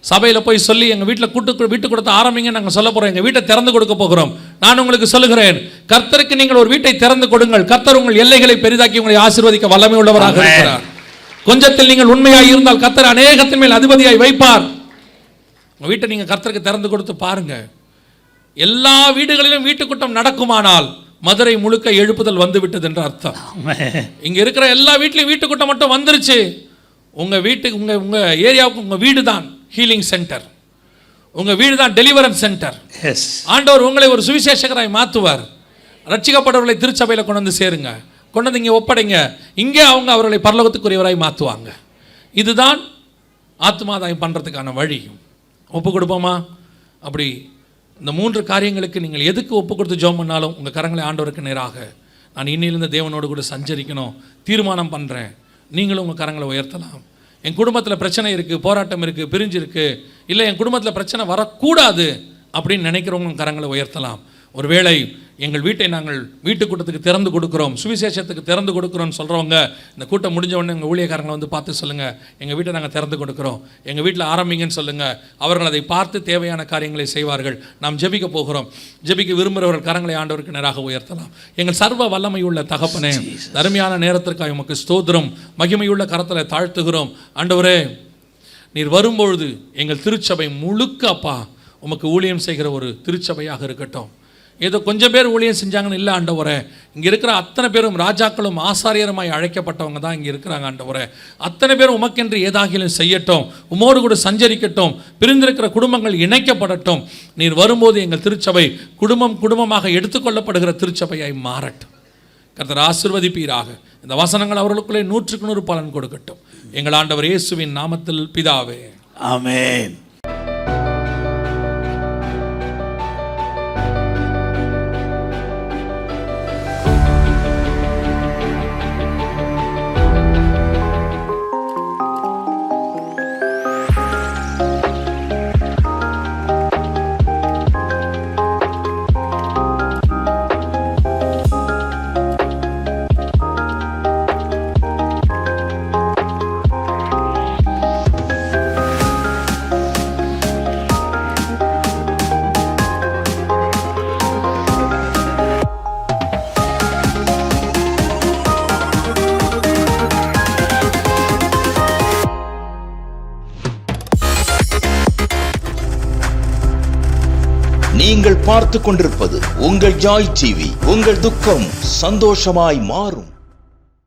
B: சபையில் போய் சொல்லி எங்கள் வீட்டு கூட்டத்தை ஆரம்பிங்க நாங்கள் சொல்ல போகிறோம். எங்கள் வீட்டை திறந்து கொடுக்க போகிறோம். நான் உங்களுக்கு சொல்லுகிறேன், கர்த்தருக்கு நீங்கள் ஒரு வீட்டை திறந்து கொடுங்கள். கர்த்தர் உங்கள் எல்லைகளை பெரிதாக்கி உங்களை ஆசீர்வதிக்க வல்லமை உள்ளவராக இருக்கிறார். கொஞ்சத்தில் நீங்கள் உண்மையாக இருந்தால் கர்த்தர் அநேகத்தின் மேல் அதிபதியாய் வைப்பார். உங்கள் வீட்டை நீங்கள் கர்த்தருக்கு திறந்து கொடுத்து பாருங்க. எல்லா வீடுகளிலும் வீட்டுக்கூட்டம் நடக்குமானால் மதுரை முழுக்க எழுப்புதல் வந்து விட்டது என்ற அர்த்தம். இங்கே இருக்கிற எல்லா வீட்லையும் வீட்டுக்கூட்டம் மட்டும் வந்துருச்சு. உங்கள் வீட்டுக்கு உங்கள் ஏரியாவுக்கு உங்கள் வீடு தான் ஹீலிங் சென்டர், உங்கள் வீடு தான் டெலிவரன்ஸ் சென்டர். ஆண்டவர் உங்களை ஒரு சுவிசேஷகராய் மாற்றுவார். ரட்சிக்கப்பட்டவர்களை திருச்சபையில் கொண்டு வந்து சேருங்க, கொண்டு வந்து இங்கே ஒப்படைங்க. இங்கே அவங்க அவர்களை பரலோகத்துக்குரியவராய் மாற்றுவாங்க. இதுதான் ஆத்மாதாயம் பண்ணுறதுக்கான வழி. ஒப்பு கொடுப்போமா? அப்படி இந்த 3 காரியங்களுக்கு நீங்கள் எதுக்கு ஒப்பு கொடுத்து ஜெபம் பண்ணாலும் உங்கள் கரங்களை ஆண்டவருக்கு நேராக, நான் இன்னிலிருந்து தேவனோடு கூட சஞ்சரிக்கணும் தீர்மானம் பண்ணுறேன். நீங்களும் உங்கள் கரங்களை உயர்த்தலாம். என் குடும்பத்தில் பிரச்சனை இருக்குது, போராட்டம் இருக்குது, பிரிஞ்சு இருக்குது, இல்லை என் குடும்பத்தில் பிரச்சனை வரக்கூடாது அப்படின்னு நினைக்கிறவங்க கரங்களை உயர்த்தலாம். ஒருவேளை எங்கள் வீட்டை நாங்கள் வீட்டு கூட்டத்துக்கு திறந்து கொடுக்குறோம், சுவிசேஷத்துக்கு திறந்து கொடுக்குறோம்னு சொல்கிறவங்க இந்த கூட்டம் முடிஞ்ச உடனே எங்கள் ஊழியக்காரங்களை வந்து பார்த்து சொல்லுங்கள், எங்கள் வீட்டை நாங்கள் திறந்து கொடுக்குறோம், எங்கள் வீட்டில் ஆரம்பிங்கன்னு சொல்லுங்கள். அவர்கள் அதை பார்த்து தேவையான காரியங்களை செய்வார்கள். நாம் ஜெபிக்க போகிறோம். ஜெபிக்க விரும்புகிறவர்கள் கரங்களை ஆண்டவருக்கு நேராக உயர்த்தலாம். எங்கள் சர்வ வல்லமையுள்ள தகப்பனே, அருமையான நேரத்திற்காக உமக்கு ஸ்தோத்திரம். மகிமையுள்ள கரத்தில் தாழ்த்துகிறோம். ஆண்டவரே, நீர் வரும்பொழுது எங்கள் திருச்சபை முழுக்க அப்பா உமக்கு ஊழியம் செய்கிற ஒரு திருச்சபையாக இருக்கட்டும். ஏதோ கொஞ்சம் பேர் ஊழியம் செஞ்சாங்கன்னு இல்லை ஆண்டவரே, இங்கே இருக்கிற அத்தனை பேரும் ராஜாக்களும் ஆசாரியருமாய் அழைக்கப்பட்டவங்க தான் இங்கே இருக்கிறாங்க ஆண்டவரே. அத்தனை பேரும் உமக்கென்று ஏதாகிலும் செய்யட்டும், உமோடு கூட சஞ்சரிக்கட்டும், பிரிந்திருக்கிற குடும்பங்கள் இணைக்கப்படட்டும். நீர் வரும்போது எங்கள் திருச்சபை குடும்பமாக எடுத்துக்கொள்ளப்படுகிற திருச்சபையாய் மாறட்டும். கர்த்தர் ஆசீர்வதிப்பீராக. இந்த வசனங்கள் அவர்களுக்குள்ளே 100க்கு 100 பலன் கொடுக்கட்டும். எங்கள் ஆண்டவர் இயேசுவின் நாமத்தில் பிதாவே,
D: ஆமென்.
E: நீங்கள் பார்த்துக் கொண்டிருப்பது உங்கள் ஜாய் டிவி. உங்கள் துக்கம் சந்தோஷமாய் மாறும்.